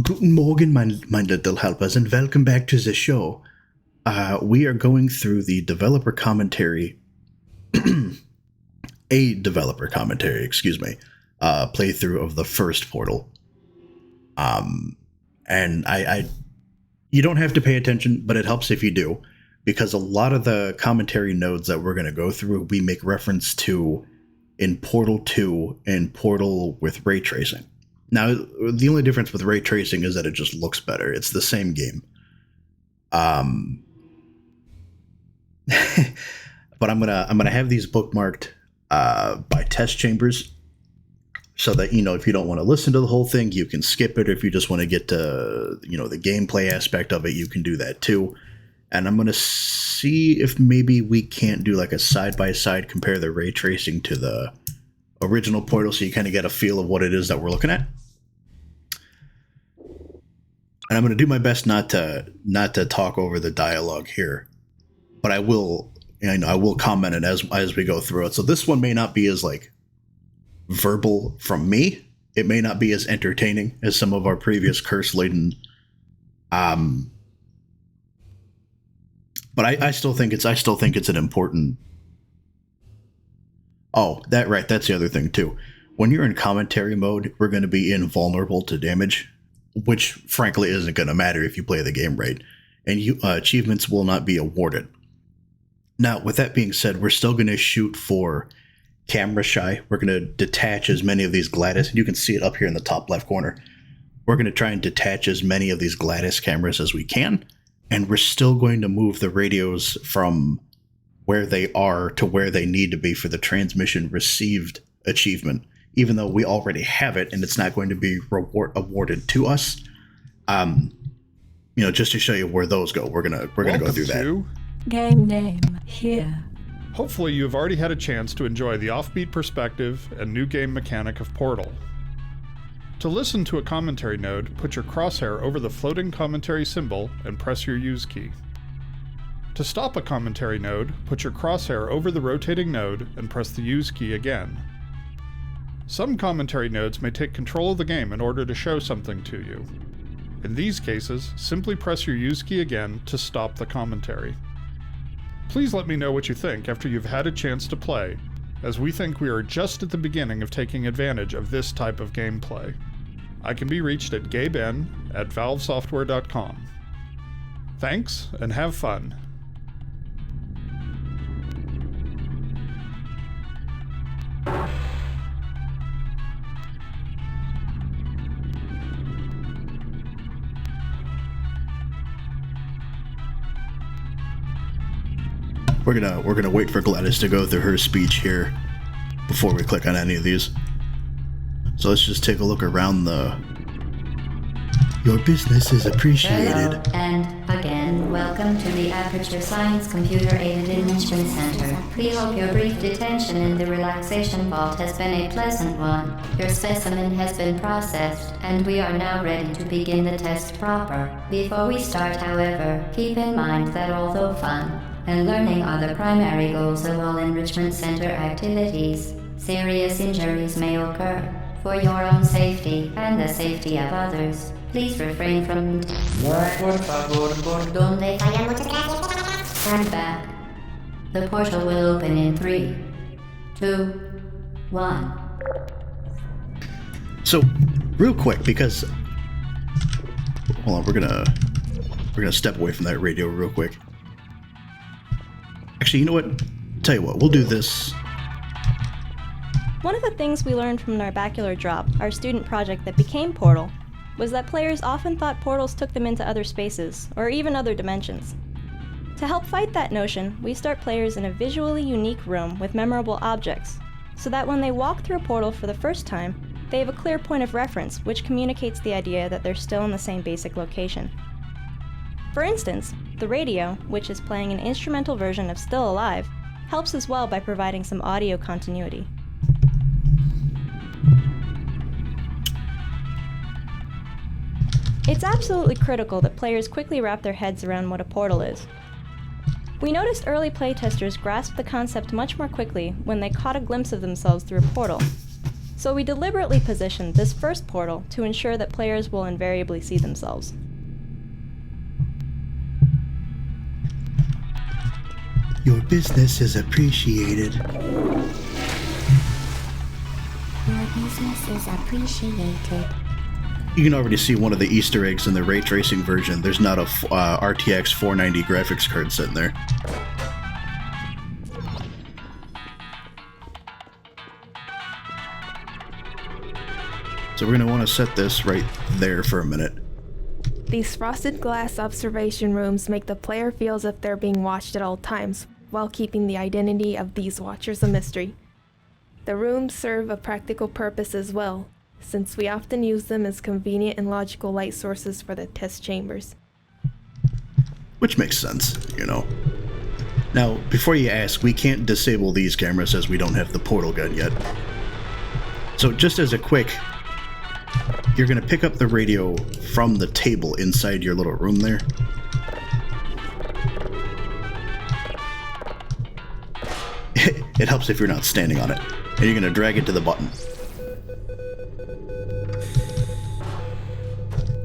Guten Morgen, my little helpers, and welcome back to the show. We are going through the developer commentary, playthrough of the first Portal. And you don't have to pay attention, but it helps if you do, because a lot of the commentary nodes that we're going to go through, we make reference to in Portal 2 and Portal with ray tracing. Now, the only difference with ray tracing is that it just looks better. It's the same game. But I'm gonna have these bookmarked by test chambers, so that, you know, if you don't want to listen to the whole thing, you can skip it. Or if you just want to get to, you know, the gameplay aspect of it, you can do that too. And I'm gonna see if maybe we can't do like a side-by-side, compare the ray tracing to the original Portal, so you kind of get a feel of what it is that we're looking at. And I'm going to do my best not to talk over the dialogue here, but I will comment it as we go through it. So this one may not be as like verbal from me. It may not be as entertaining as some of our previous curse-laden. But I still think it's an important. Oh, that's the other thing too. When you're in commentary mode, we're going to be invulnerable to damage, which frankly isn't going to matter if you play the game right, and achievements will not be awarded. Now, with that being said, we're still going to shoot for camera shy. We're going to detach as many of these Gladys, and you can see it up here in the top left corner. We're going to try and detach as many of these Gladys cameras as we can, and we're still going to move the radios from where they are to where they need to be for the transmission received achievement, even though we already have it and it's not going to be awarded to us. Just to show you where those go, we're gonna go through that. Game name here. Hopefully you've already had a chance to enjoy the offbeat perspective and new game mechanic of Portal. To listen to a commentary node, put your crosshair over the floating commentary symbol and press your use key. To stop a commentary node, put your crosshair over the rotating node and press the use key again. Some commentary nodes may take control of the game in order to show something to you. In these cases, simply press your use key again to stop the commentary. Please let me know what you think after you've had a chance to play, as we think we are just at the beginning of taking advantage of this type of gameplay. I can be reached at gaben@valvesoftware.com. Thanks, and have fun. We're gonna wait for Gladys to go through her speech here before we click on any of these. So let's just take a look around the. Your business is appreciated. Hello, and again, welcome to the Aperture Science Computer Aided Enrichment Center. We hope your brief detention in the relaxation vault has been a pleasant one. Your specimen has been processed, and we are now ready to begin the test proper. Before we start, however, keep in mind that although fun and learning are the primary goals of all Enrichment Center activities, serious injuries may occur. For your own safety and the safety of others, please refrain from Turn back. The portal will open in 3, 2, 1. So, real quick, because hold on, we're gonna step away from that radio real quick. Actually, you know what? Tell you what, we'll do this. One of the things we learned from Narbacular Drop, our student project that became Portal, was that players often thought portals took them into other spaces, or even other dimensions. To help fight that notion, we start players in a visually unique room with memorable objects, so that when they walk through a portal for the first time, they have a clear point of reference which communicates the idea that they're still in the same basic location. For instance, the radio, which is playing an instrumental version of Still Alive, helps as well by providing some audio continuity. It's absolutely critical that players quickly wrap their heads around what a portal is. We noticed early playtesters grasped the concept much more quickly when they caught a glimpse of themselves through a portal. So we deliberately positioned this first portal to ensure that players will invariably see themselves. Your business is appreciated. Your business is appreciated. You can already see one of the Easter eggs in the ray tracing version. There's not a RTX 490 graphics card sitting there. So we're going to want to set this right there for a minute. These frosted glass observation rooms make the player feel as if they're being watched at all times, while keeping the identity of these watchers a mystery. The rooms serve a practical purpose as well, since we often use them as convenient and logical light sources for the test chambers. Which makes sense, you know. Now, before you ask, we can't disable these cameras as we don't have the portal gun yet. So just as a quick, you're going to pick up the radio from the table inside your little room there. It helps if you're not standing on it. And you're going to drag it to the button.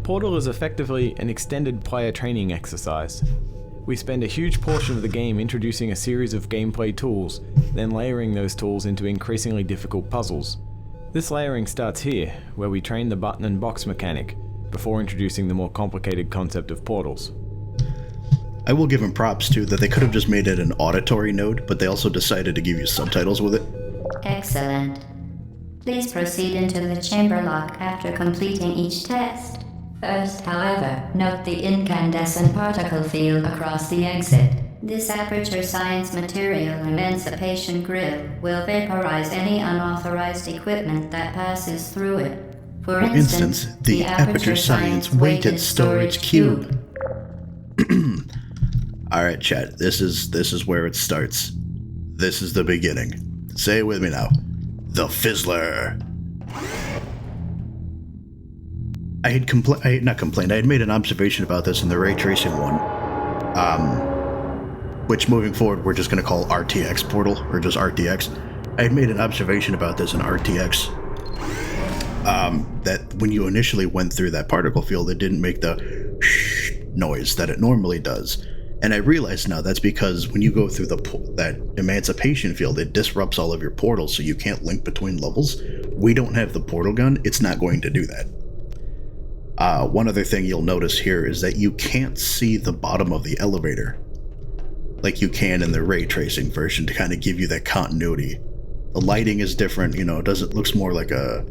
Portal is effectively an extended player training exercise. We spend a huge portion of the game introducing a series of gameplay tools, then layering those tools into increasingly difficult puzzles. This layering starts here, where we train the button and box mechanic, before introducing the more complicated concept of portals. I will give them props too that they could have just made it an auditory node, but they also decided to give you subtitles with it. Excellent. Please proceed into the chamber lock after completing each test. First, however, note the incandescent particle field across the exit. This aperture science material emancipation grill will vaporize any unauthorized equipment that passes through it. For instance, the aperture science weighted storage cube. Alright, chat, this is where it starts. This is the beginning. Say it with me now. The Fizzler. I had made an observation about this in the ray tracing one. Which moving forward we're just going to call RTX portal, or just RTX. I had made an observation about this in RTX. That when you initially went through that particle field, it didn't make the shh noise that it normally does. And I realize now that's because when you go through that emancipation field, it disrupts all of your portals, so you can't link between levels. We don't have the portal gun, it's not going to do that. One other thing you'll notice here is that you can't see the bottom of the elevator like you can in the ray tracing version to kind of give you that continuity. The lighting is different, you know, it looks more like a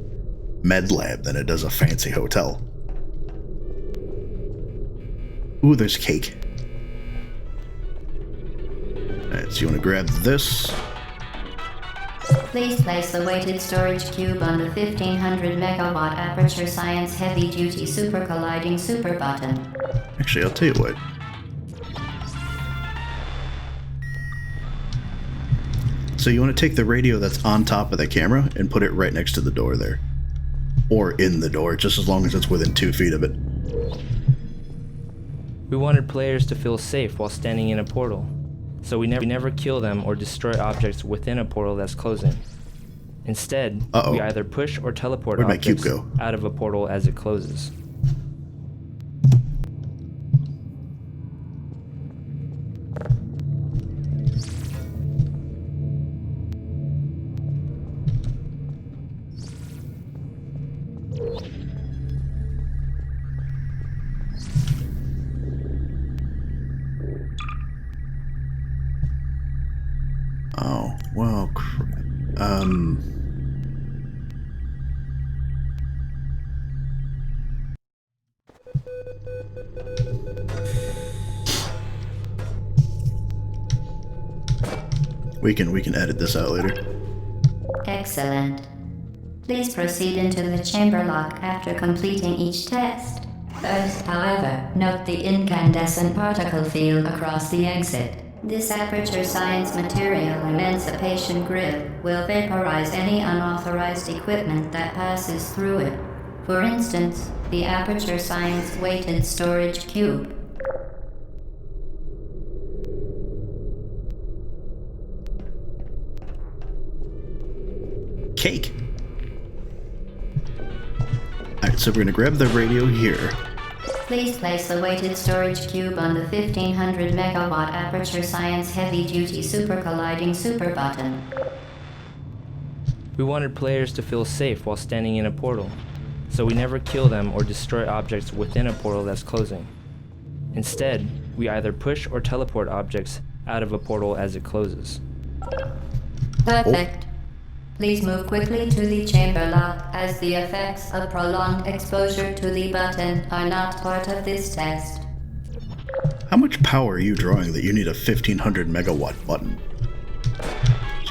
med lab than it does a fancy hotel. Ooh, there's cake. Alright, so you want to grab this. Please place the weighted storage cube on the 1500 megawatt aperture science heavy duty super colliding super button. Actually, I'll tell you what. So you want to take the radio that's on top of the camera and put it right next to the door there. Or in the door, just as long as it's within 2 feet of it. We wanted players to feel safe while standing in a portal, so we never kill them or destroy objects within a portal that's closing. Instead, we either push or teleport Where'd my cube objects go? out of a portal as it closes. Oh, well, we can edit this out later. Excellent. Please proceed into the chamber lock after completing each test. First, however, note the incandescent particle field across the exit. This aperture science material emancipation grill will vaporize any unauthorized equipment that passes through it. For instance, the aperture science weighted storage cube. Cake. so we're gonna grab the radio here. Please place the weighted storage cube on the 1500 megawatt Aperture Science heavy-duty super colliding super button. We wanted players to feel safe while standing in a portal, so we never kill them or destroy objects within a portal that's closing. Instead, we either push or teleport objects out of a portal as it closes. Perfect. Please move quickly to the chamber lock, as the effects of prolonged exposure to the button are not part of this test. How much power are you drawing that you need a 1500 megawatt button? So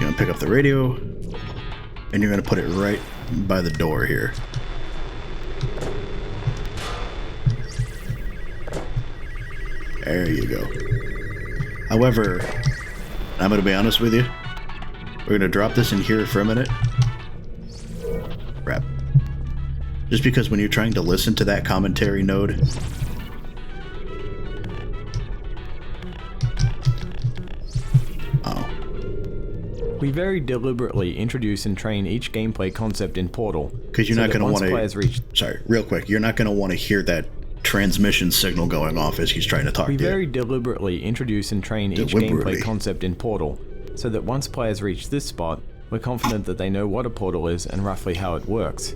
you're gonna pick up the radio, and you're gonna put it right by the door here. There you go. However, I'm gonna be honest with you. We're gonna drop this in here for a minute. Crap. Just because when you're trying to listen to that commentary node, we very deliberately introduce and train each gameplay concept in Portal. Because you're not going to want to... Sorry, real quick. You're not going to want to hear that transmission signal going off as he's trying to talk to you. We very deliberately introduce and train each gameplay concept in Portal, so that once players reach this spot, we're confident that they know what a portal is and roughly how it works.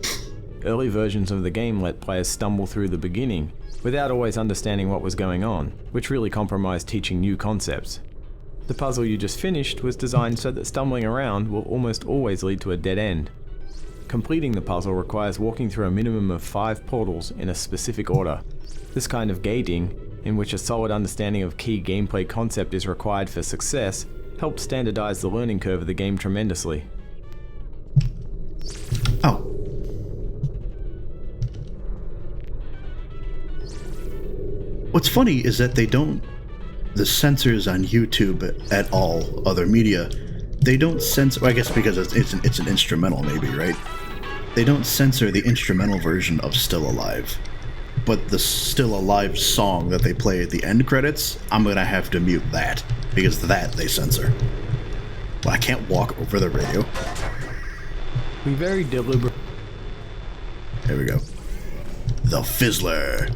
Early versions of the game let players stumble through the beginning, without always understanding what was going on, which really compromised teaching new concepts. The puzzle you just finished was designed so that stumbling around will almost always lead to a dead end. Completing the puzzle requires walking through a minimum of 5 portals in a specific order. This kind of gating, in which a solid understanding of key gameplay concept is required for success, helped standardize the learning curve of the game tremendously. Oh. What's funny is that they don't... The censors on YouTube at all, other media, they don't censor... I guess because it's an instrumental maybe, right? They don't censor the instrumental version of Still Alive. But the Still Alive song that they play at the end credits, I'm gonna have to mute that. Because that they censor. Well, I can't walk over the radio. We very deliberate... There we go. The Fizzler.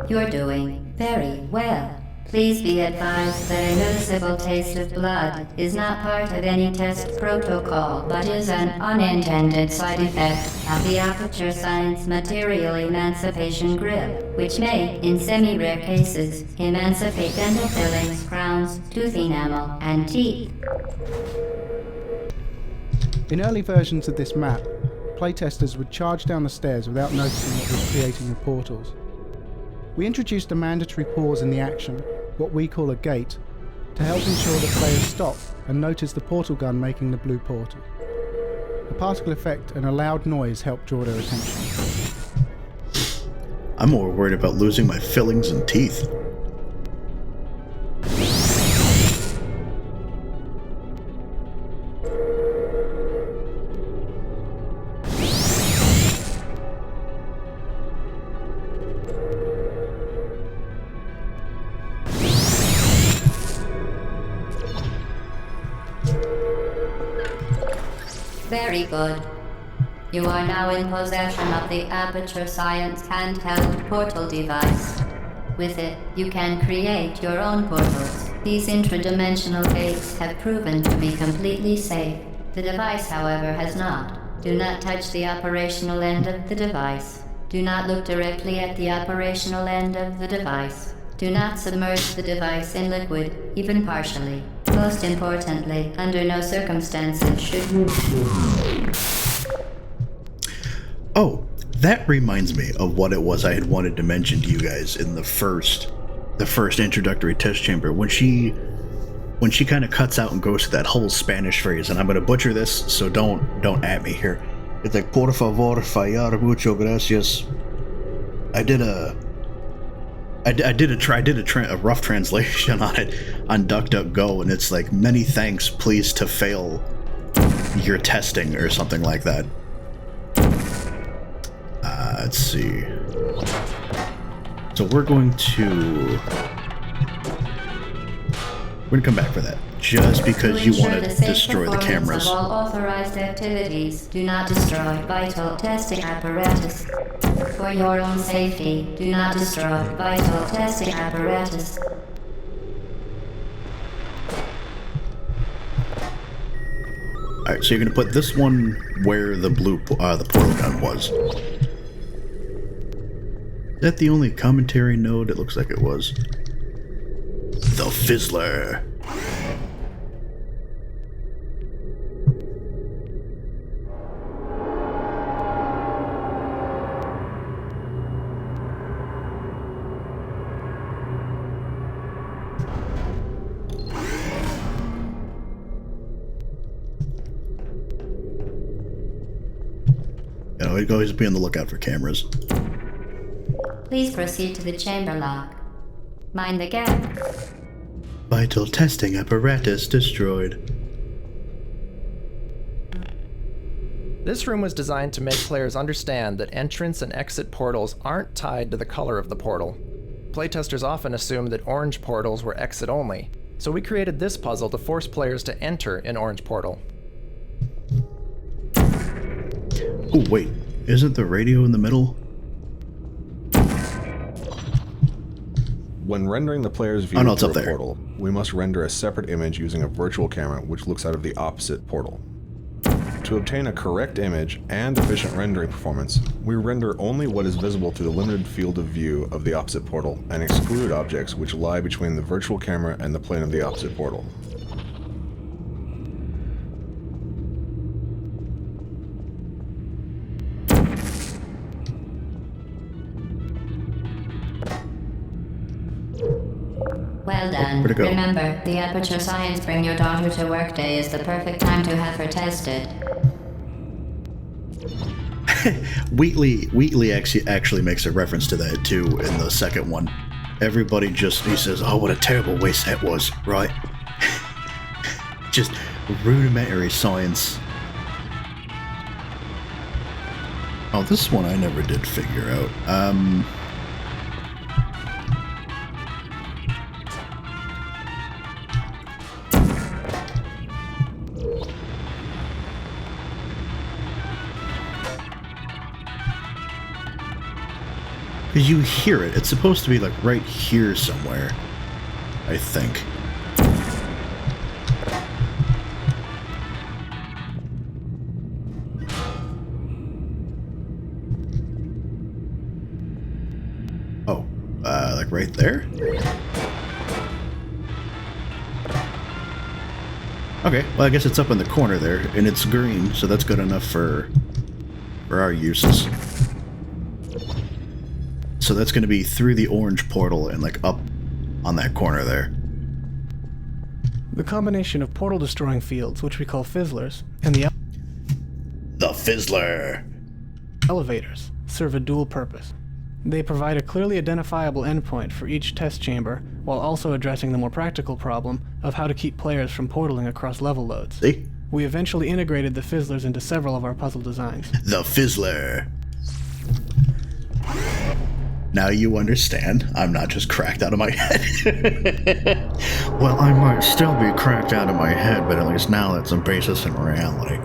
You're doing very well. Please be advised that a noticeable taste of blood is not part of any test protocol, but is an unintended side effect of the Aperture Science Material Emancipation Grip, which may, in semi-rare cases, emancipate dental fillings, crowns, tooth enamel, and teeth. In early versions of this map, playtesters would charge down the stairs without noticing what was creating the portals. We introduced a mandatory pause in the action, what we call a gate, to help ensure the players stop and notice the portal gun making the blue portal. The particle effect and a loud noise helped draw their attention. I'm more worried about losing my fillings and teeth. Very good. You are now in possession of the Aperture Science handheld portal device. With it, you can create your own portals. These intradimensional gates have proven to be completely safe. The device, however, has not. Do not touch the operational end of the device. Do not look directly at the operational end of the device. Do not submerge the device in liquid, even partially. Most importantly, under no circumstances should you... Oh, that reminds me of what it was I had wanted to mention to you guys in the first introductory test chamber. When she kind of cuts out and goes to that whole Spanish phrase, and I'm going to butcher this, so don't at me here. It's like, por favor, fallar, mucho gracias. I did a rough translation on it on DuckDuckGo, and it's like, many thanks, please to fail your testing or something like that. Let's see. So we're going to come back for that. Just because you want to destroy the cameras. Of all authorized activities, do not destroy vital testing apparatus. For your own safety, do not destroy vital testing apparatus. Alright, so you're gonna put this one where the the portal gun was. Is that the only commentary node? It looks like it was. The Fizzler. You know, we'd always be on the lookout for cameras. Please proceed to the chamber lock. Mind the gap. Vital testing apparatus destroyed. This room was designed to make players understand that entrance and exit portals aren't tied to the color of the portal. Playtesters often assumed that orange portals were exit only, so we created this puzzle to force players to enter an orange portal. Oh wait, isn't the radio in the middle? When rendering the player's view it's through up a there. portal, we must render a separate image using a virtual camera which looks out of the opposite portal. To obtain a correct image and efficient rendering performance, we render only what is visible through the limited field of view of the opposite portal and exclude objects which lie between the virtual camera and the plane of the opposite portal. Well done. Where'd it go? Remember, the Aperture Science Bring Your Daughter to Work Day is the perfect time to have her tested. Wheatley actually makes a reference to that too in the second one. Everybody he says, oh, what a terrible waste that was, right? Just rudimentary science. Oh, this one I never did figure out. Because you hear it. It's supposed to be like right here somewhere, I think. Oh, like right there? Okay, well I guess it's up in the corner there, and it's green, so that's good enough for our uses. So that's going to be through the orange portal and like up on that corner there. The combination of portal-destroying fields, which we call Fizzlers, and the Fizzler! elevators serve a dual purpose. They provide a clearly identifiable endpoint for each test chamber, while also addressing the more practical problem of how to keep players from portaling across level loads. See? We eventually integrated the Fizzlers into several of our puzzle designs. The Fizzler! Now you understand, I'm not just cracked out of my head. Well, I might still be cracked out of my head, but at least now that's a basis in reality.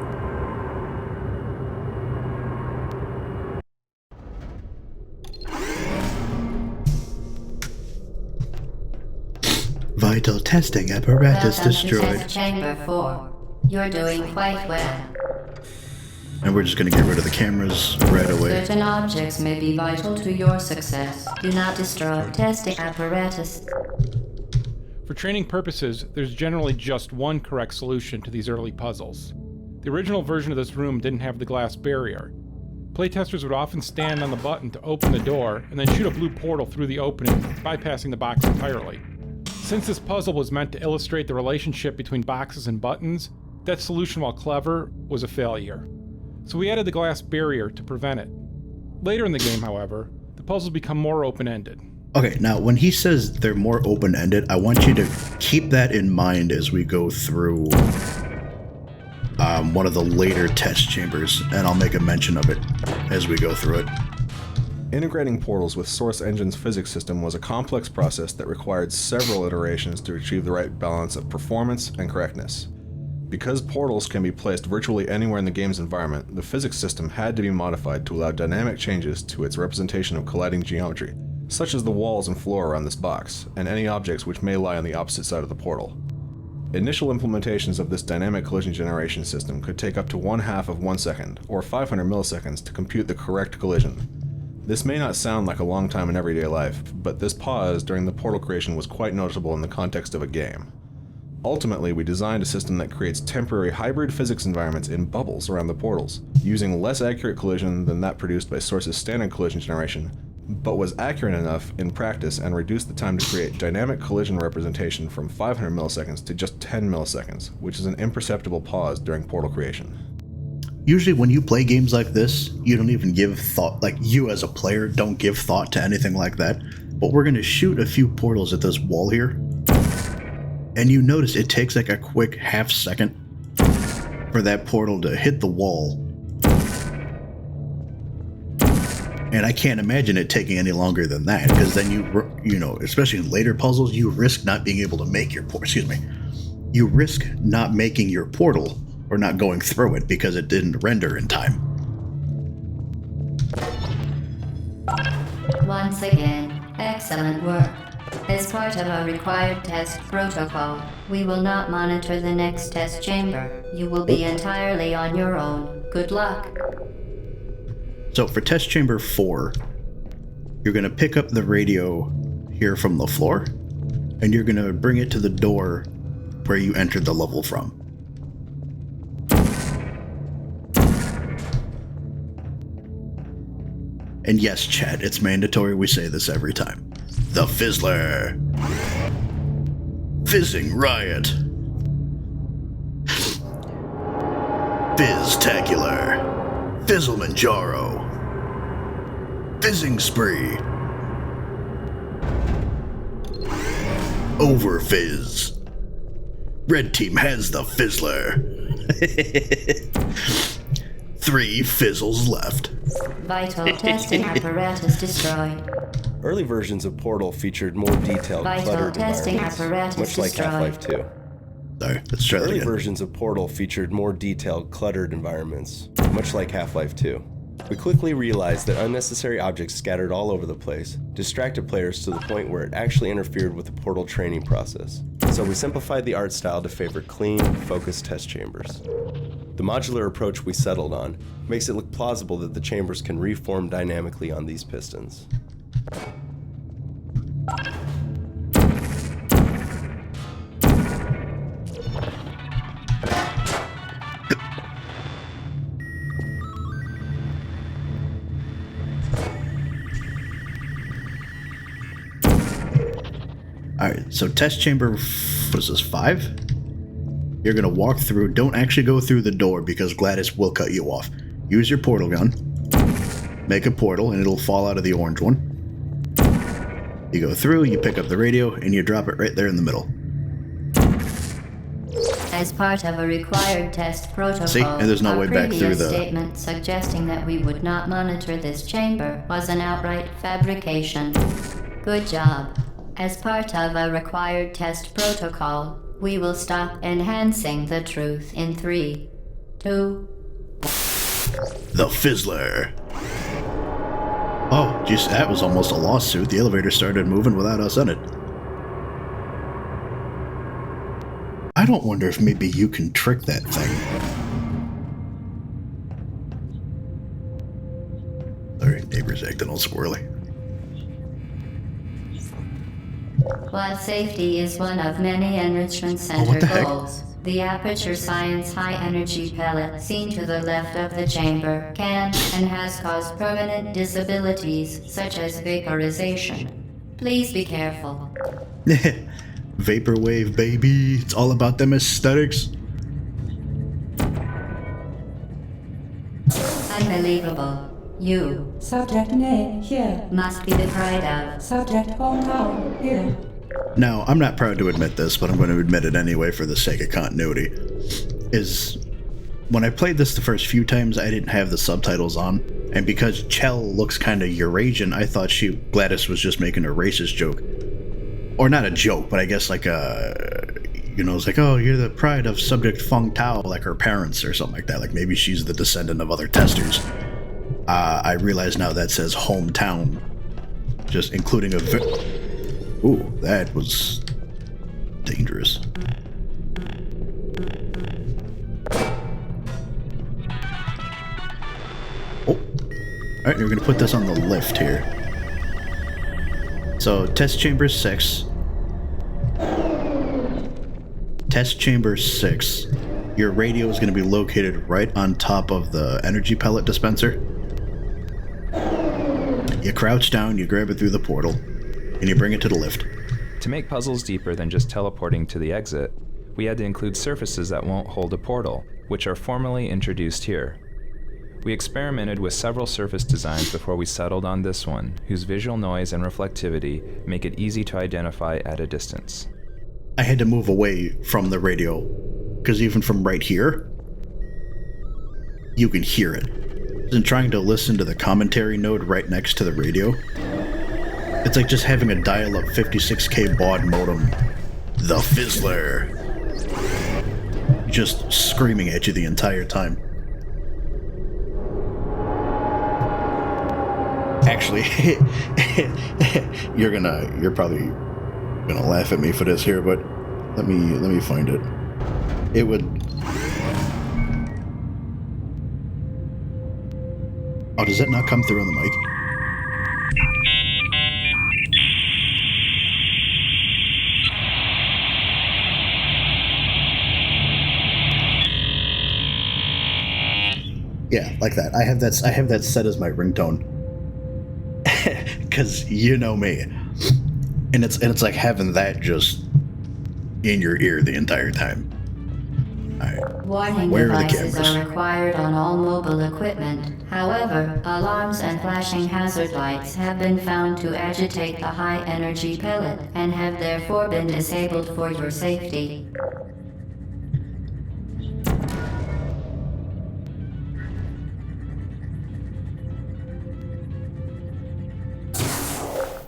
Vital testing apparatus Welcome to destroyed. Test Chamber 4. You're doing quite well. And we're just gonna get rid of the cameras right away. Certain objects may be vital to your success. Do not destroy testing apparatus. For training purposes, there's generally just one correct solution to these early puzzles. The original version of this room didn't have the glass barrier. Playtesters would often stand on the button to open the door and then shoot a blue portal through the opening, bypassing the box entirely. Since this puzzle was meant to illustrate the relationship between boxes and buttons, that solution, while clever, was a failure. So we added the glass barrier to prevent it. Later in the game, however, the puzzles become more open-ended. Okay, now when he says they're more open-ended, I want you to keep that in mind as we go through one of the later test chambers, and I'll make a mention of it as we go through it. Integrating portals with Source Engine's physics system was a complex process that required several iterations to achieve the right balance of performance and correctness. Because portals can be placed virtually anywhere in the game's environment, the physics system had to be modified to allow dynamic changes to its representation of colliding geometry, such as the walls and floor around this box, and any objects which may lie on the opposite side of the portal. Initial implementations of this dynamic collision generation system could take up to 1/2 of 1 second, or 500 milliseconds, to compute the correct collision. This may not sound like a long time in everyday life, but this pause during the portal creation was quite noticeable in the context of a game. Ultimately, we designed a system that creates temporary hybrid physics environments in bubbles around the portals, using less accurate collision than that produced by Source's standard collision generation, but was accurate enough in practice and reduced the time to create dynamic collision representation from 500 milliseconds to just 10 milliseconds, which is an imperceptible pause during portal creation. Usually when you play games like this, you don't even give thought, like you as a player don't give thought to anything like that, but we're going to shoot a few portals at this wall here, and you notice it takes like a quick half second for that portal to hit the wall. And I can't imagine it taking any longer than that, because then you know, especially in later puzzles, you risk not being able to make your you risk not making your portal or not going through it because it didn't render in time. Once again, excellent work. As part of our required test protocol, we will not monitor the next test chamber. You will be entirely on your own. Good luck. So for test chamber 4, you're going to pick up the radio here from the floor, and you're going to bring it to the door where you entered the level from. And yes, chat, it's mandatory we say this every time. The Fizzler. Fizzing Riot. Fizztacular. Fizzlemanjaro. Fizzing Spree. Over Fizz. Red team has the Fizzler. 3 fizzles left. Vital testing apparatus destroyed. Early versions of Portal featured more detailed, cluttered testing environments, apparatus much like destroyed. Half-Life 2. Sorry, let's try that Early again. versions of Portal featured more detailed, cluttered environments, much like Half-Life 2. We quickly realized that unnecessary objects scattered all over the place distracted players to the point where it actually interfered with the Portal training process. So we simplified the art style to favor clean, focused test chambers. The modular approach we settled on makes it look plausible that the chambers can reform dynamically on these pistons. Alright, so test chamber, what is this, 5? You're going to walk through. Don't actually go through the door because Gladys will cut you off. Use your portal gun. Make a portal and it'll fall out of the orange one. You go through, you pick up the radio, and you drop it right there in the middle. As part of a required test protocol, See? And there's no our way back through previous the... statement suggesting that we would not monitor this chamber was an outright fabrication. Good job. As part of a required test protocol, we will stop enhancing the truth in 3, 2... The Fizzler. Oh, geez, that was almost a lawsuit. The elevator started moving without us in it. I don't wonder if maybe you can trick that thing. Sorry, neighbor's acting all squirrely. While safety is one of many Enrichment Center what the heck? goals, the Aperture Science high-energy pellet seen to the left of the chamber can and has caused permanent disabilities such as vaporization. Please be careful. Vaporwave, baby. It's all about them aesthetics. Unbelievable. You Subject name here. must be the pride of. Subject hometown here. Now, I'm not proud to admit this, but I'm going to admit it anyway for the sake of continuity. Is When I played this the first few times, I didn't have the subtitles on, and because Chell looks kind of Eurasian, I thought Gladys was just making a racist joke. Or not a joke, but I guess like it's like, oh, you're the pride of Subject Feng Tao, like her parents or something like that. Like maybe she's the descendant of other testers. I realize now that says hometown, just including a ooh, that was dangerous. Oh, alright, we're gonna put this on the lift here. So, test chamber 6. Test chamber 6. Your radio is gonna be located right on top of the energy pellet dispenser. You crouch down, you grab it through the portal, and you bring it to the lift. To make puzzles deeper than just teleporting to the exit, we had to include surfaces that won't hold a portal, which are formally introduced here. We experimented with several surface designs before we settled on this one, whose visual noise and reflectivity make it easy to identify at a distance. I had to move away from the radio, because even from right here, you can hear it. And trying to listen to the commentary node right next to the radio, it's like just having a dial-up 56K baud modem, the Fizzler, just screaming at you the entire time. Actually, you're probably gonna laugh at me for this here, but let me find it. It would. Oh, does that not come through on the mic? Yeah, like that. I have that set as my ringtone. Cause you know me. And it's like having that just in your ear the entire time. Alright. Warning Where are the devices cameras? are required on all mobile equipment. However, alarms and flashing hazard lights have been found to agitate the high energy pellet and have therefore been disabled for your safety.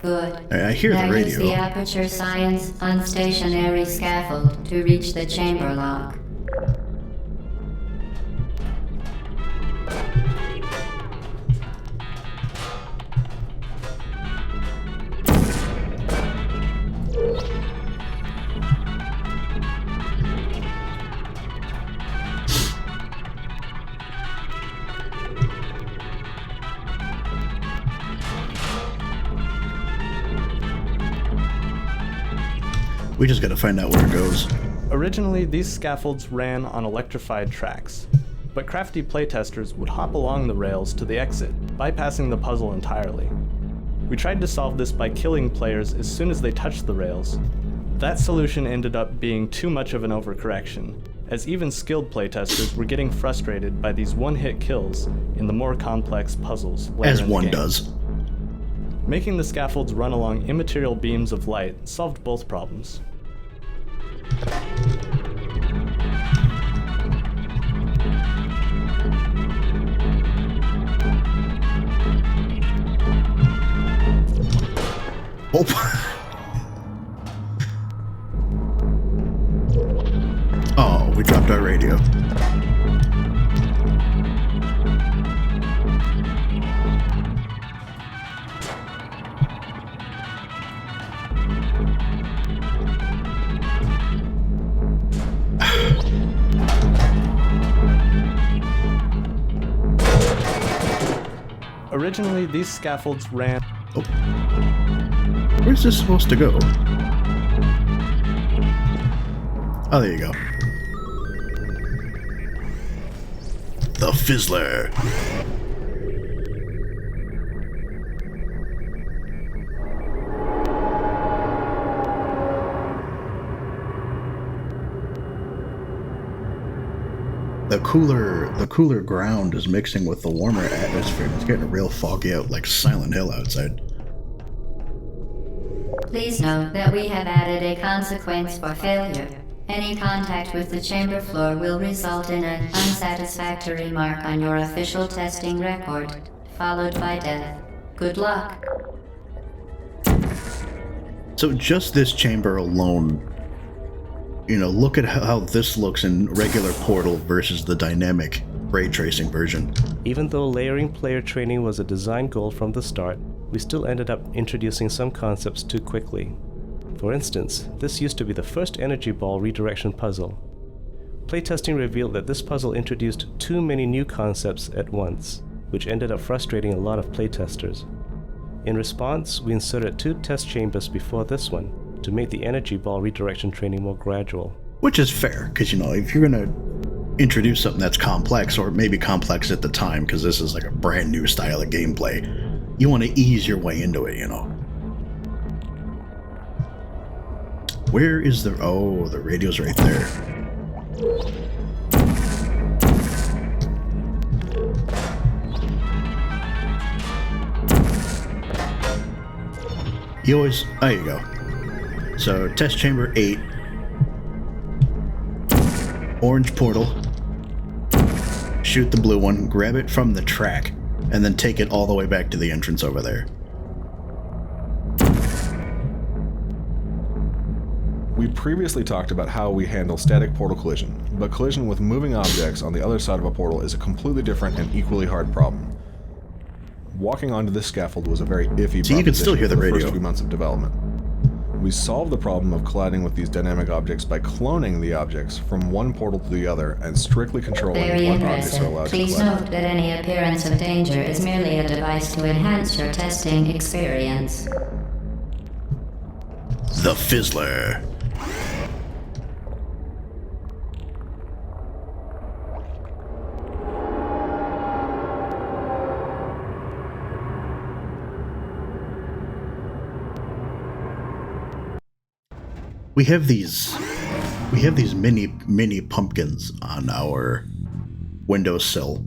Good. I hear the now use radio. the Aperture Science unstationary scaffold to reach the chamber lock. We just gotta find out where it goes. Originally, these scaffolds ran on electrified tracks, but crafty playtesters would hop along the rails to the exit, bypassing the puzzle entirely. We tried to solve this by killing players as soon as they touched the rails. That solution ended up being too much of an overcorrection, as even skilled playtesters were getting frustrated by these one-hit kills in the more complex puzzles later As in the one game. does. Making the scaffolds run along immaterial beams of light solved both problems. Oh, we dropped our radio. Originally, these scaffolds ran... Oh. Where's this supposed to go? Oh, there you go. The Fizzler. The cooler ground is mixing with the warmer atmosphere, and it's getting real foggy out, like Silent Hill outside. Please note that we have added a consequence for failure. Any contact with the chamber floor will result in an unsatisfactory mark on your official testing record, followed by death. Good luck. So just this chamber alone, look at how this looks in regular Portal versus the dynamic ray tracing version. Even though layering player training was a design goal from the start, we still ended up introducing some concepts too quickly. For instance, this used to be the first energy ball redirection puzzle. Playtesting revealed that this puzzle introduced too many new concepts at once, which ended up frustrating a lot of playtesters. In response, we inserted 2 test chambers before this one to make the energy ball redirection training more gradual. Which is fair, because if you're going to introduce something that's complex, or maybe complex at the time, because this is like a brand new style of gameplay, you want to ease your way into it, Where is the... Oh, the radio's right there. You always... There you go. So, test chamber 8. Orange portal. Shoot the blue one, grab it from the track, and then take it all the way back to the entrance over there. We previously talked about how we handle static portal collision, but collision with moving objects on the other side of a portal is a completely different and equally hard problem. Walking onto this scaffold was a very iffy so you can still hear the radio. First few months of development. We solved the problem of colliding with these dynamic objects by cloning the objects from one portal to the other and strictly controlling Very what objects are impressive. allowed to Please collide. note that any appearance of danger is merely a device to enhance your testing experience. The Fizzler. We have these mini pumpkins on our windowsill,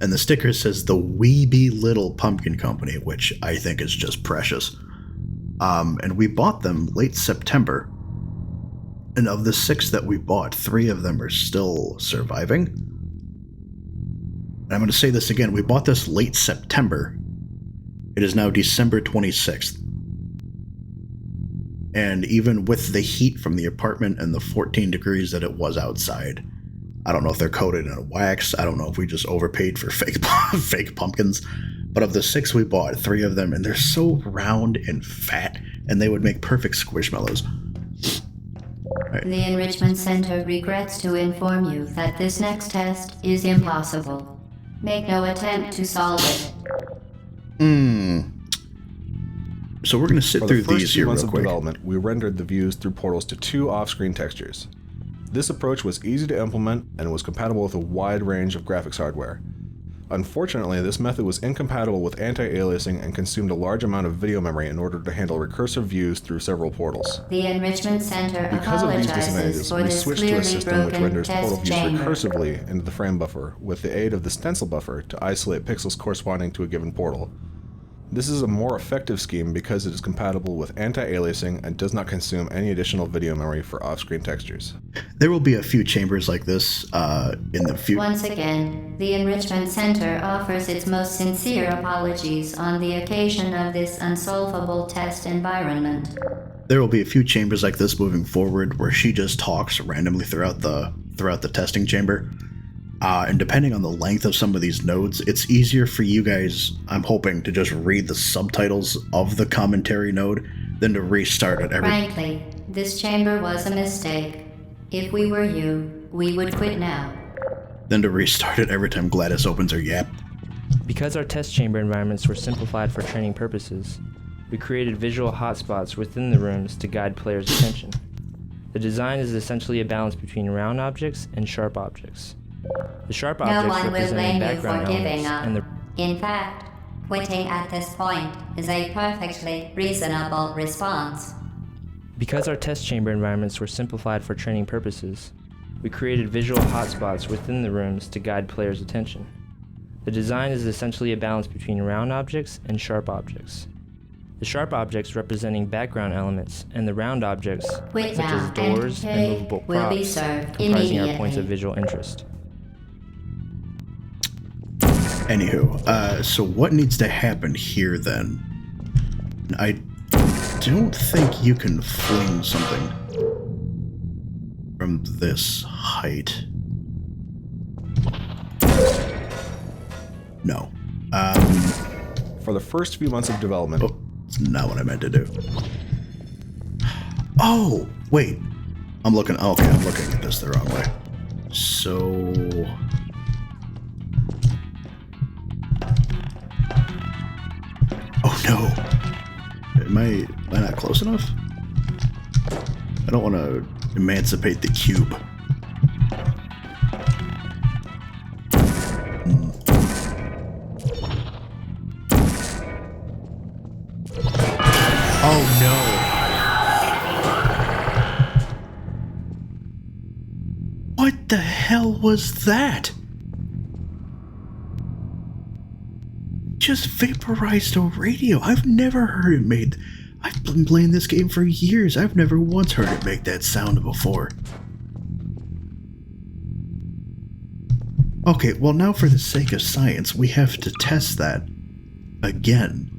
and the sticker says the Weeby Little Pumpkin Company, which I think is just precious. And we bought them late September, and of the 6 that we bought, 3 of them are still surviving. And I'm going to say this again: we bought this late September. It is now December 26th. And even with the heat from the apartment and the 14 degrees that it was outside, I don't know if they're coated in wax. I don't know if we just overpaid for fake pumpkins. But of the 6 we bought, 3 of them, and they're so round and fat, and they would make perfect squishmallows. Right. The Enrichment Center regrets to inform you that this next test is impossible. Make no attempt to solve it. So we're going to sit through these here real quick. For the first 2 months of development, we rendered the views through portals to 2 off-screen textures. This approach was easy to implement and was compatible with a wide range of graphics hardware. Unfortunately, this method was incompatible with anti-aliasing and consumed a large amount of video memory in order to handle recursive views through several portals. The Enrichment Center Because of these apologizes disadvantages, for we this switched to a clearly system which broken renders portal test views chamber. recursively into the frame buffer with the aid of the stencil buffer to isolate pixels corresponding to a given portal. This is a more effective scheme because it is compatible with anti-aliasing and does not consume any additional video memory for off-screen textures. There will be a few chambers like this in the future. Once again, the Enrichment Center offers its most sincere apologies on the occasion of this unsolvable test environment. There will be a few chambers like this moving forward where she just talks randomly throughout the testing chamber. And depending on the length of some of these nodes, it's easier for you guys, I'm hoping, to just read the subtitles of the commentary node than to restart it every... Frankly, this chamber was a mistake. If we were you, we would quit now. Than to restart it every time Gladys opens her yap. Because our test chamber environments were simplified for training purposes, we created visual hotspots within the rooms to guide players' attention. The design is essentially a balance between round objects and sharp objects. The sharp No objects one will represent blame you background for giving elements, up. and the In fact, quitting at this point is a perfectly reasonable response. Because our test chamber environments were simplified for training purposes, we created visual hotspots within the rooms to guide players' attention. The design is essentially a balance between round objects and sharp objects. the sharp objects representing background elements, and the round objects, Wait such as now, doors and and movable will be props, served comprising our points of immediately. visual interest. Anywho, so what needs to happen here then? I don't think you can fling something from this height. No. For the first few months of development... Oh, it's not what I meant to do. Oh, wait. I'm looking at this the wrong way. So... Oh no. Am I not close enough? I don't want to emancipate the cube. Oh no. What the hell was that? Just vaporized a radio. I've never heard it made. I've been playing this game for years. I've never once heard it make that sound before. Okay, well now for the sake of science, we have to test that again.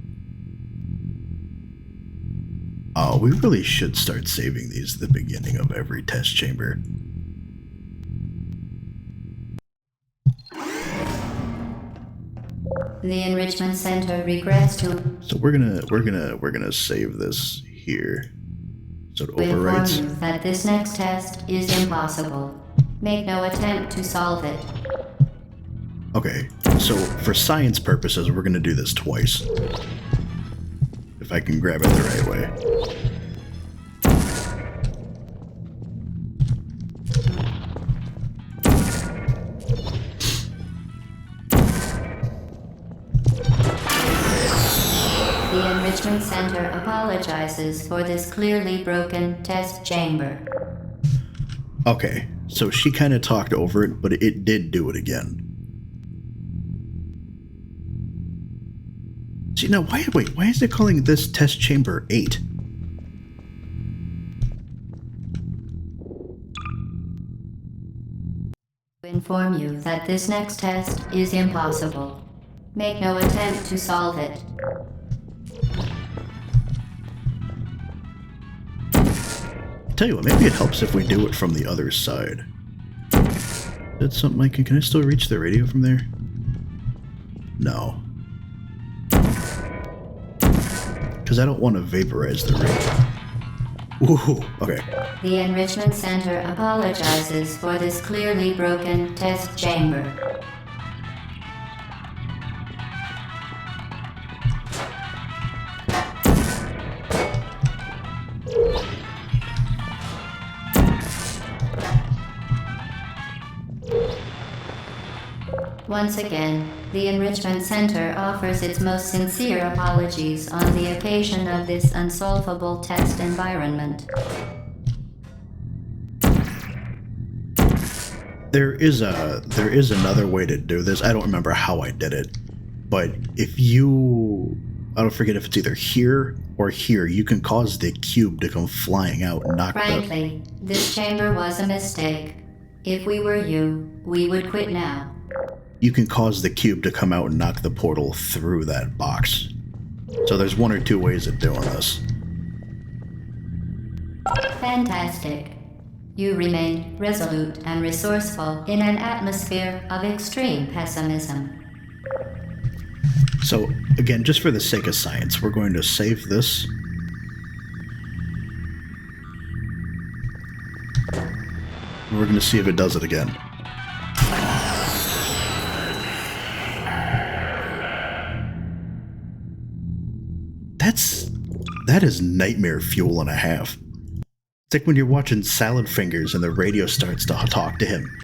Oh, we really should start saving these at the beginning of every test chamber. The Enrichment Center regrets to So we're gonna save this here. So it inform overwrites. you that this next test is impossible. Make no attempt to solve it. Okay, so for science purposes, we're gonna do this twice. If I can grab it the right way. The Enrichment Center apologizes for this clearly broken test chamber. Okay, so she kind of talked over it, but it did do it again. See, now, why is it calling this test chamber 8? To inform you that this next test is impossible. Make no attempt to solve it. Tell you what, maybe it helps if we do it from the other side. That's something I can I still reach the radio from there? No. Because I don't want to vaporize the radio. Ooh, okay. The Enrichment Center apologizes for this clearly broken test chamber. Once again, the Enrichment Center offers its most sincere apologies on the occasion of this unsolvable test environment. There is another way to do this. I don't remember how I did it, but if you, I don't forget if it's either here or here, you can cause the cube to come flying out and knock Frankly, this chamber was a mistake. If we were you, we would quit now. you can cause the cube to come out and knock the portal through that box. So there's one or two ways of doing this. Fantastic. You remained resolute and resourceful in an atmosphere of extreme pessimism. So again, just for the sake of science, we're going to save this. We're going to see if it does it again. That is nightmare fuel and a half. It's like when you're watching Salad Fingers and the radio starts to talk to him.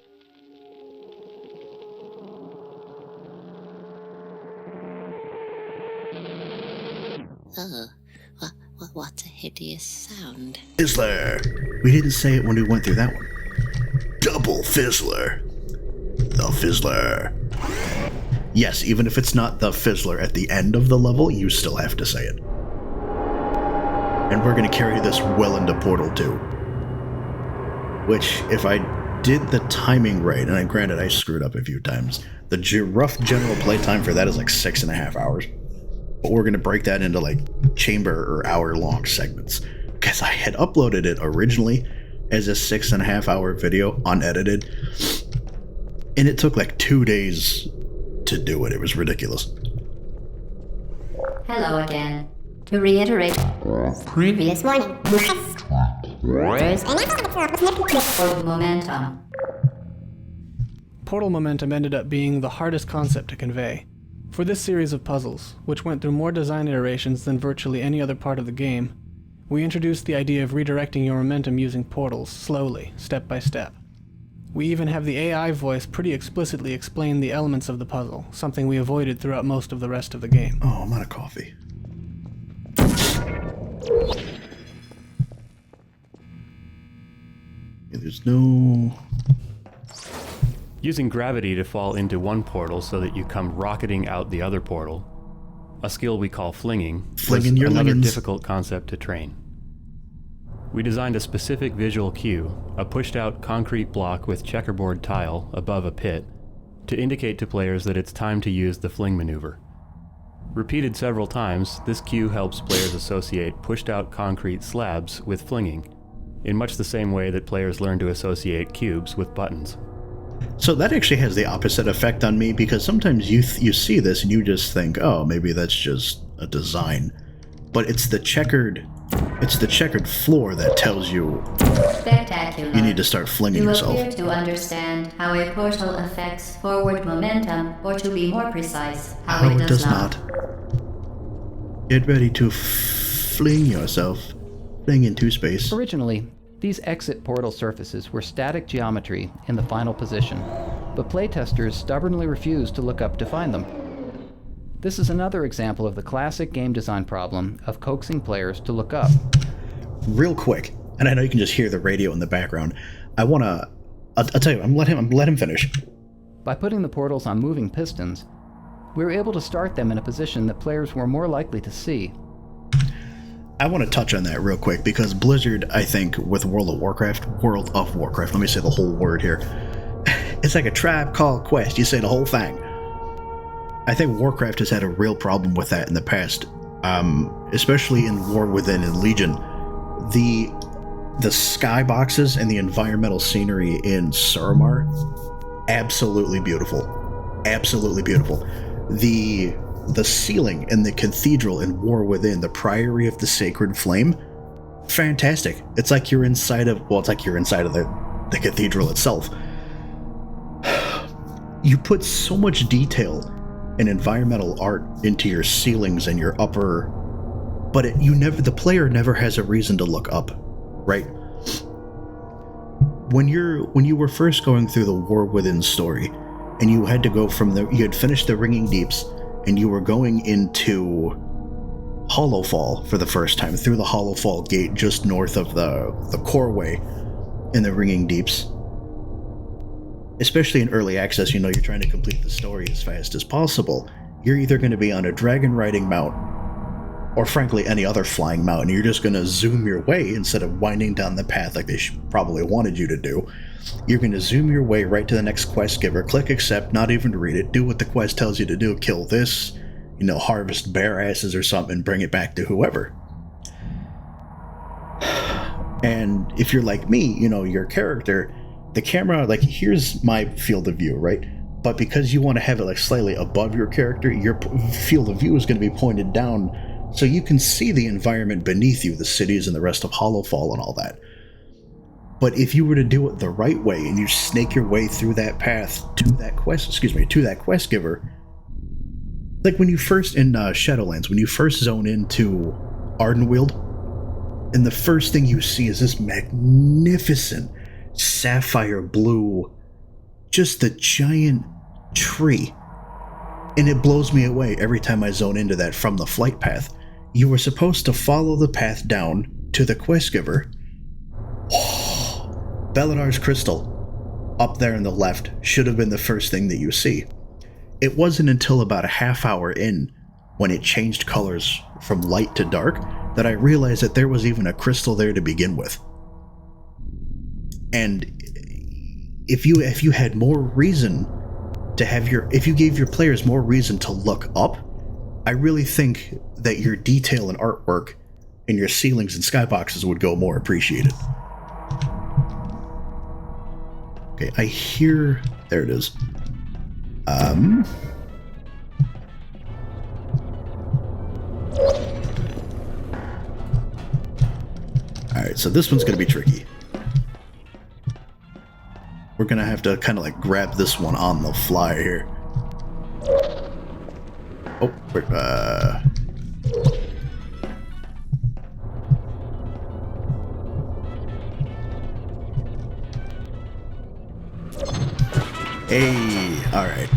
Oh, what a hideous sound. Fizzler! We didn't say it when we went through that one. Double Fizzler! The Fizzler. Yes, even if it's not the Fizzler at the end of the level, you still have to say it. And we're going to carry this well into Portal 2. Which, if I did the timing right, and granted I screwed up a few times, the rough general playtime for that is like 6.5 hours. But we're going to break that into like chamber or hour-long segments. Because I had uploaded it originally as a 6.5 hour video, unedited. And it took like 2 days to do it. It was ridiculous. Hello again. To reiterate, previous warning. Portal momentum. Portal momentum ended up being the hardest concept to convey. For this series of puzzles, which went through more design iterations than virtually any other part of the game, we introduced the idea of redirecting your momentum using portals, slowly, step by step. We even have the AI voice pretty explicitly explain the elements of the puzzle, something we avoided throughout most of the rest of the game. Oh, I'm out of coffee. There's no... Using gravity to fall into one portal so that you come rocketing out the other portal, a skill we call flinging, was your another lingins. difficult concept to train. We designed a specific visual cue, a pushed-out concrete block with checkerboard tile above a pit, to indicate to players that it's time to use the fling maneuver. Repeated several times, this cue helps players associate pushed-out concrete slabs with flinging, in much the same way that players learn to associate cubes with buttons. So that actually has the opposite effect on me, because sometimes you see this and you just think, oh, maybe that's just a design. But it's the checkered floor that tells you Spectacular. you need to start flinging yourself. You appear to understand how a portal affects forward momentum, or to be more precise, how it does not. Get ready to fling yourself. Fling into space. Originally, these exit portal surfaces were static geometry in the final position, but playtesters stubbornly refused to look up to find them. This is another example of the classic game design problem of coaxing players to look up. Real quick, and I know you can just hear the radio in the background, I'll tell you, I'm let him finish. By putting the portals on moving pistons, we were able to start them in a position that players were more likely to see. I want to touch on that real quick, because Blizzard, I think, with World of Warcraft, let me say the whole word here. It's like a Tribe Called Quest, you say the whole thing. I think Warcraft has had a real problem with that in the past, especially in War Within and Legion. The skyboxes and the environmental scenery in Suramar, absolutely beautiful. Absolutely beautiful. The ceiling in the cathedral in War Within, the Priory of the Sacred Flame, fantastic. It's like you're inside of the cathedral itself. You put so much detail and environmental art into your ceilings and your upper, but the player never has a reason to look up, right? When you were first going through the War Within story, and you had to go you had finished the Ringing Deeps, and you were going into Hollowfall for the first time, through the Hollowfall gate just north of the Coreway in the Ringing Deeps. Especially in early access, you're trying to complete the story as fast as possible. You're either going to be on a dragon riding mount, or frankly any other flying mount, and you're just going to zoom your way instead of winding down the path like they probably wanted you to do. You're going to zoom your way right to the next quest giver, click accept, not even read it, do what the quest tells you to do, kill this, harvest bear asses or something, bring it back to whoever. And if you're like me, your character, the camera, here's my field of view, right? But because you want to have it slightly above your character, your field of view is going to be pointed down so you can see the environment beneath you, the cities and the rest of Hollowfall and all that. But if you were to do it the right way and you snake your way through that path to that quest giver, like when you first in Shadowlands, when you first zone into Ardenweald, and the first thing you see is this magnificent sapphire blue, just the giant tree, and it blows me away every time I zone into that from the flight path. You were supposed to follow the path down to the quest giver. Belidar's crystal, up there on the left, should have been the first thing that you see. It wasn't until about a half hour in, when it changed colors from light to dark, that I realized that there was even a crystal there to begin with. And if you had more reason to have if you gave your players more reason to look up, I really think that your detail and artwork in your ceilings and skyboxes would go more appreciated. Okay, I hear... There it is. Alright, so this one's gonna be tricky. We're gonna have to kind of like grab this one on the fly here. Oh, Hey, alright.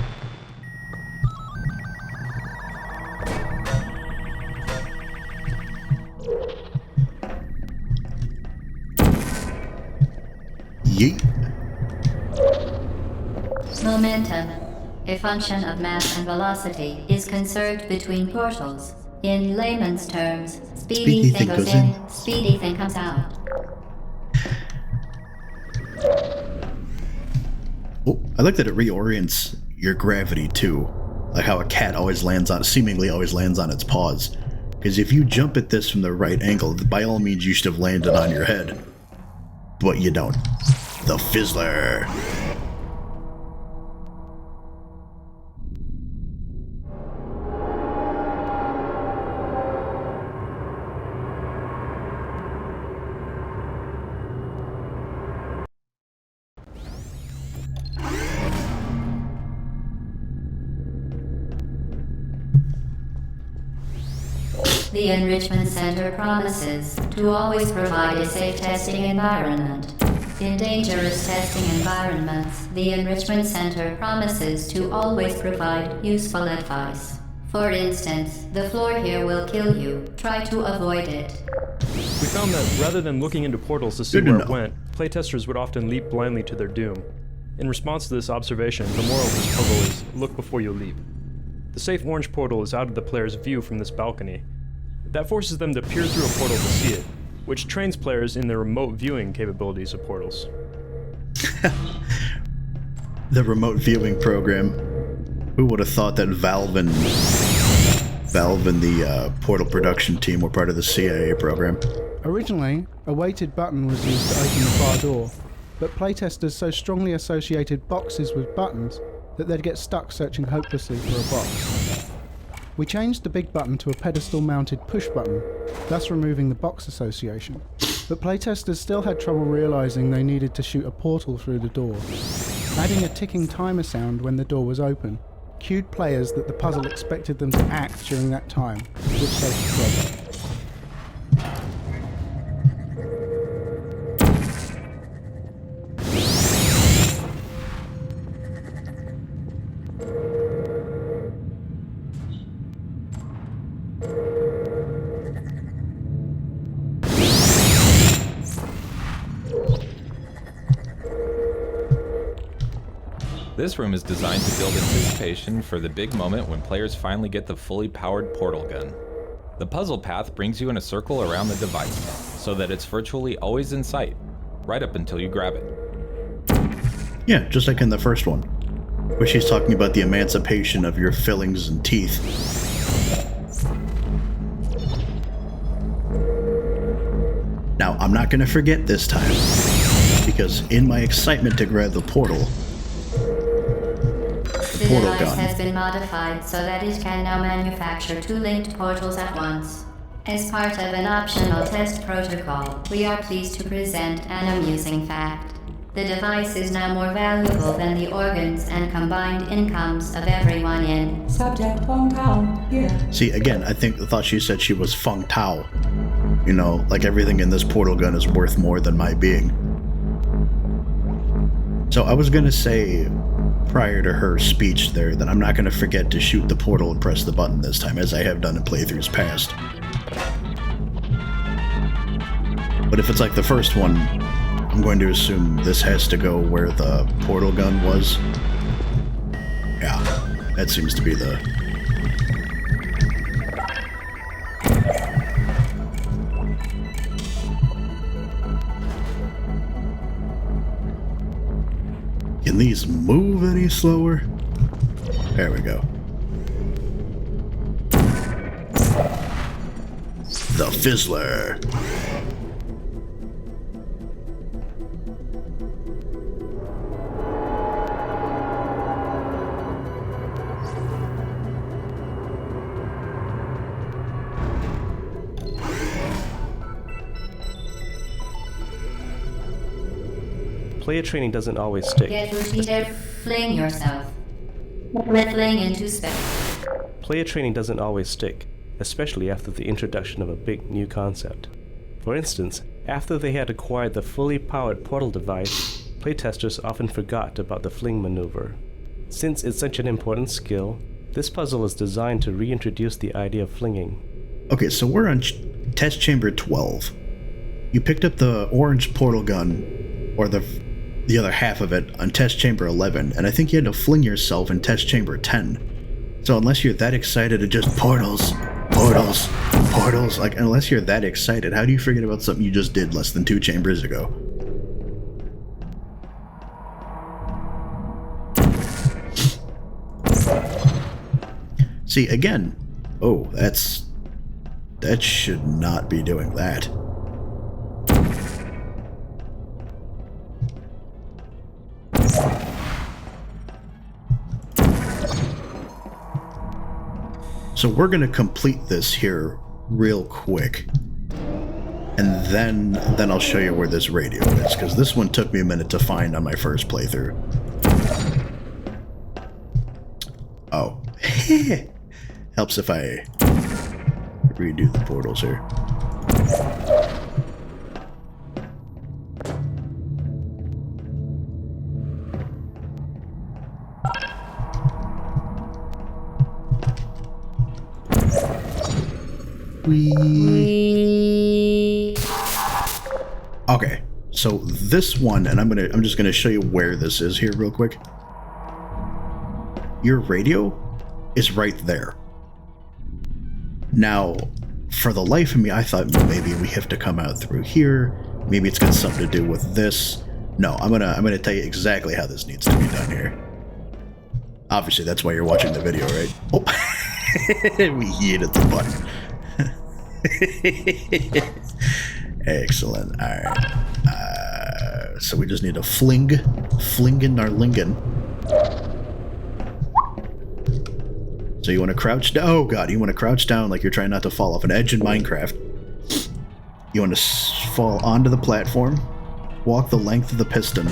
Yeet. Momentum, a function of mass and velocity, is conserved between portals. In layman's terms, speedy thing goes in, speedy thing comes out. Oh, I like that it reorients your gravity too. Like how a cat seemingly always lands on its paws. Because if you jump at this from the right angle, by all means you should have landed on your head. But you don't. The Fizzler. The Enrichment Center promises to always provide a safe testing environment. In dangerous testing environments, the Enrichment Center promises to always provide useful advice. For instance, the floor here will kill you. Try to avoid it. We found that rather than looking into portals to see where it went, playtesters would often leap blindly to their doom. In response to this observation, the moral of this puzzle is look before you leap. The safe orange portal is out of the player's view from this balcony. That forces them to peer through a portal to see it, which trains players in the remote viewing capabilities of portals. The remote viewing program. Who would have thought that Valve and the Portal production team were part of the CIA program? Originally, a weighted button was used to open the far door, but playtesters so strongly associated boxes with buttons that they'd get stuck searching hopelessly for a box. We changed the big button to a pedestal-mounted push button, thus removing the box association. But playtesters still had trouble realizing they needed to shoot a portal through the door. Adding a ticking timer sound when the door was open cued players that the puzzle expected them to act during that time, which saved the problem. This room is designed to build anticipation for the big moment when players finally get the fully powered portal gun. The puzzle path brings you in a circle around the device, so that it's virtually always in sight, right up until you grab it. Yeah, just like in the first one, where she's talking about the emancipation of your fillings and teeth. Now, I'm not going to forget this time, because in my excitement to grab the portal, The device has been modified so that it can now manufacture two linked portals at once. As part of an optional test protocol, we are pleased to present an amusing fact. The device is now more valuable than the organs and combined incomes of everyone in Subject Feng Tao here. See, again, I thought she said she was Feng Tao. You know, like everything in this portal gun is worth more than my being. So I was gonna say, prior to her speech there, that I'm not gonna forget to shoot the portal and press the button this time, as I have done in playthroughs past. But if it's like the first one, I'm going to assume this has to go where the portal gun was. Yeah, that seems to be the... Can these move any slower? There we go. The Fizzler. Player training doesn't always stick. Get repeated, fling yourself. Fling into space. Player training doesn't always stick, especially after the introduction of a big new concept. For instance, after they had acquired the fully powered portal device, playtesters often forgot about the fling maneuver. Since it's such an important skill, this puzzle is designed to reintroduce the idea of flinging. Okay, so we're on test chamber 12. You picked up the orange portal gun, or the other half of it, on test chamber 11, and I think you had to fling yourself in test chamber 10. So unless you're that excited to just portals, like, unless you're that excited, how do you forget about something you just did less than 2 chambers ago? See, again, oh, that should not be doing that. So we're going to complete this here real quick, and then I'll show you where this radio is, because this one took me a minute to find on my first playthrough. Oh. Helps if I redo the portals here. Okay, so this one, and I'm just gonna show you where this is here real quick. Your radio is right there. Now, for the life of me, I thought maybe we have to come out through here. Maybe it's got something to do with this. No, I'm gonna tell you exactly how this needs to be done here. Obviously, that's why you're watching the video, right? Oh, we yeeted the button. Excellent. All right. So we just need to flingin' our lingen. So you want to crouch down. Oh god, you want to crouch down like you're trying not to fall off an edge in Minecraft. You want to fall onto the platform, walk the length of the piston.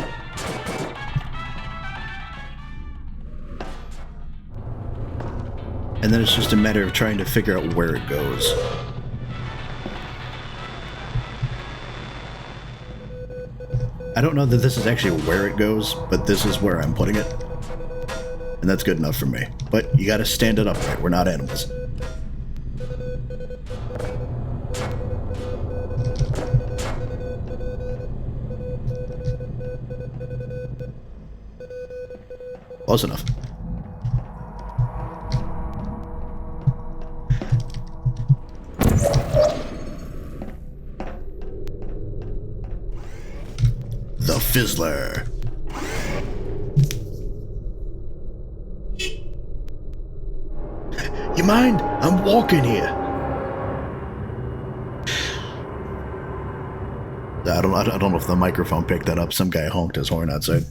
And then it's just a matter of trying to figure out where it goes. I don't know that this is actually where it goes, but this is where I'm putting it. And that's good enough for me. But you gotta stand it upright. We're not animals. Close enough. The Fizzler. You mind? I'm walking here. I don't know if the microphone picked that up. Some guy honked his horn outside.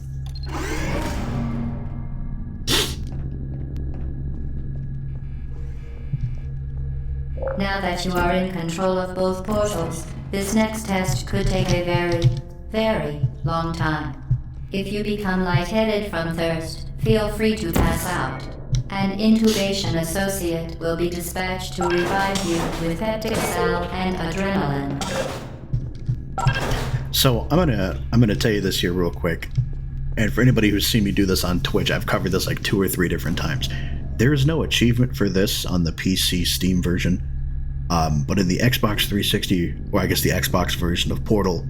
Now that you are in control of both portals, this next test could take a very, very long time. If you become lightheaded from thirst, feel free to pass out. An intubation associate will be dispatched to revive you with peptic salve and adrenaline. So I'm gonna tell you this here real quick. And for anybody who's seen me do this on Twitch, I've covered this like 2 or 3 different times. There is no achievement for this on the PC Steam version. But in the Xbox 360, or I guess the Xbox version of Portal,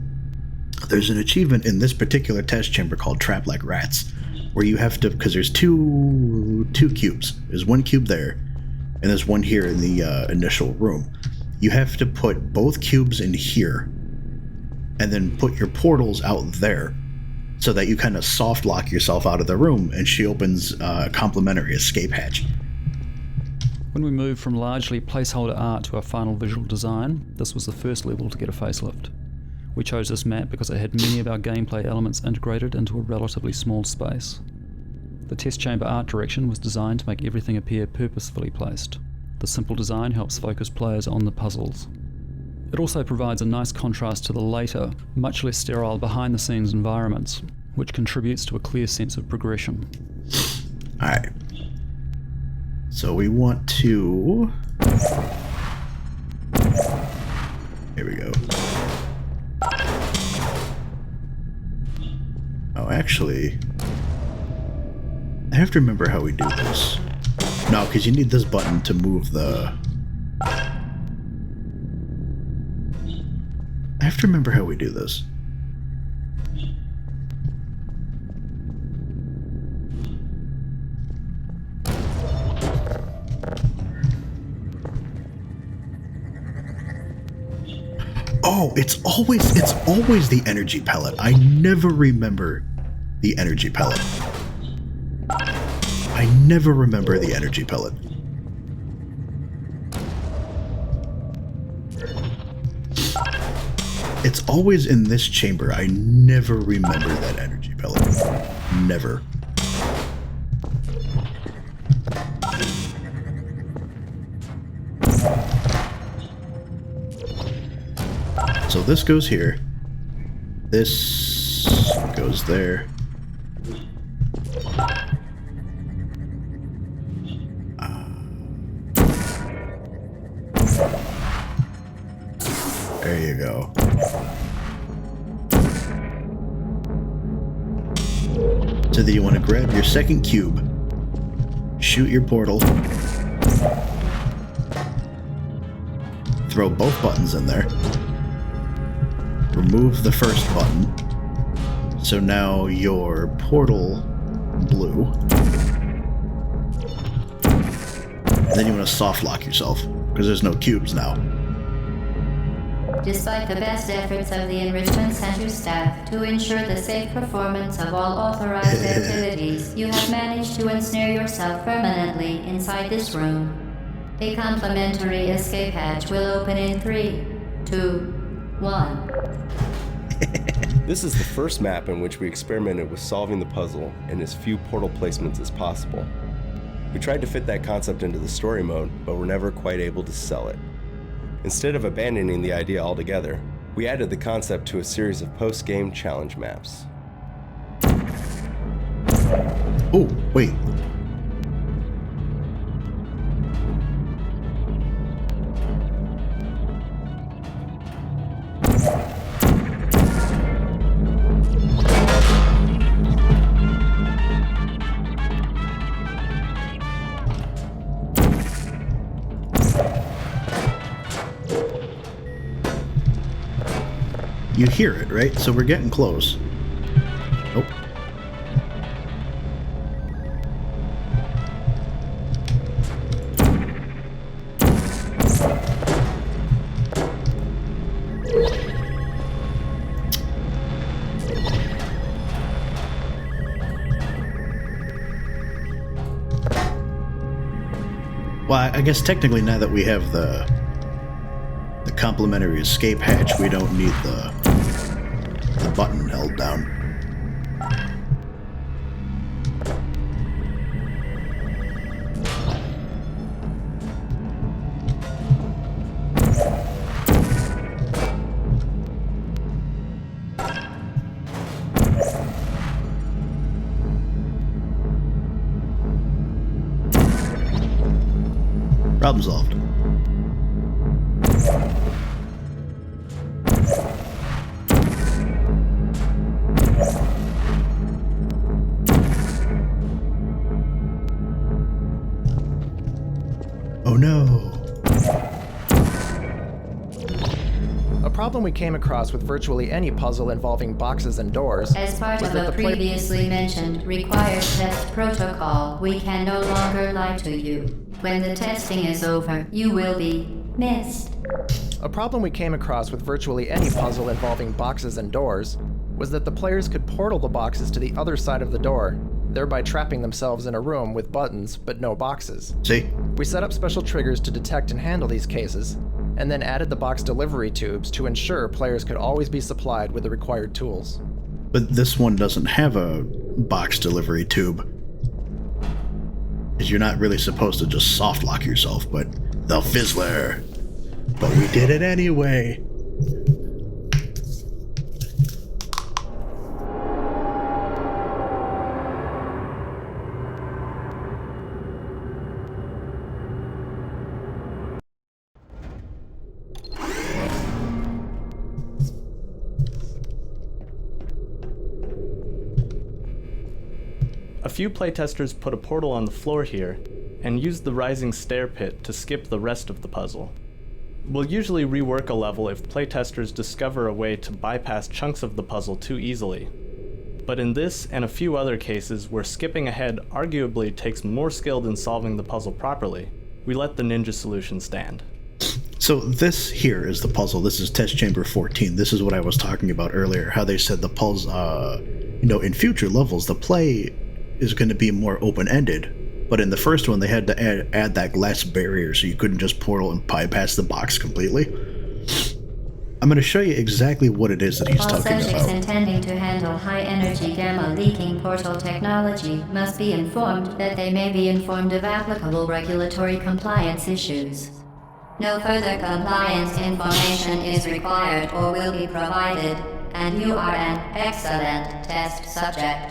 there's an achievement in this particular test chamber called Trap Like Rats, where you have to, because there's two cubes. There's one cube there, and there's one here in the initial room. You have to put both cubes in here, and then put your portals out there, so that you kind of soft lock yourself out of the room, and she opens a complimentary escape hatch. When we moved from largely placeholder art to our final visual design, this was the first level to get a facelift. We chose this map because it had many of our gameplay elements integrated into a relatively small space. The test chamber art direction was designed to make everything appear purposefully placed. The simple design helps focus players on the puzzles. It also provides a nice contrast to the later, much less sterile behind-the-scenes environments, which contributes to a clear sense of progression. Alright. So we want to... Here we go. Oh, actually... I have to remember how we do this. No, because you need this button to move the... I have to remember how we do this. Oh, it's always the energy pellet. I never remember the energy pellet. I never remember the energy pellet. It's always in this chamber. I never remember that energy pellet. Never. So this goes here. This goes there. There you go. So then you want to grab your second cube, shoot your portal, throw both buttons in there, remove the first button, so now your portal blue, and then you want to soft lock yourself, because there's no cubes now. Despite the best efforts of the Enrichment Center staff to ensure the safe performance of all authorized activities, you have managed to ensnare yourself permanently inside this room. A complimentary escape hatch will open in 3, 2, 1. This is the first map in which we experimented with solving the puzzle in as few portal placements as possible. We tried to fit that concept into the story mode, but were never quite able to sell it. Instead of abandoning the idea altogether, we added the concept to a series of post-game challenge maps. Oh, wait. You hear it, right? So we're getting close. Nope. Well, I guess technically now that we have the complimentary escape hatch, we don't need the button held down. Problem solved. Oh no. A problem we came across with virtually any puzzle involving boxes and doors As part was of that a the previously mentioned required test protocol, we can no longer lie to you. When the testing is over, you will be missed. A problem we came across with virtually any puzzle involving boxes and doors was that the players could portal the boxes to the other side of the door, thereby trapping themselves in a room with buttons but no boxes. See? We set up special triggers to detect and handle these cases, and then added the box delivery tubes to ensure players could always be supplied with the required tools. But this one doesn't have a box delivery tube. Because you're not really supposed to just soft lock yourself, but the Fizzler. But we did it anyway. A few playtesters put a portal on the floor here, and used the rising stair pit to skip the rest of the puzzle. We'll usually rework a level if playtesters discover a way to bypass chunks of the puzzle too easily. But in this and a few other cases where skipping ahead arguably takes more skill than solving the puzzle properly, we let the ninja solution stand. So this here is the puzzle. This is test chamber 14. This is what I was talking about earlier, how they said the puzzle, in future levels, the play is going to be more open-ended, but in the first one they had to add that glass barrier so you couldn't just portal and bypass the box completely. I'm going to show you exactly what it is that he's All talking subjects about. intending to handle high-energy gamma-leaking portal technology must be informed that they may be informed of applicable regulatory compliance issues. No further compliance information is required or will be provided, and you are an excellent test subject.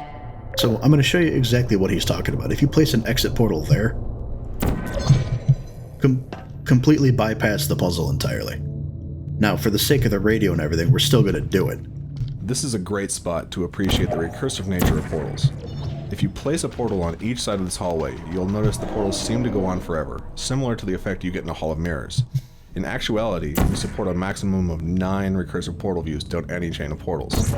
So I'm going to show you exactly what he's talking about. If you place an exit portal there, completely bypass the puzzle entirely. Now, for the sake of the radio and everything, we're still going to do it. This is a great spot to appreciate the recursive nature of portals. If you place a portal on each side of this hallway, you'll notice the portals seem to go on forever, similar to the effect you get in a Hall of Mirrors. In actuality, we support a maximum of 9 recursive portal views down any chain of portals.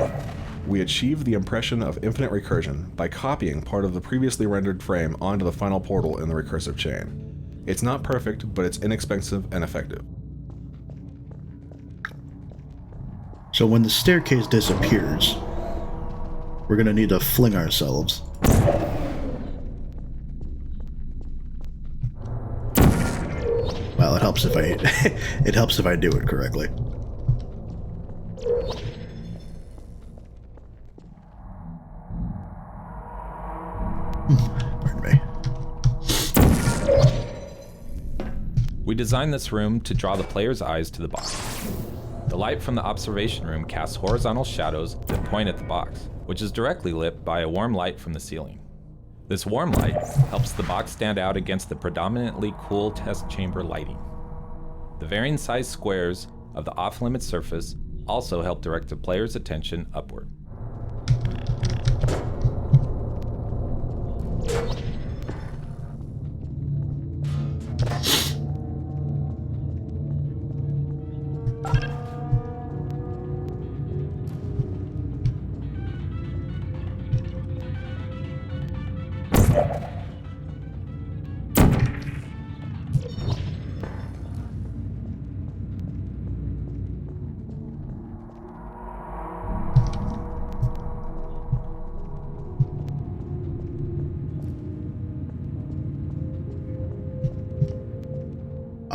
We achieve the impression of infinite recursion by copying part of the previously rendered frame onto the final portal in the recursive chain. It's not perfect, but it's inexpensive and effective. So when the staircase disappears, we're going to need to fling ourselves. Well, it helps if I do it correctly. Pardon me. We designed this room to draw the player's eyes to the box. The light from the observation room casts horizontal shadows that point at the box, which is directly lit by a warm light from the ceiling. This warm light helps the box stand out against the predominantly cool test chamber lighting. The varying size squares of the off-limit surface also help direct the player's attention upward.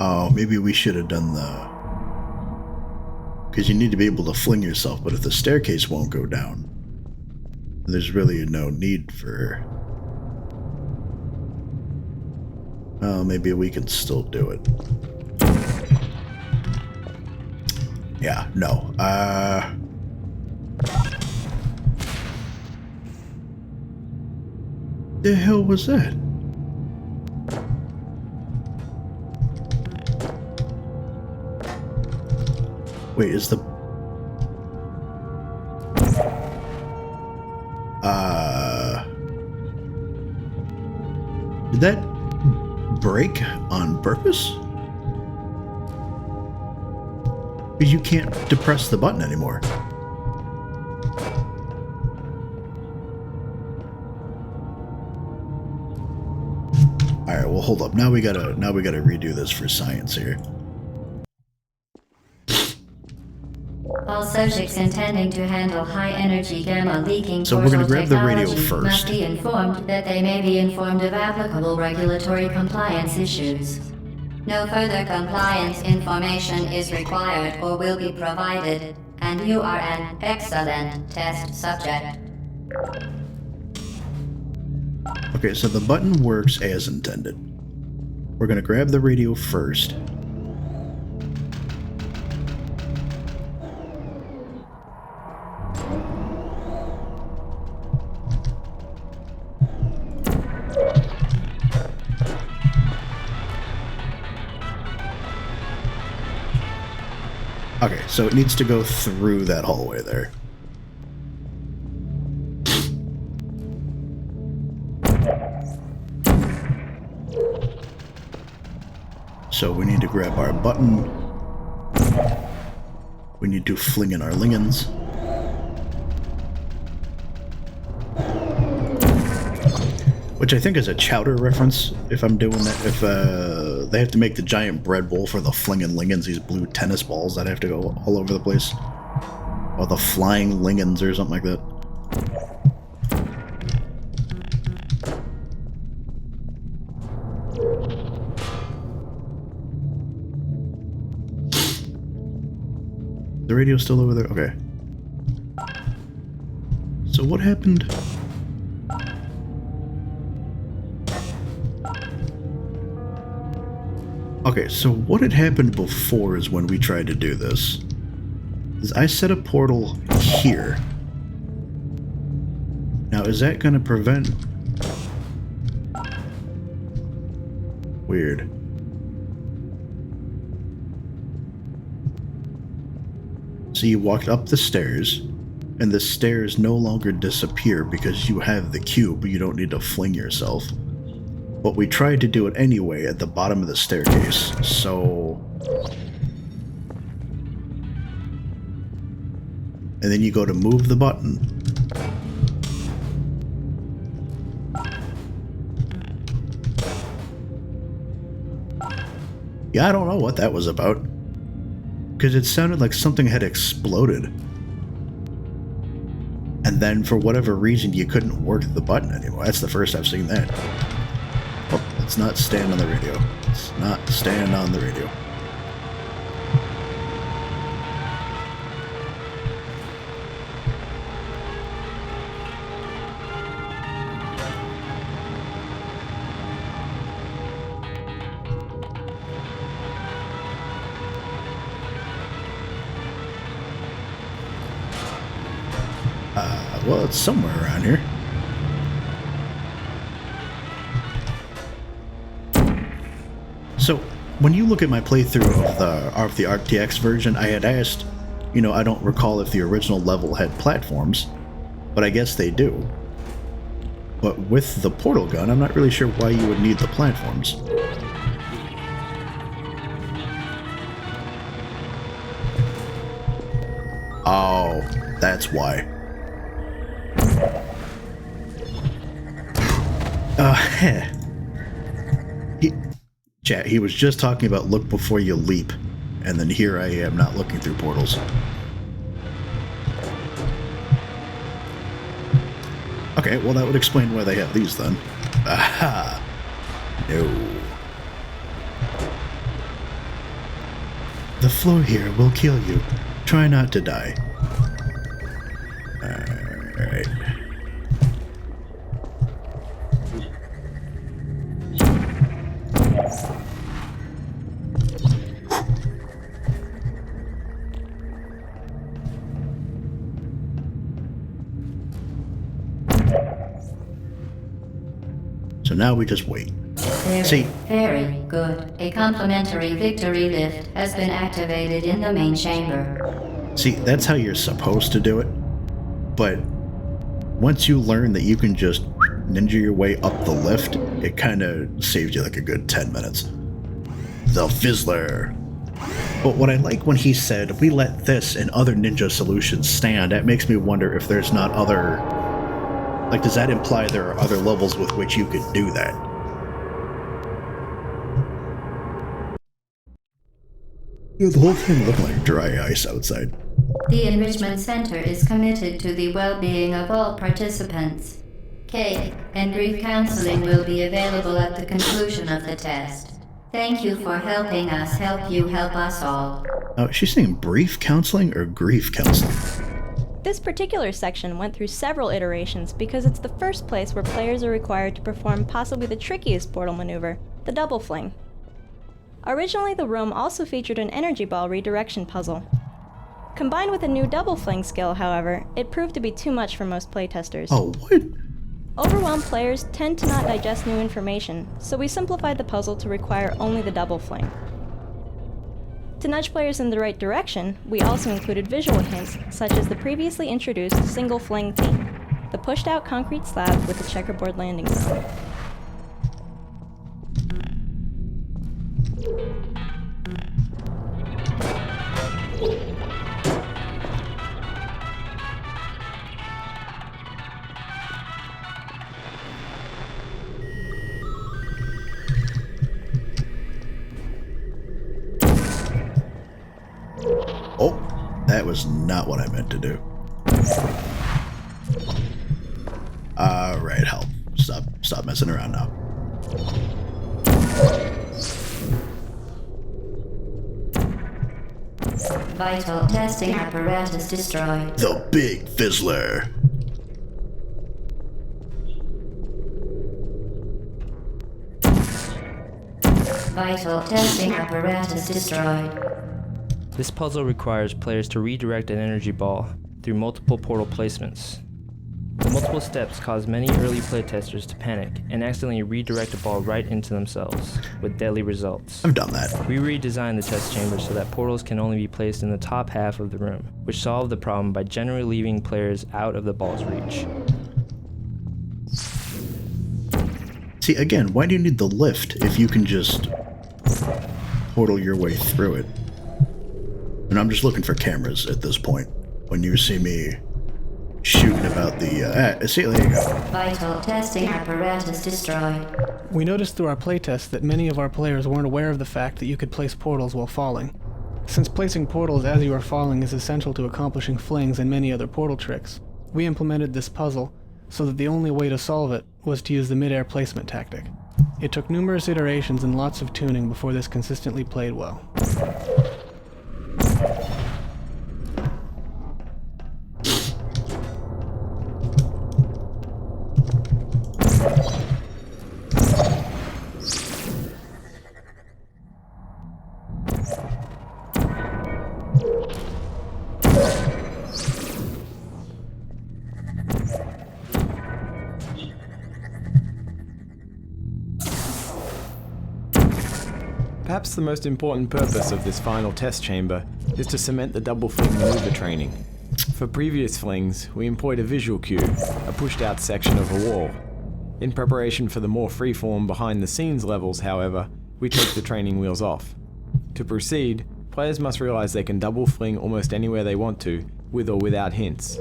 Oh, maybe we should have done the... Because you need to be able to fling yourself, but if the staircase won't go down, there's really no need for... Well, maybe we can still do it. Yeah, no. The hell was that? Wait, is the... Did that break on purpose? Because you can't depress the button anymore. Alright, well hold up. Now we gotta redo this for science here. All subjects intending to handle high-energy gamma leaking So we're gonna portal grab the radio technology first. must be informed that they may be informed of applicable regulatory compliance issues. No further compliance information is required or will be provided, and you are an excellent test subject. Okay, so the button works as intended. We're gonna grab the radio first. Okay, so it needs to go through that hallway there. So we need to grab our button. We need to fling in our lingans. Which I think is a chowder reference, if I'm doing that. If they have to make the giant bread bowl for the flingin' lingans, these blue tennis balls that have to go all over the place. Or the flying lingans or something like that. The radio's still over there? Okay. So what happened? Okay, so what had happened before is when we tried to do this. Is I set a portal here. Now, is that going to prevent... Weird. So you walked up the stairs, and the stairs no longer disappear because you have the cube, you don't need to fling yourself. But we tried to do it anyway at the bottom of the staircase, so... And then you go to move the button. Yeah, I don't know what that was about. Because it sounded like something had exploded. And then for whatever reason you couldn't work the button anymore. That's the first I've seen that. Oh, let's not stand on the radio. Let's not stand on the radio. Well, it's somewhere around here. So, when you look at my playthrough of the RTX version, I had asked, you know, I don't recall if the original level had platforms, but I guess they do. But with the portal gun, I'm not really sure why you would need the platforms. Oh, that's why. Chat, he was just talking about look before you leap, and then here I am not looking through portals. Okay, well that would explain why they have these then. Aha! No. The floor here will kill you. Try not to die. Alright. So now we just wait. Very good. A complimentary victory lift has been activated in the main chamber. See, that's how you're supposed to do it. But once you learn that you can just ninja your way up the lift, it kind of saves you like a good 10 minutes. The Fizzler. But what I like when he said, we let this and other ninja solutions stand, that makes me wonder if there's not other... Like, does that imply there are other levels with which you could do that? The whole thing looked like dry ice outside. The Enrichment Center is committed to the well-being of all participants. Cake and grief counseling will be available at the conclusion of the test. Thank you for helping us help you help us all. Oh, is she saying brief counseling or grief counseling? This particular section went through several iterations because it's the first place where players are required to perform possibly the trickiest portal maneuver, the double fling. Originally, the room also featured an energy ball redirection puzzle. Combined with a new double fling skill, however, it proved to be too much for most playtesters. Oh, what? Overwhelmed players tend to not digest new information, so we simplified the puzzle to require only the double fling. To nudge players in the right direction, we also included visual hints, such as the previously introduced single fling theme, the pushed-out concrete slab with the checkerboard landing zone. Oh, that was not what I meant to do. Alright, help. Stop messing around now. Vital testing apparatus destroyed. The big Fizzler. Vital testing apparatus destroyed. This puzzle requires players to redirect an energy ball through multiple portal placements. The multiple steps cause many early playtesters to panic and accidentally redirect a ball right into themselves, with deadly results. I've done that. We redesigned the test chamber so that portals can only be placed in the top half of the room, which solved the problem by generally leaving players out of the ball's reach. See, again, why do you need the lift if you can just portal your way through it? And I'm just looking for cameras at this point. When you see me shooting about the... see, there you go. Vital testing apparatus destroyed. We noticed through our playtest that many of our players weren't aware of the fact that you could place portals while falling. Since placing portals as you are falling is essential to accomplishing flings and many other portal tricks, we implemented this puzzle so that the only way to solve it was to use the mid-air placement tactic. It took numerous iterations and lots of tuning before this consistently played well. Perhaps the most important purpose of this final test chamber is to cement the double fling maneuver training. For previous flings, we employed a visual cue, a pushed out section of a wall. In preparation for the more freeform behind the scenes levels, however, we take the training wheels off. To proceed, players must realize they can double fling almost anywhere they want to, with or without hints.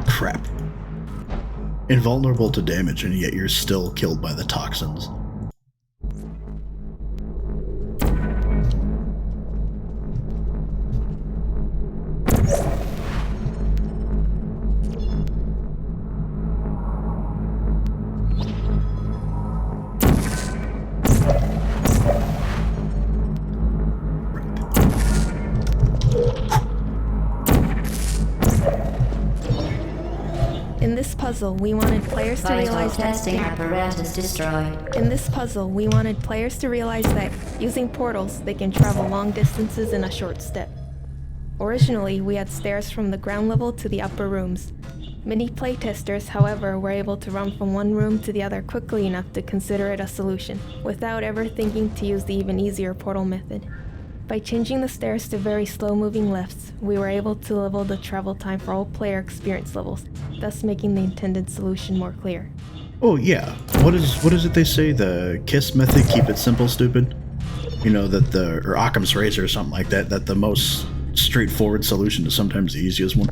Crap. Invulnerable to damage, and yet you're still killed by the toxins. In this puzzle, we wanted players to realize testing apparatus destroyed. In this puzzle, we wanted players to realize that, using portals, they can travel long distances in a short step. Originally, we had stairs from the ground level to the upper rooms. Many playtesters, however, were able to run from one room to the other quickly enough to consider it a solution, without ever thinking to use the even easier portal method. By changing the stairs to very slow-moving lifts, we were able to level the travel time for all player experience levels, thus making the intended solution more clear. Oh yeah, what is it they say? The KISS method, keep it simple, stupid. You know that or Occam's razor or something like that. That the most straightforward solution is sometimes the easiest one.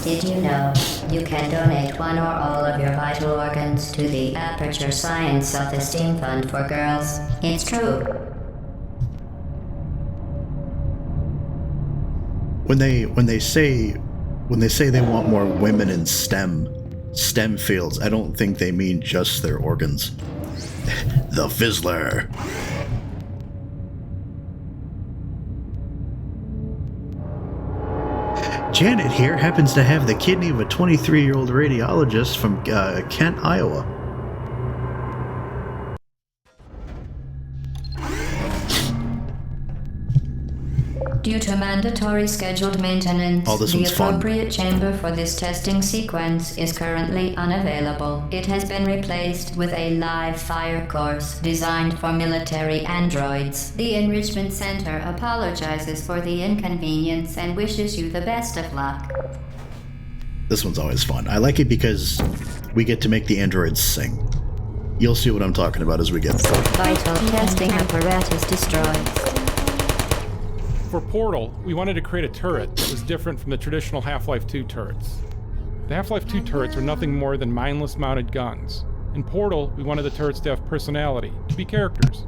Did you know you can donate one or all of your vital organs to the Aperture Science Self-Esteem Fund for Girls? It's true. When they say they want more women in STEM fields, I don't think they mean just their organs. The Fizzler. Janet here happens to have the kidney of a 23-year-old radiologist from Kent, Iowa. Due to mandatory scheduled maintenance, Oh, this the one's fun. appropriate chamber for this testing sequence is currently unavailable. It has been replaced with a live fire course designed for military androids. The Enrichment Center apologizes for the inconvenience and wishes you the best of luck. This one's always fun. I like it because we get to make the androids sing. You'll see what I'm talking about as we get there. Vital testing apparatus destroyed. For Portal, we wanted to create a turret that was different from the traditional Half-Life 2 turrets. The Half-Life 2 turrets were nothing more than mindless mounted guns. In Portal, we wanted the turrets to have personality, to be characters.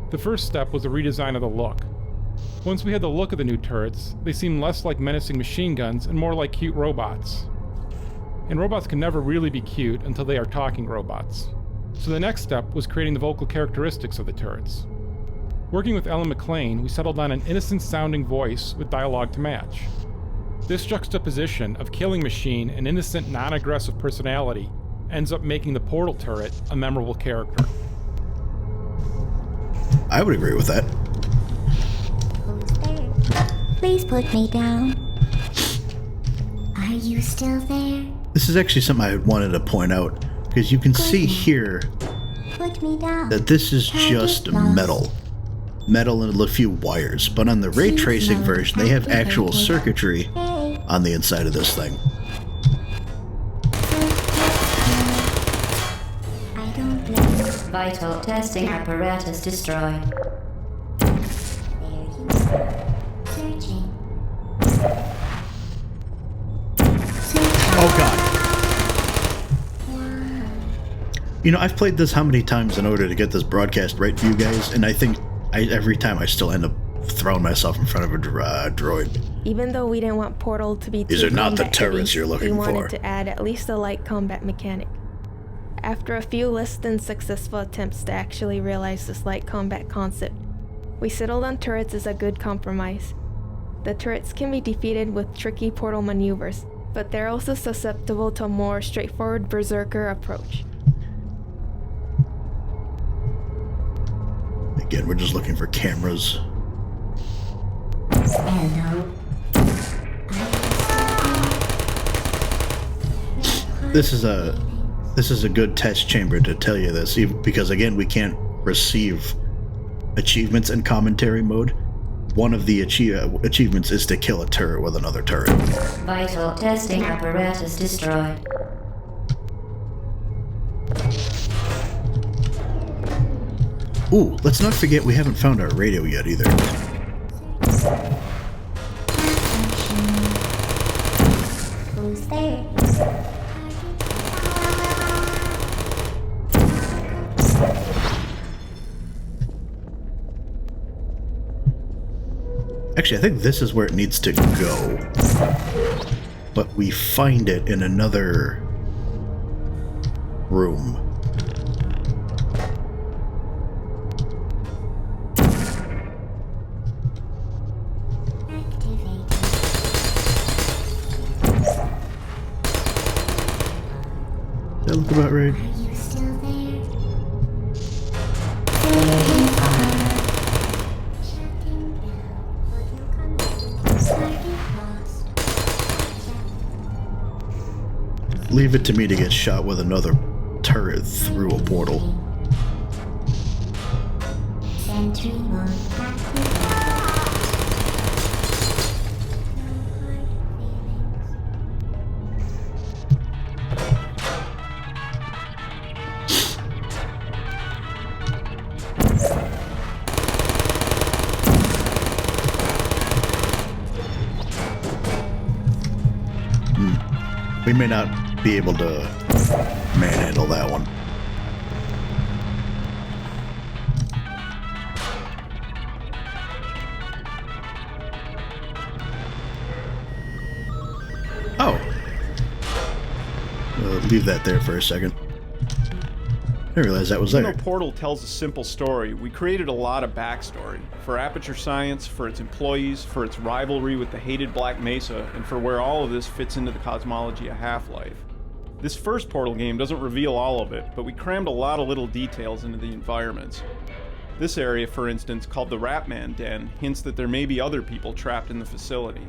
The first step was a redesign of the look. Once we had the look of the new turrets, they seemed less like menacing machine guns and more like cute robots. And robots can never really be cute until they are talking robots. So the next step was creating the vocal characteristics of the turrets. Working with Ellen McLean, we settled on an innocent-sounding voice with dialogue to match. This juxtaposition of killing machine and innocent, non-aggressive personality ends up making the Portal turret a memorable character. I would agree with that. Please put me down. Are you still there? This is actually something I wanted to point out, because you can see here Put me down. that this is just metal. Metal and a few wires, but on the ray tracing version, they have actual circuitry on the inside of this thing. I don't blame you. Vital testing apparatus destroyed. Searching. Oh god. You know, I've played this how many times in order to get this broadcast right for you guys, and I think every time I still end up throwing myself in front of a droid. Even though we didn't want Portal to be too These are not the combat turrets heavy, you're looking we wanted for. to add at least a light combat mechanic. After a few less than successful attempts to actually realize this light combat concept, we settled on turrets as a good compromise. The turrets can be defeated with tricky portal maneuvers, but they're also susceptible to a more straightforward berserker approach. Again, we're just looking for cameras. Hello. This is a good test chamber to tell you this, because again, we can't receive achievements in commentary mode. One of the achievements is to kill a turret with another turret. Vital testing apparatus destroyed. Ooh, let's not forget we haven't found our radio yet either. Who's there? Actually, I think this is where it needs to go. But we find it in another room. That look about right. Are you still there? Shutting down. Will you come in? Starting lost. Leave it to me to get shot with another turret through a portal. Sentry mode activated. We may not be able to manhandle that one. Oh. Leave that there for a second. I didn't realize that was Even there. though Portal tells a simple story, we created a lot of backstory. For Aperture Science, for its employees, for its rivalry with the hated Black Mesa, and for where all of this fits into the cosmology of Half-Life. This first Portal game doesn't reveal all of it, but we crammed a lot of little details into the environments. This area, for instance, called the Ratman Den, hints that there may be other people trapped in the facility.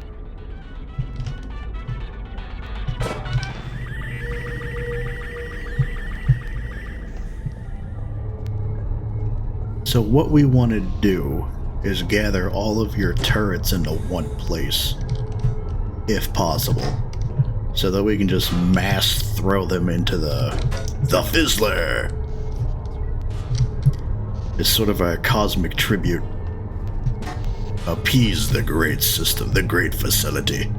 So what we want to do is gather all of your turrets into one place, if possible, so that we can just mass throw them into the Fizzler. It's sort of a cosmic tribute. Appease the great system, the great facility.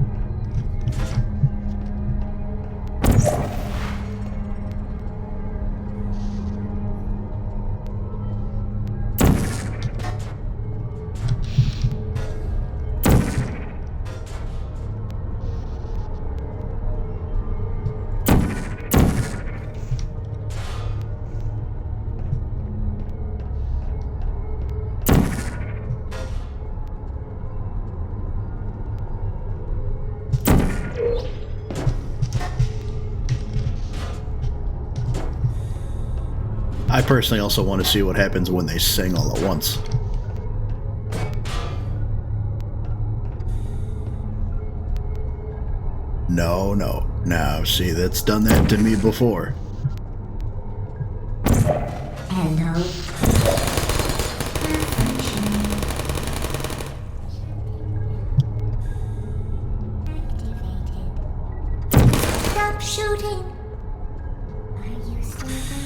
I personally also want to see what happens when they sing all at once. No, no. Now, see, that's done that to me before. Hello. Stop shooting. Are you still there?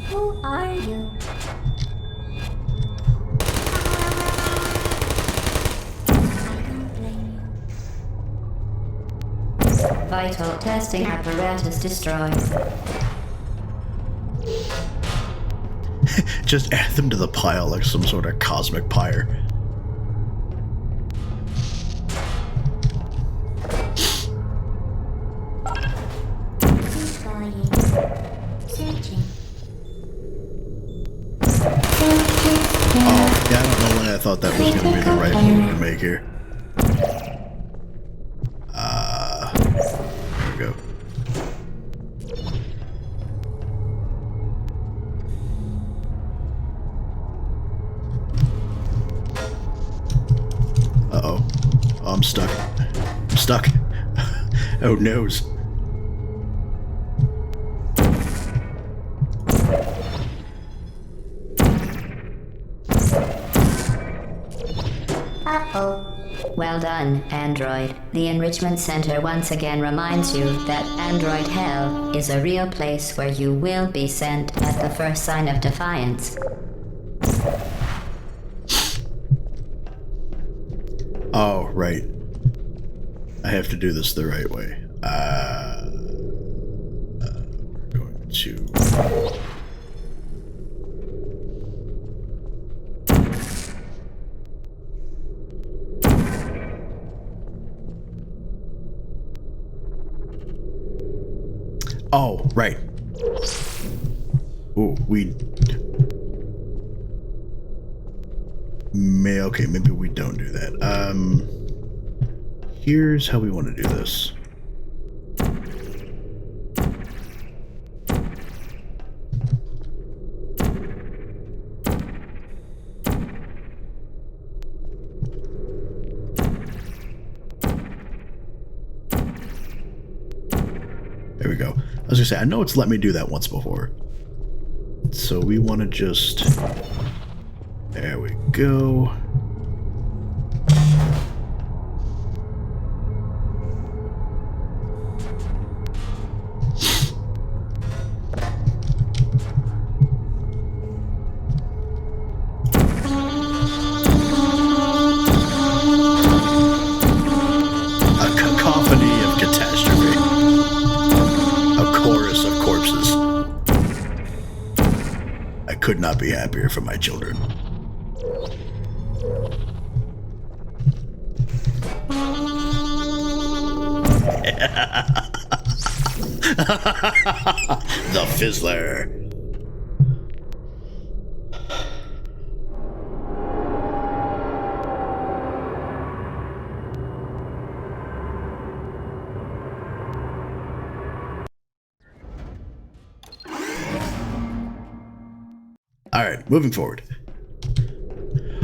Who are you? Vital testing apparatus destroyed. Just add them to the pile like some sort of cosmic pyre. Searching. Oh, yeah, I don't know why I thought that was going to be the right move to make here. There we go. Uh-oh. Oh, I'm stuck. I'm stuck. Oh, noes. Uh-oh. Well done, Android. The Enrichment Center once again reminds you that Android Hell is a real place where you will be sent at the first sign of defiance. Oh, right. I have to do this the right way. We're going to... Oh, right. Ooh, okay, maybe we don't do that. Here's how we want to do this. There we go. I was gonna say, I know it's let me do that once before. So we want to just... There we go. Could not be happier for my children. The Fizzler. Alright, moving forward.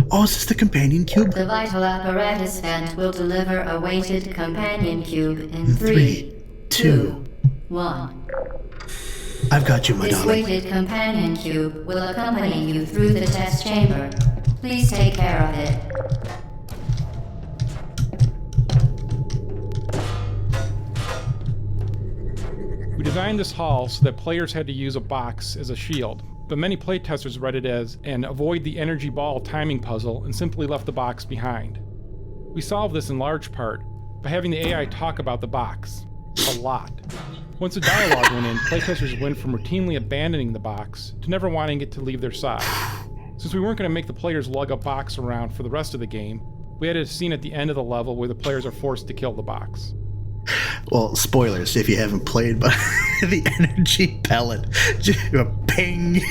Oh, is this the companion cube? The vital apparatus vent will deliver a weighted companion cube in 3, 2, 1. I've got you, my This darling. weighted companion cube will accompany you through the test chamber. Please take care of it. We designed this hall so that players had to use a box as a shield, but many playtesters read it as an avoid the energy ball timing puzzle and simply left the box behind. We solved this in large part by having the AI talk about the box. A lot. Once the dialogue went in, playtesters went from routinely abandoning the box to never wanting it to leave their side. Since we weren't going to make the players lug a box around for the rest of the game, we had a scene at the end of the level where the players are forced to kill the box. Well, spoilers if you haven't played, but the energy pellet just a ping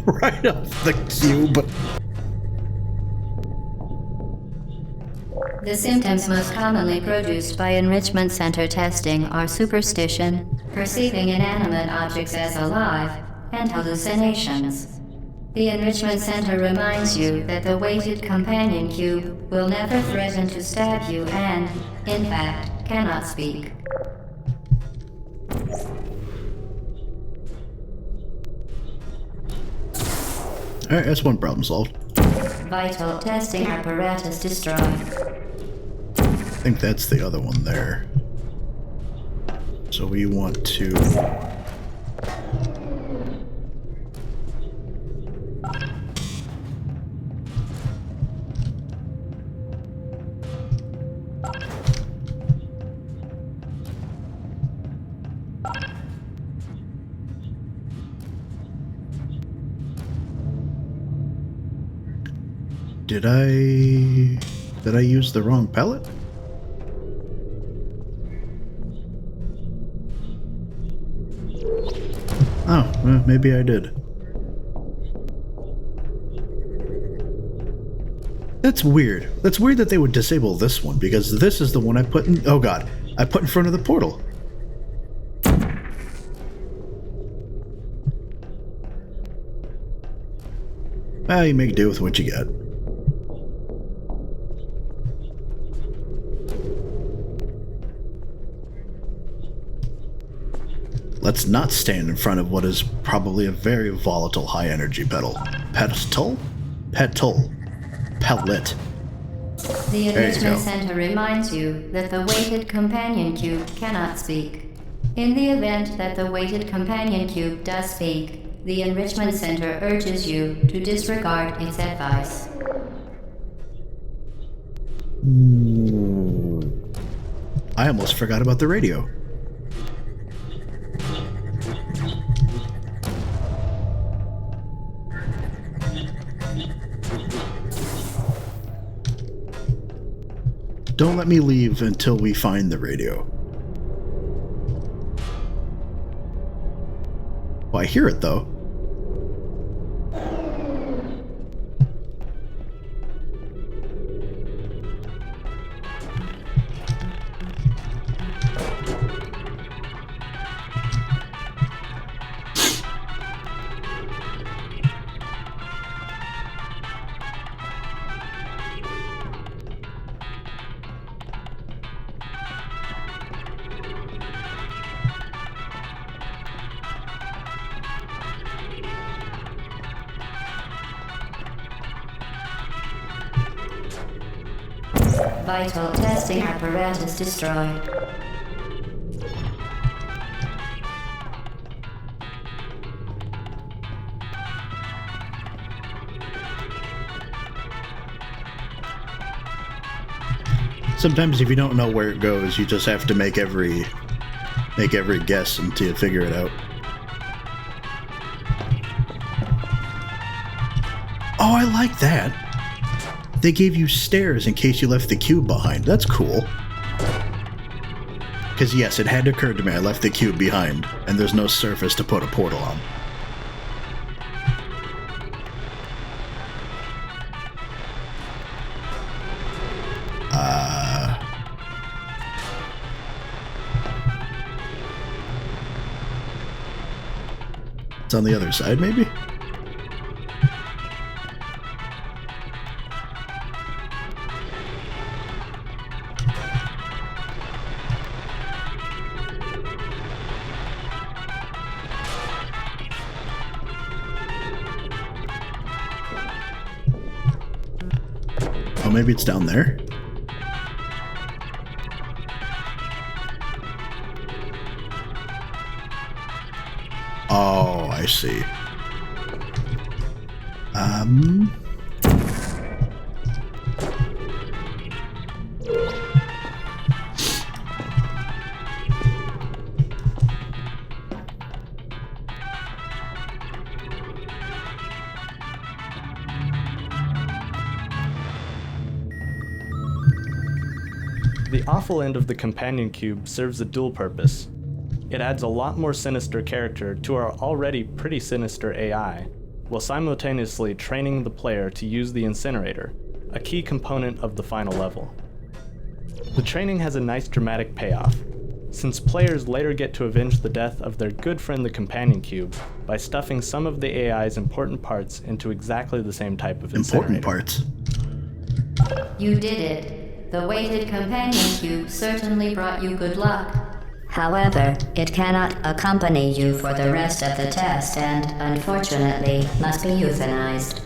right off the cube. The symptoms most commonly produced by enrichment center testing are superstition, perceiving inanimate objects as alive, and hallucinations. The enrichment center reminds you that the weighted companion cube will never threaten to stab you and, in fact, cannot speak. Alright, that's one problem solved. Vital testing apparatus destroyed. I think that's the other one there. So we want to... Did I use the wrong pellet? Oh, well, maybe I did. That's weird. That's weird that they would disable this one, because this is the one I put in... Oh god, I put in front of the portal. Well, you make do with what you got. Let's not stand in front of what is probably a very volatile high-energy petal. Petal? Pellet. The enrichment center reminds you that the weighted companion cube cannot speak. In the event that the weighted companion cube does speak, the enrichment center urges you to disregard its advice. I almost forgot about the radio. Don't let me leave until we find the radio. Well, I hear it though. Vital testing apparatus destroyed. Sometimes if you don't know where it goes, you just have to make every guess until you figure it out. Oh, I like that. They gave you stairs in case you left the cube behind. That's cool. Because yes, it had occurred to me I left the cube behind, and there's no surface to put a portal on. It's on the other side, maybe? Oh, maybe it's down there? Oh, I see. The awful end of the companion cube serves a dual purpose. It adds a lot more sinister character to our already pretty sinister AI, while simultaneously training the player to use the incinerator, a key component of the final level. The training has a nice dramatic payoff, since players later get to avenge the death of their good friend the companion cube by stuffing some of the AI's important parts into exactly the same type of incinerator. Important parts. You did it. The weighted companion cube certainly brought you good luck. However, it cannot accompany you for the rest of the test and, unfortunately, must be euthanized.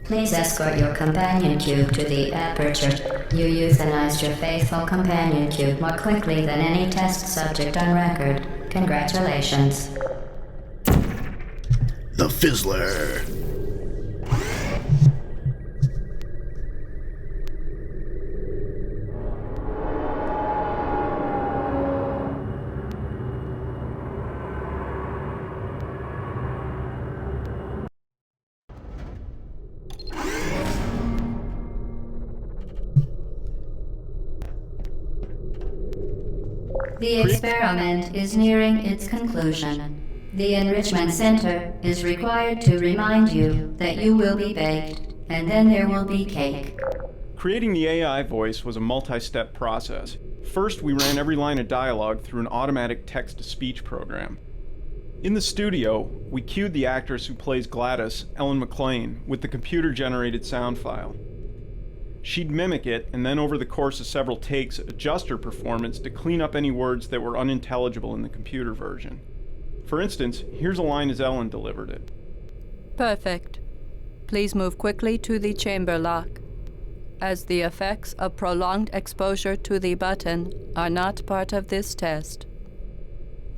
Please escort your companion cube to the aperture. You euthanized your faithful companion cube more quickly than any test subject on record. Congratulations. The Fizzler. The experiment is nearing its conclusion. The Enrichment Center is required to remind you that you will be baked, and then there will be cake. Creating the AI voice was a multi-step process. First, we ran every line of dialogue through an automatic text-to-speech program. In the studio, we cued the actress who plays Gladys, Ellen McLean, with the computer-generated sound file. She'd mimic it, and then over the course of several takes, adjust her performance to clean up any words that were unintelligible in the computer version. For instance, here's a line as Ellen delivered it. Perfect. Please move quickly to the chamber lock, as the effects of prolonged exposure to the button are not part of this test.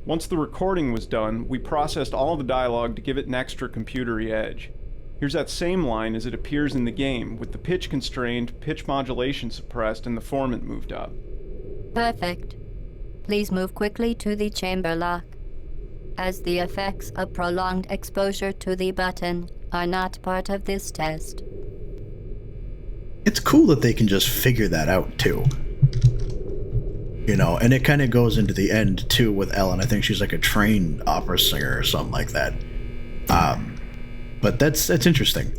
Once the recording was done, we processed all the dialogue to give it an extra computery edge. Here's that same line as it appears in the game, with the pitch constrained, pitch modulation suppressed, and the formant moved up. Perfect. Please move quickly to the chamber lock, as the effects of prolonged exposure to the button are not part of this test. It's cool that they can just figure that out, too. You know, and it kind of goes into the end, too, with Ellen. I think she's like a trained opera singer or something like that. But that's interesting.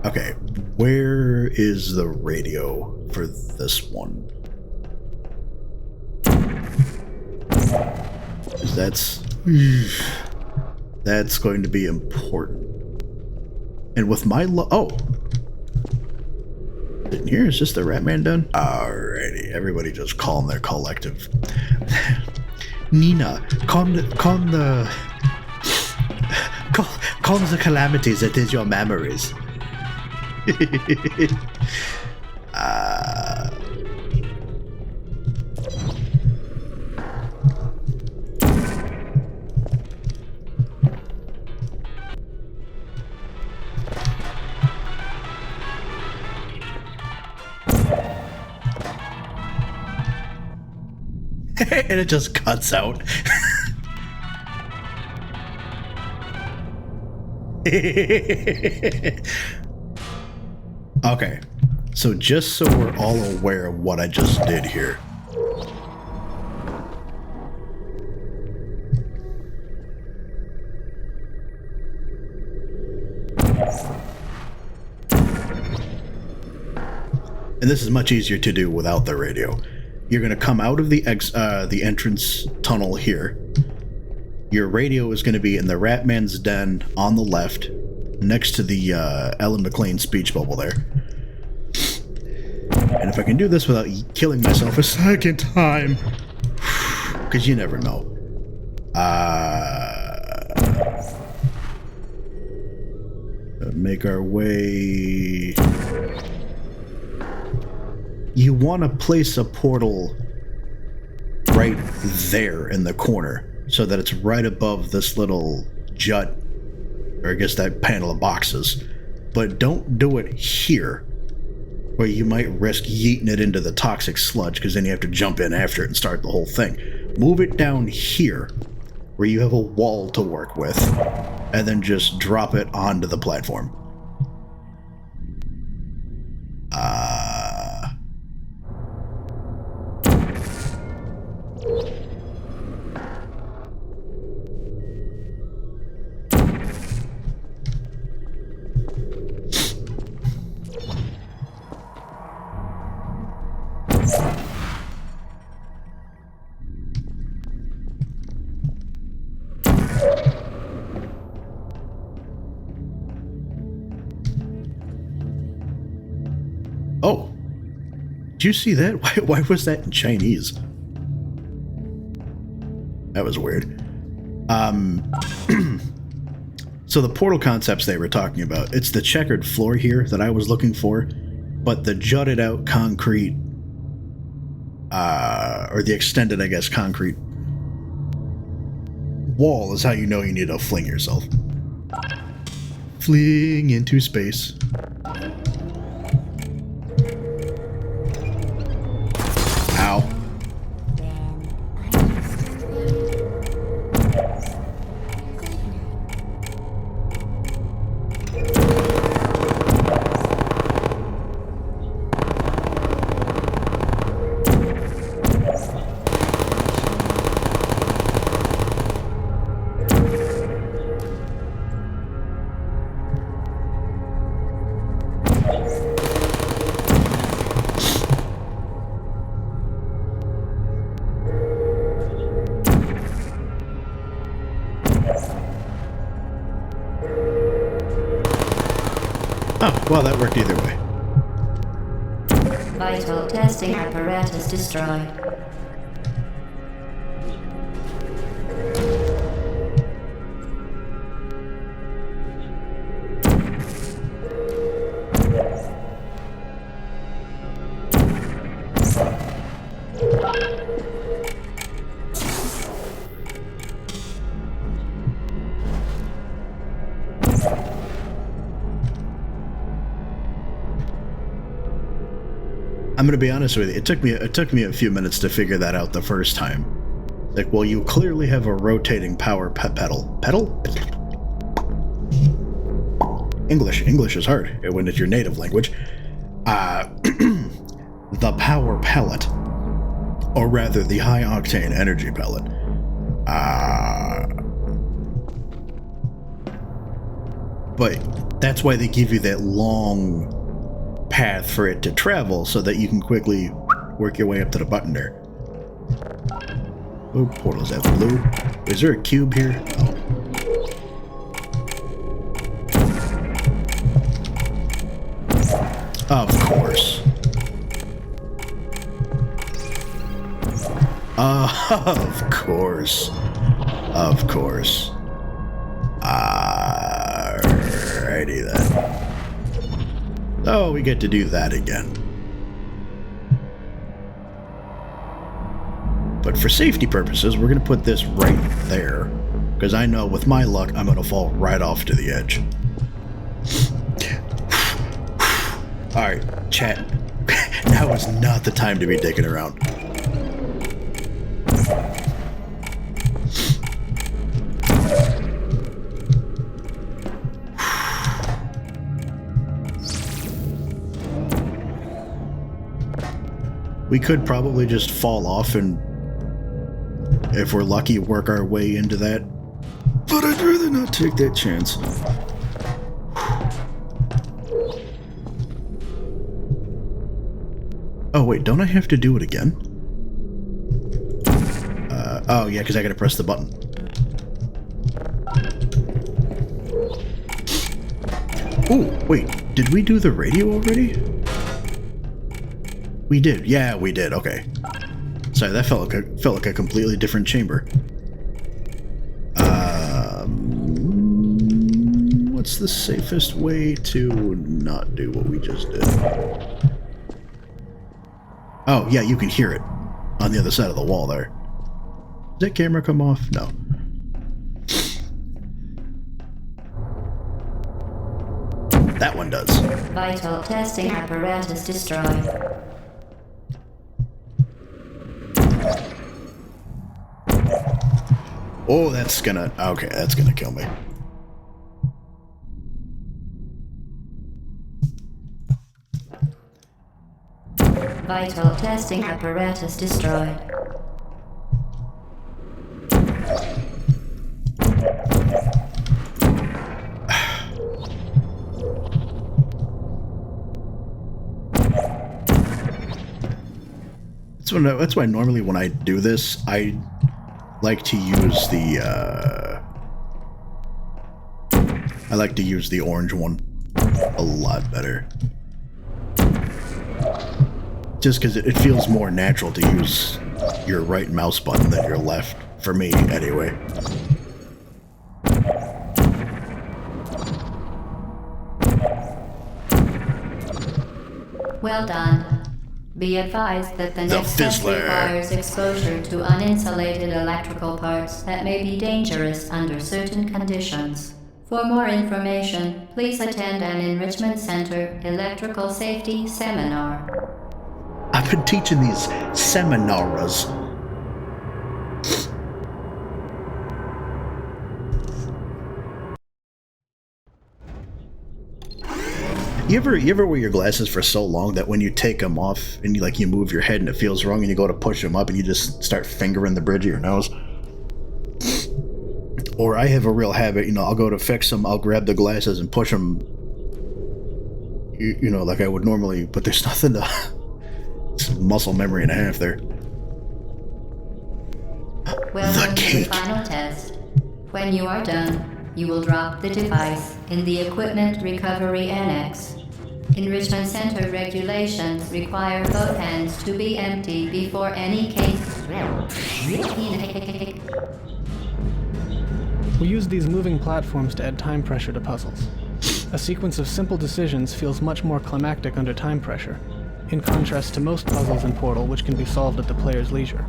Okay, where is the radio for this one? That's going to be important. And with my in here, is just the Ratman done? Alrighty, everybody just calm their collective. Nina, calm the calm the calamities that is your memories. And it just cuts out. Okay, so just so we're all aware of what I just did here. And this is much easier to do without the radio. You're going to come out of the entrance tunnel here. Your radio is going to be in the Ratman's Den on the left, next to the Ellen McLean speech bubble there. And if I can do this without killing myself a second time, because you never know. Make our way... You want to place a portal right there in the corner so that it's right above this little jut, or I guess that panel of boxes. But don't do it here, where you might risk yeeting it into the toxic sludge, because then you have to jump in after it and start the whole thing. Move it down here, where you have a wall to work with, and then just drop it onto the platform. Oh, did you see that? Why was that in Chinese? That was weird. So the portal concepts they were talking about, it's the checkered floor here that I was looking for, but the jutted out concrete, or the extended, I guess, concrete wall is how you know you need to fling yourself. Fling into space. Ow. Oh, well, that worked either way. Vital testing apparatus destroyed. I'm gonna be honest with you. It took me a few minutes to figure that out the first time. Like, well, you clearly have a rotating power pedal. Pedal? English is hard when it's your native language. The power pellet, or rather, the high octane energy pellet. But that's why they give you that long path for it to travel, so that you can quickly work your way up to the button there. Oh, portal's that blue. Is there a cube here? Oh. Of course. Of course. Of course. Alrighty then. So we get to do that again. But for safety purposes, we're going to put this right there. Because I know with my luck, I'm going to fall right off to the edge. Alright, chat. Now is not the time to be dicking around. We could probably just fall off and, if we're lucky, work our way into that. But I'd rather not take that chance. Oh wait, don't I have to do it again? Oh yeah, because I gotta press the button. Oh, wait, did we do the radio already? We did, yeah, we did, okay. Sorry, that felt like a completely different chamber. What's the safest way to not do what we just did? Oh, yeah, you can hear it on the other side of the wall there. Does that camera come off? No. That one does. Vital testing apparatus destroyed. Oh, that's gonna... Okay, that's gonna kill me. Vital testing apparatus destroyed. That's why normally when I do this, I like to use the orange one a lot better. Just because it feels more natural to use your right mouse button than your left, for me anyway. Well done. Be advised that the next test requires exposure to uninsulated electrical parts that may be dangerous under certain conditions. For more information, please attend an Enrichment Center Electrical Safety Seminar. I've been teaching these seminars. You ever wear your glasses for so long that when you take them off and you move your head and it feels wrong and you go to push them up and you just start fingering the bridge of your nose? Or I have a real habit, I'll go to fix them, I'll grab the glasses and push them, like I would normally, but there's nothing to... It's muscle memory and a half there. Welcome to the final test. When you are done, you will drop the device in the Equipment Recovery Annex. Enrichment Center regulations require both hands to be empty before any case... We use these moving platforms to add time pressure to puzzles. A sequence of simple decisions feels much more climactic under time pressure, in contrast to most puzzles in Portal, which can be solved at the player's leisure.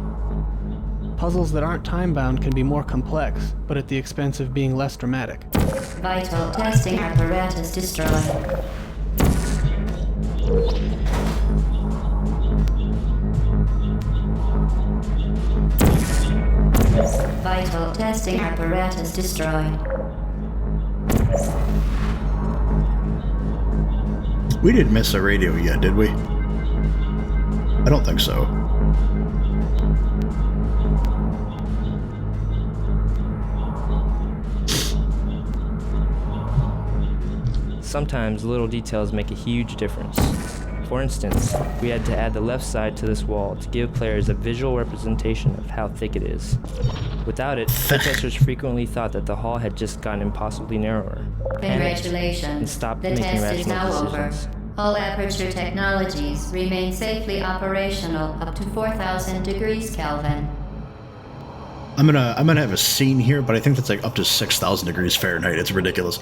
Puzzles that aren't time-bound can be more complex, but at the expense of being less dramatic. Vital testing apparatus destroyed. Vital testing apparatus destroyed. We didn't miss a radio yet, did we? I don't think so. Sometimes little details make a huge difference. For instance, we had to add the left side to this wall to give players a visual representation of how thick it is. Without it, testers frequently thought that the hall had just gotten impossibly narrower. Congratulations. And stopped The making test is rational now decisions. over. All Aperture technologies remain safely operational up to 4,000 degrees Kelvin. I'm gonna have a scene here, but I think that's like up to 6,000 degrees Fahrenheit. It's ridiculous.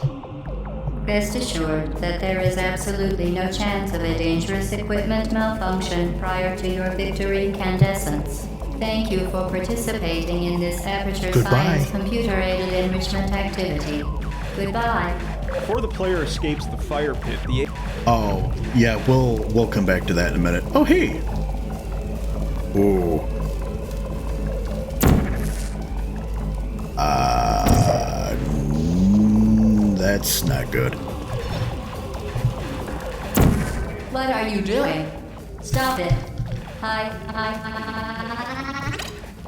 Rest assured that there is absolutely no chance of a dangerous equipment malfunction prior to your victory incandescence. Thank you for participating in this Aperture Science computer-aided enrichment activity. Goodbye. Before the player escapes the fire pit, the Oh, yeah, we'll come back to that in a minute. Oh, hey! Ooh. That's not good. What are you doing? Stop it.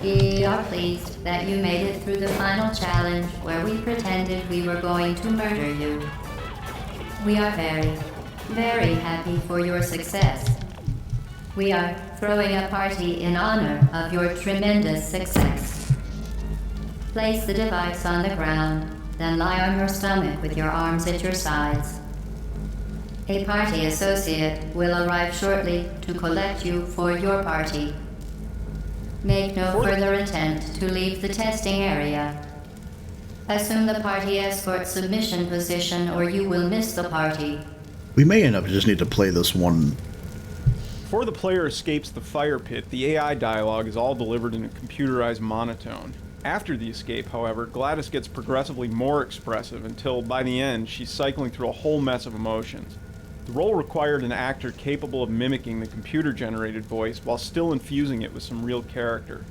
We are pleased that you made it through the final challenge where we pretended we were going to murder you. We are very, very happy for your success. We are throwing a party in honor of your tremendous success. Place the device on the ground, then lie on your stomach with your arms at your sides. A party associate will arrive shortly to collect you for your party. Make no further attempt to leave the testing area. Assume the party escort submission position or you will miss the party. We may end up just need to play this one. Before the player escapes the fire pit, the AI dialogue is all delivered in a computerized monotone. After the escape, however, Gladys gets progressively more expressive until, by the end, she's cycling through a whole mess of emotions. The role required an actor capable of mimicking the computer-generated voice while still infusing it with some real character.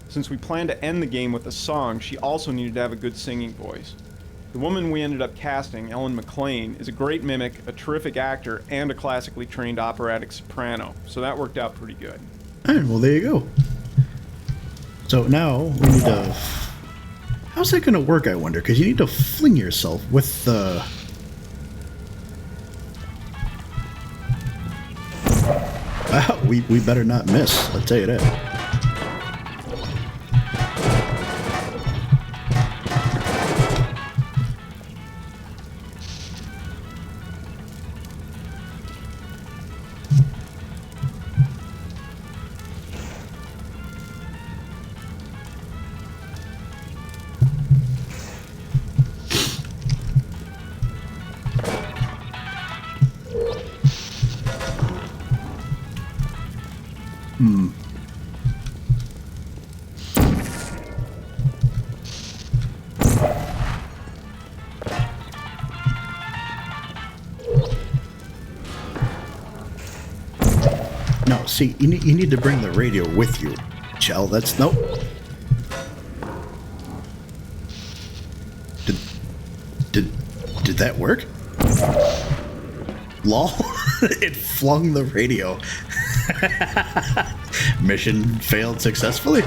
Since we planned to end the game with a song, she also needed to have a good singing voice. The woman we ended up casting, Ellen McLean, is a great mimic, a terrific actor, and a classically trained operatic soprano, so that worked out pretty good. Alright, well there you go. So now we need to... How's that going to work, I wonder? Because you need to fling yourself with the... we better not miss, I'll tell you that. No, see, you need to bring the radio with you, Chell. That's nope. Did that work? Lol. It flung the radio. Mission failed successfully.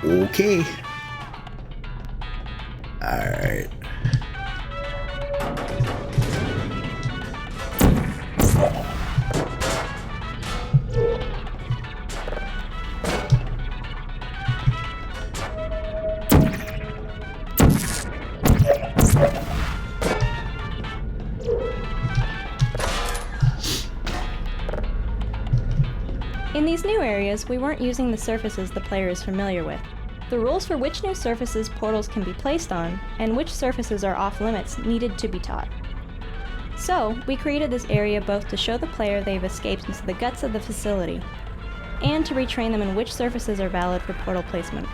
Okay. Alright. In these new areas, we weren't using the surfaces the player is familiar with. The rules for which new surfaces portals can be placed on, and which surfaces are off-limits, needed to be taught. So, we created this area both to show the player they've escaped into the guts of the facility, and to retrain them in which surfaces are valid for portal placement.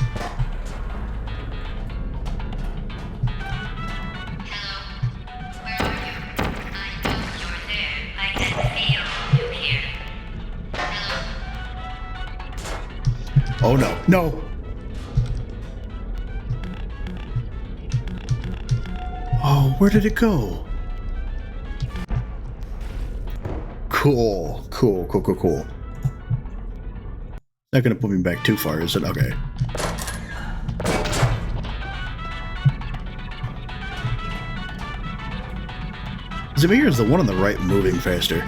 Oh no, no! Oh, where did it go? Cool. Not gonna put me back too far, is it? Okay. Zamir is the one on the right moving faster.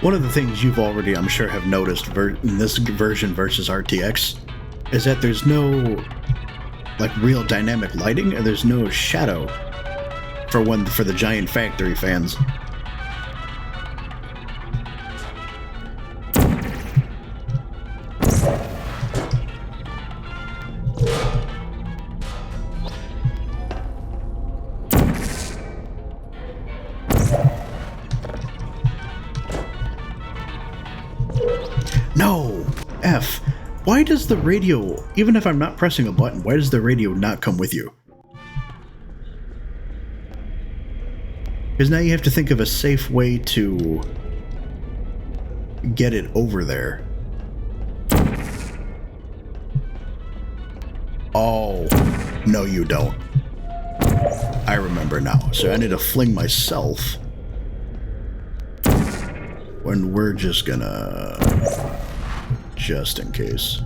One of the things you've already, I'm sure, have noticed in this version versus RTX is that there's no like real dynamic lighting, and there's no shadow for the giant factory fans. No! F. Why does the radio, even if I'm not pressing a button, why does the radio not come with you? Because now you have to think of a safe way to get it over there. Oh, no you don't. I remember now. So I need to fling myself. When we're just gonna... just in case.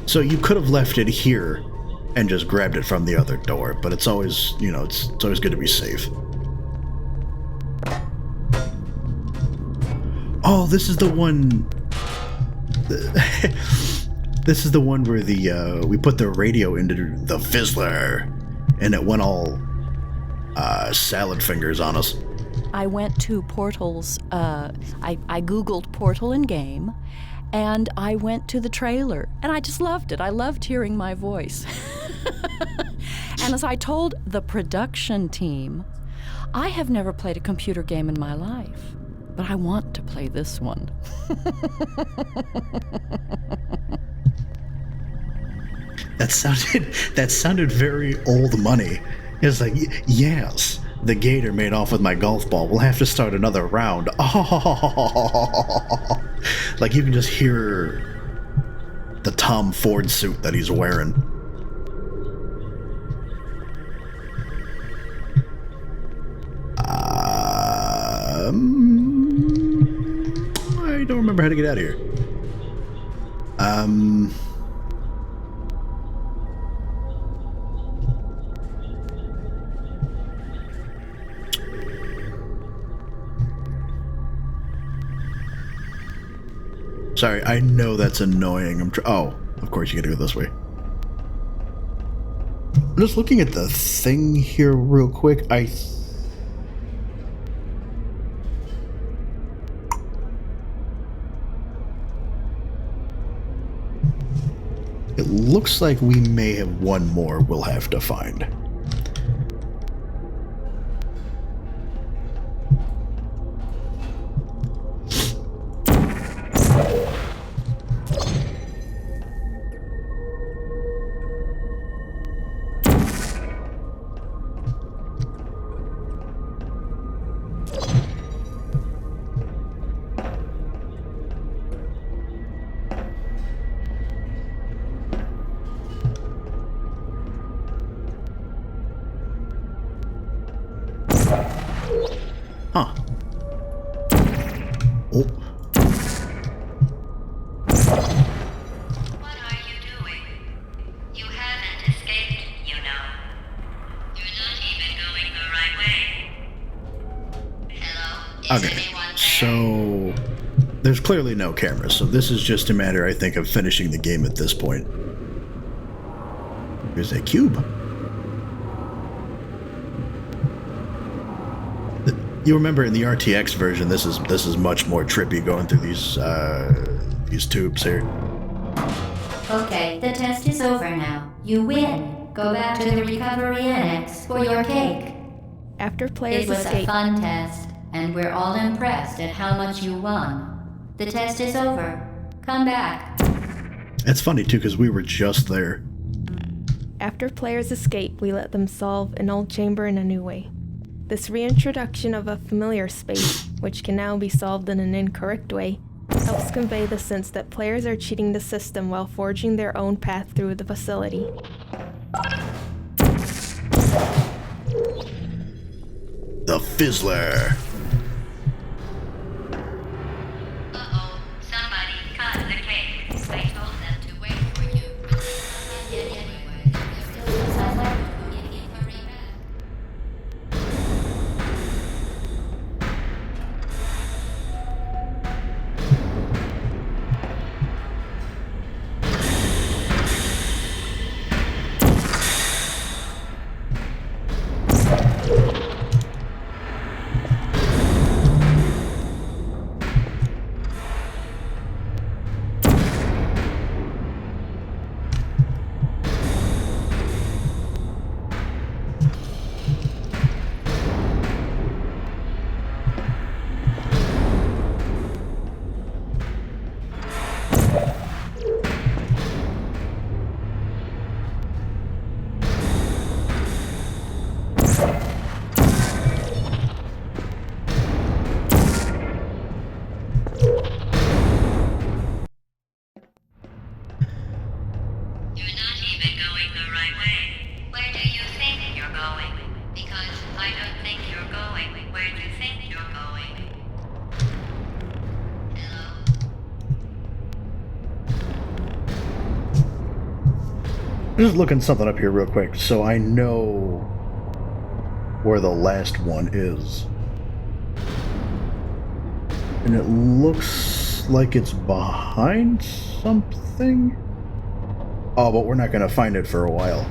So you could have left it here and just grabbed it from the other door, but it's always, you know, it's always good to be safe. Oh, this is the one... This is the one where we put the radio into the Fizzler, and it went all salad fingers on us. I went to Portal's, I Googled Portal in game, and I went to the trailer, and I just loved it. I loved hearing my voice. And as I told the production team, I have never played a computer game in my life, but I want to play this one. That sounded very old money. It's like, yes, the gator made off with my golf ball. We'll have to start another round. Oh, like you can just hear the Tom Ford suit that he's wearing. I don't remember how to get out of here. Sorry, I know that's annoying. Oh, of course you gotta go this way. I'm just looking at the thing here real quick. It looks like we may have one more we'll have to find. Huh. Oh. What are you doing? You haven't escaped, you know. You're not even going the right way. Hello? Is Okay, so there's clearly no cameras, so this is just a matter, I think, of finishing the game at this point. Here's a cube. You remember in the RTX version, this is much more trippy going through these tubes here. Okay, the test is over now. You win. Go back to the recovery annex for your cake. After players It was escape, a fun test, and we're all impressed at how much you won. The test is over. Come back. It's funny too, because we were just there. After players escape, we let them solve an old chamber in a new way. This reintroduction of a familiar space, which can now be solved in an incorrect way, helps convey the sense that players are cheating the system while forging their own path through the facility. The Fizzler. Uh-oh, somebody cut the cake. I told them to wait for you. Where do you think you're going? Because I don't think you're going where you think you're going. I'm just looking something up here real quick so I know where the last one is. And it looks like it's behind something. Oh, but we're not going to find it for a while.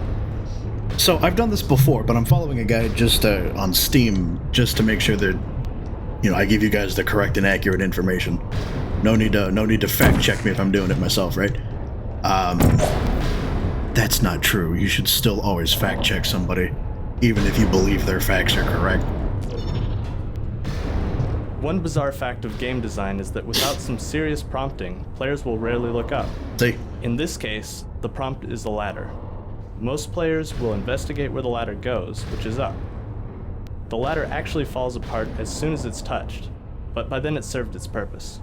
So I've done this before, but I'm following a guide just on Steam just to make sure that, you know, I give you guys the correct and accurate information. No need to fact check me if I'm doing it myself, right? That's not true. You should still always fact check somebody, even if you believe their facts are correct. One bizarre fact of game design is that without some serious prompting, players will rarely look up. See? In this case, the prompt is a ladder. Most players will investigate where the ladder goes, which is up. The ladder actually falls apart as soon as it's touched, but by then it's served its purpose.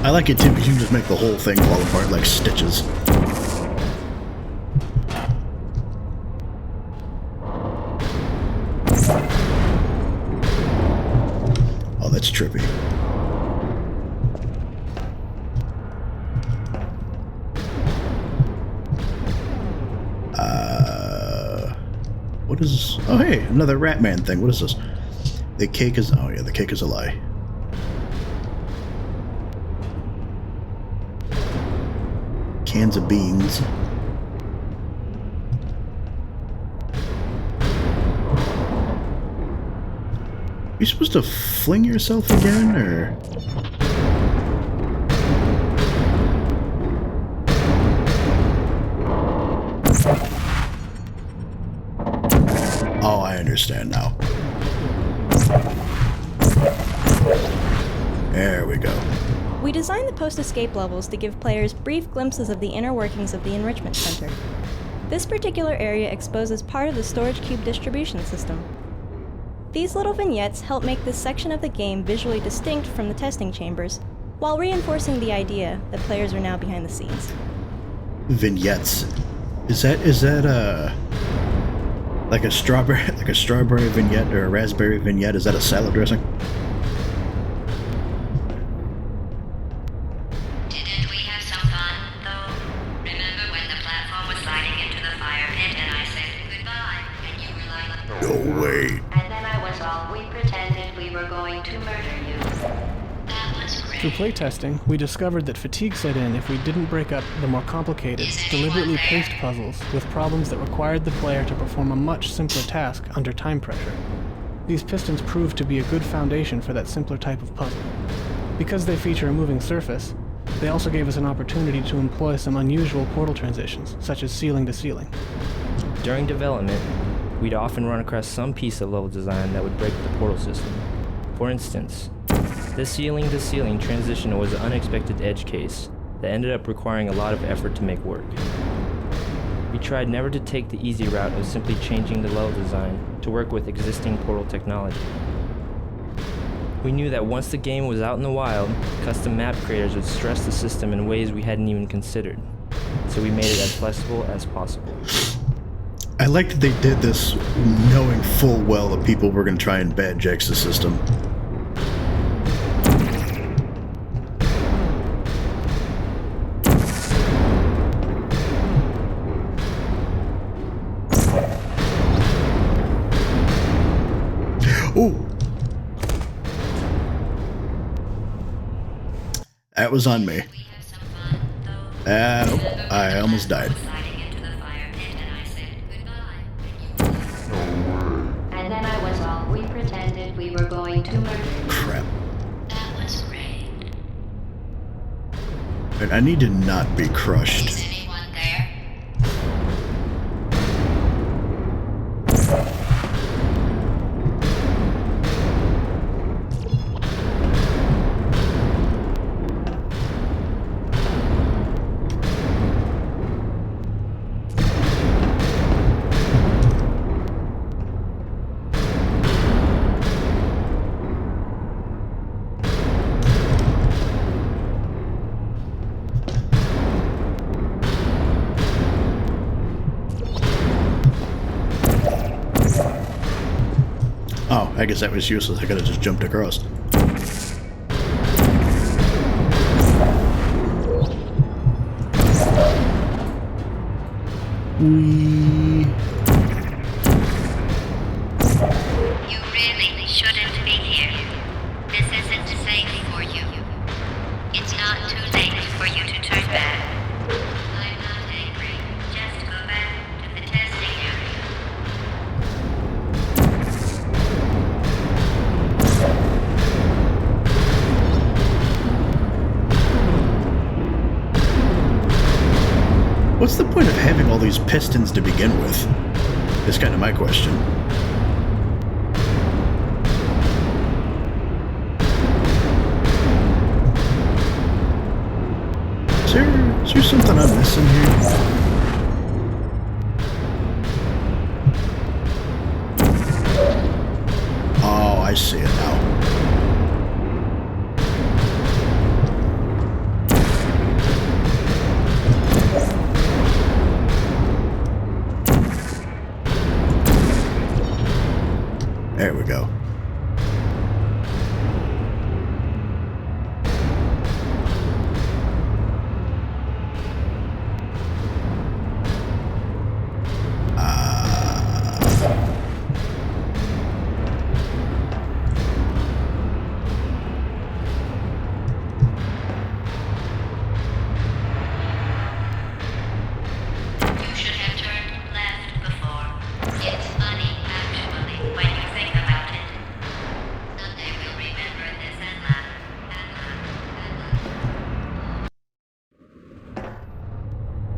I like it too because you can just make the whole thing fall apart like stitches. Oh, that's trippy. What is this? Oh, hey, another Ratman thing. What is this? The cake is... Oh, yeah, the cake is a lie. Cans of beans. You supposed to fling yourself again, or...? Oh, I understand now. There we go. We designed the post-escape levels to give players brief glimpses of the inner workings of the Enrichment Center. This particular area exposes part of the storage cube distribution system. These little vignettes help make this section of the game visually distinct from the testing chambers, while reinforcing the idea that players are now behind the scenes. Vignettes. Is that like a strawberry vignette or a raspberry vignette? Is that a salad dressing? Didn't we have some fun, though? Remember when the platform was sliding into the fire pit and I said goodbye, and you were like... No way. And then I was all, we pretended we were going to murder you. That was great. Through playtesting, we discovered that fatigue set in if we didn't break up the more complicated, deliberately paced puzzles with problems that required the player to perform a much simpler task under time pressure. These pistons proved to be a good foundation for that simpler type of puzzle. Because they feature a moving surface, they also gave us an opportunity to employ some unusual portal transitions, such as ceiling to ceiling. During development, we'd often run across some piece of level design that would break the portal system. For instance, this ceiling-to-ceiling transition was an unexpected edge case that ended up requiring a lot of effort to make work. We tried never to take the easy route of simply changing the level design to work with existing portal technology. We knew that once the game was out in the wild, custom map creators would stress the system in ways we hadn't even considered, so we made it as flexible as possible. I like that they did this knowing full well that people were going to try and bad jax the system. Ooh! That was on me. I almost died. And then I was all, we pretended we were going to murder you. Crap. That was great. And I need to not be crushed. Is anyone there? I guess that was useless. I could have just jumped across. You really shouldn't be here. This isn't safe for you. It's not too late for you to turn back. I'm not angry. Just go back to the testing area. What's the point of having all these pistons to begin with? Is kind of my question. Is there something I'm missing here? Oh, I see it now. There we go.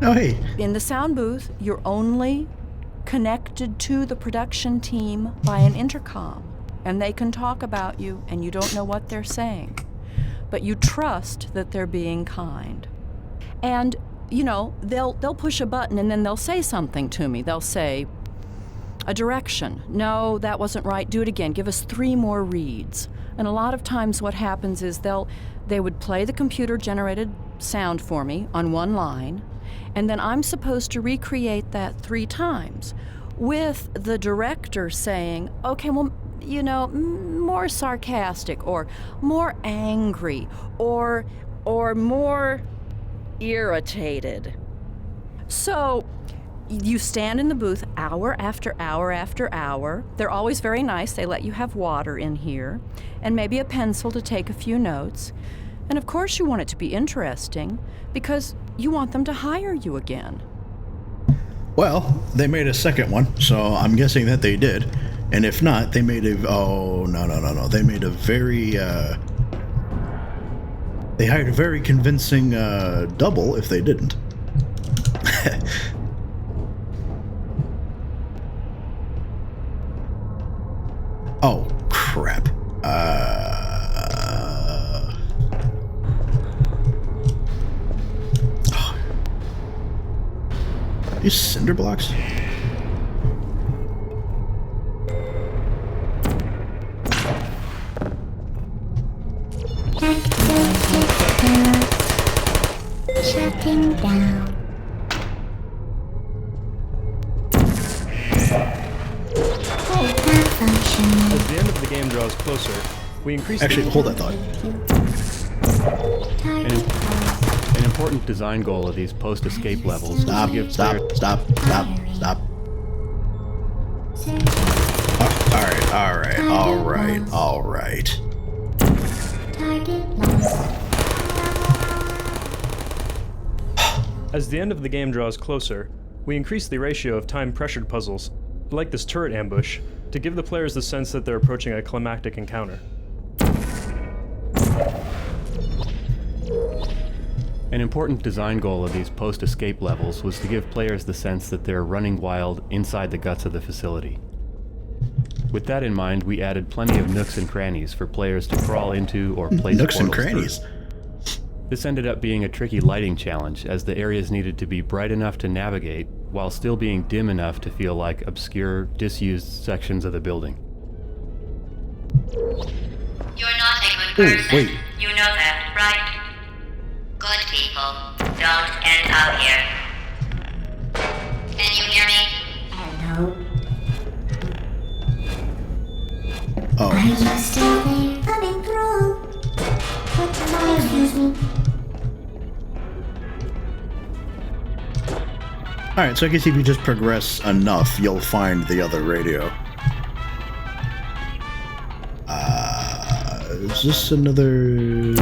Oh, hey. In the sound booth, you're only connected to the production team by an intercom, and they can talk about you, and you don't know what they're saying. But you trust that they're being kind. And, you know, they'll push a button and then they'll say something to me. They'll say, a direction. No, that wasn't right. Do it again. Give us 3 more reads. And a lot of times what happens is they would play the computer-generated sound for me on one line, and then I'm supposed to recreate that 3 times with the director saying, okay, well, you know, more sarcastic or more angry or more irritated. So you stand in the booth hour after hour after hour. They're always very nice. They let you have water in here and maybe a pencil to take a few notes. And of course you want it to be interesting because you want them to hire you again. Well, they made a second one, so I'm guessing that they did. And if not, they made a... Oh, no. They made a very... They hired a very convincing double if they didn't. Oh, crap. These cinder blocks? Shutting down. As the end of the game draws closer, we increase Actually, hold that thought. An important design goal of these post-escape levels Stop. All right. As the end of the game draws closer, we increase the ratio of time-pressured puzzles, like this turret ambush, to give the players the sense that they're approaching a climactic encounter. An important design goal of these post-escape levels was to give players the sense that they're running wild inside the guts of the facility. With that in mind, we added plenty of nooks and crannies for players to crawl into or place Nooks and portals crannies. through. This ended up being a tricky lighting challenge, as the areas needed to be bright enough to navigate while still being dim enough to feel like obscure, disused sections of the building. You're not a good person. Wait. You know that, right? Good people don't end out here. Can you hear me? Hello. Oh. Are you still there? Coming through. Excuse me. Alright, so I guess if you just progress enough, you'll find the other radio. Is this another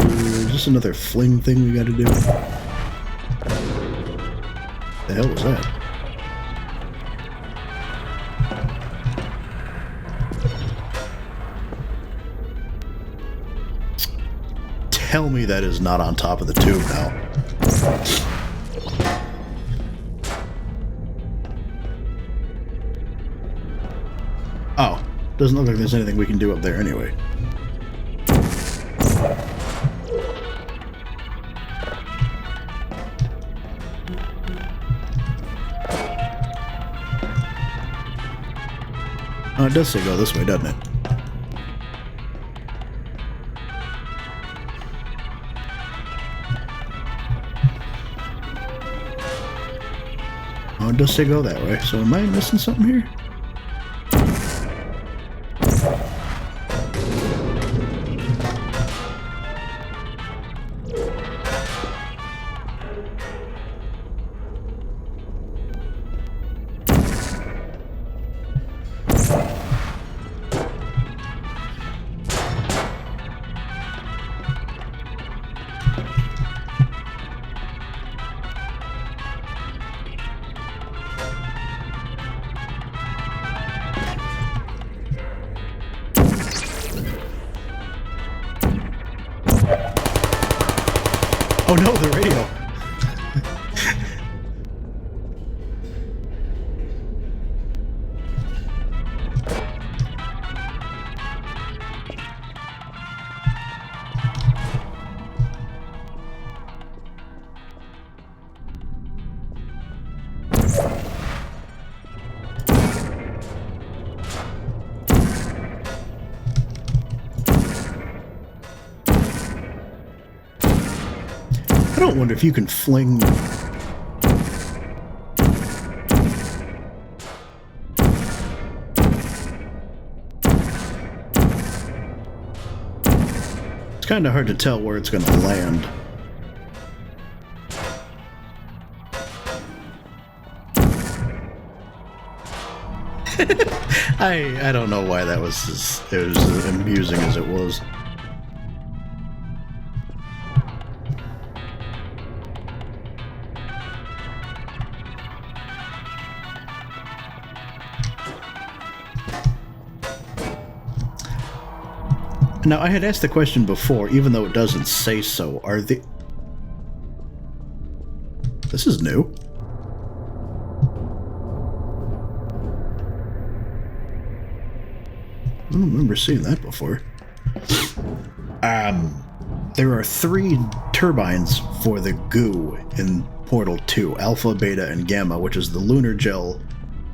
fling thing we gotta do? The hell was that? Tell me that is not on top of the tube now. Oh, doesn't look like there's anything we can do up there anyway. Oh, it does say go this way, doesn't it? Oh, it does say go that way. So am I missing something here? Oh no, the radio. I don't wonder if you can fling... It's kind of hard to tell where it's going to land. I don't know why that was as amusing as it was. Now, I had asked the question before, even though it doesn't say so. Are the... This is new. I don't remember seeing that before. There are 3 turbines for the goo in Portal 2, Alpha, Beta, and Gamma, which is the lunar gel,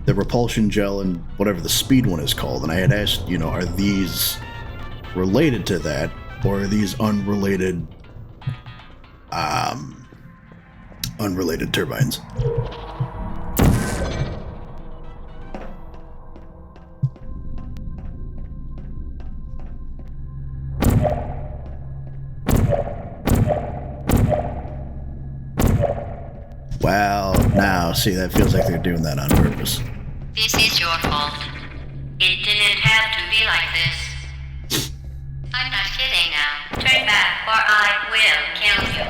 the repulsion gel, and whatever the speed one is called. And I had asked, you know, are these related to that, or are these unrelated turbines? Well, now, see, that feels like they're doing that on purpose. This is your fault. It didn't have to be like this. I'm not kidding now. Turn back or I will kill you.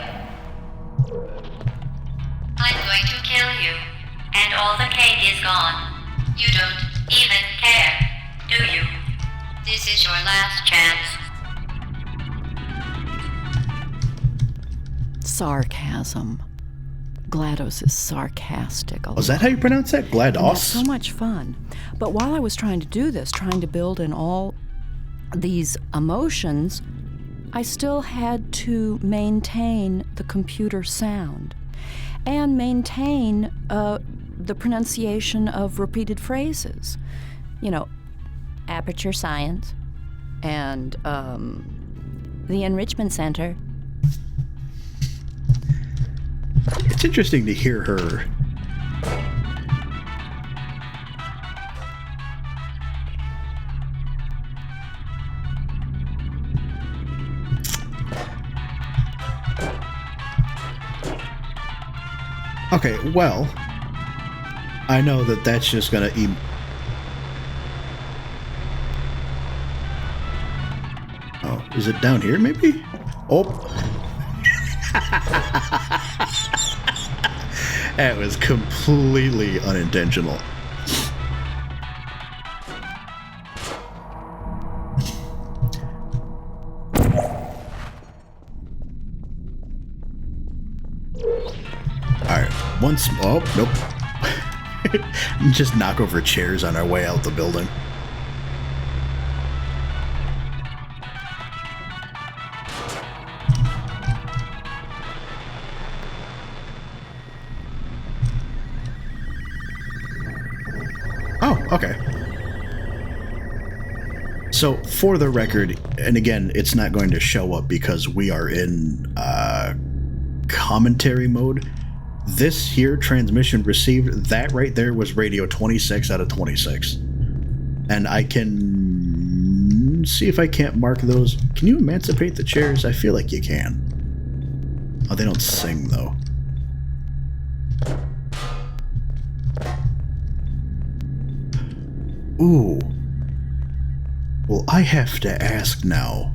I'm going to kill you. And all the cake is gone. You don't even care, do you? This is your last chance. Sarcasm. GLaDOS is sarcastic. Was that how you pronounce that? GLaDOS? And that's so much fun. But while I was trying to do this, trying to build in all these emotions, I still had to maintain the computer sound and maintain the pronunciation of repeated phrases. You know, Aperture Science and the Enrichment Center. It's interesting to hear her. Okay, well, I know that that's just gonna Oh, is it down here maybe? Oh. That was completely unintentional. Alright, oh, nope. Just knock over chairs on our way out the building. Oh, okay. So, for the record, and again, it's not going to show up because we are in commentary mode. This here transmission received, that right there was radio 26 out of 26. And I can see if I can't mark those. Can you emancipate the chairs? I feel like you can. Oh, they don't sing though. Ooh. Well, I have to ask now.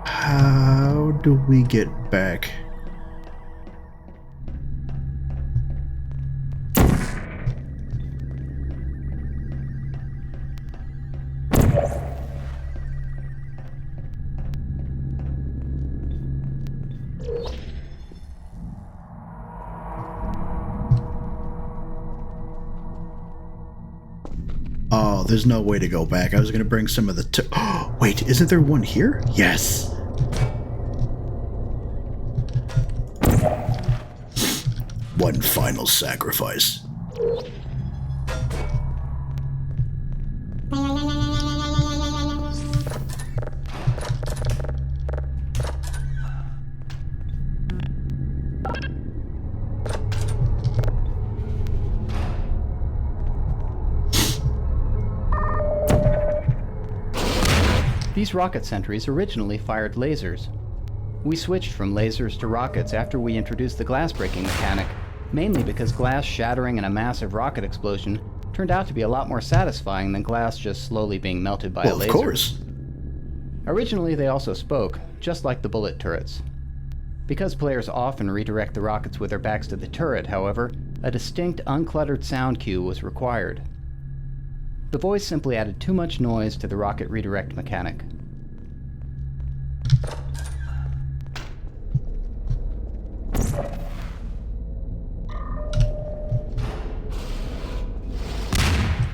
How do we get back? Oh, there's no way to go back. I was going to bring some of the... Oh, wait, isn't there one here? Yes. One final sacrifice. These rocket sentries originally fired lasers. We switched from lasers to rockets after we introduced the glass breaking mechanic, mainly because glass shattering in a massive rocket explosion turned out to be a lot more satisfying than glass just slowly being melted by a laser. Of course. Originally, they also spoke, just like the bullet turrets. Because players often redirect the rockets with their backs to the turret, however, a distinct, uncluttered sound cue was required. The voice simply added too much noise to the rocket redirect mechanic.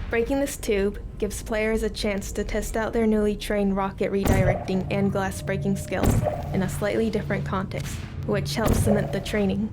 Breaking this tube gives players a chance to test out their newly trained rocket redirecting and glass breaking skills in a slightly different context, which helps cement the training.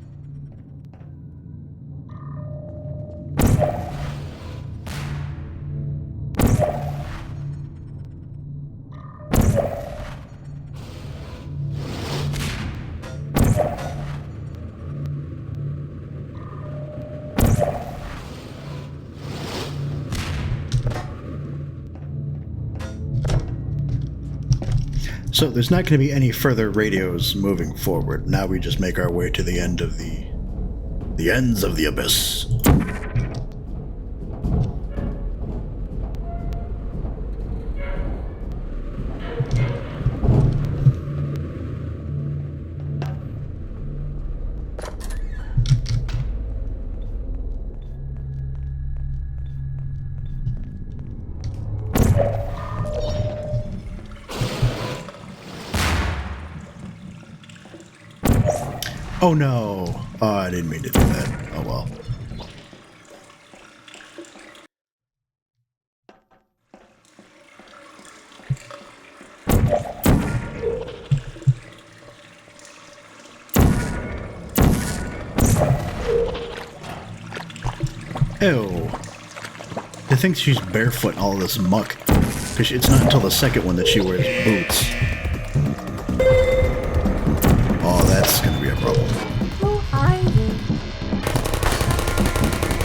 So there's not going to be any further radios moving forward. Now we just make our way to the end of the ends of the abyss. Oh no! Oh, I didn't mean to do that. Oh well. Ew. I think she's barefoot in all this muck. Because it's not until the second one that she wears boots. Oh, that's gonna be a problem. Who are you?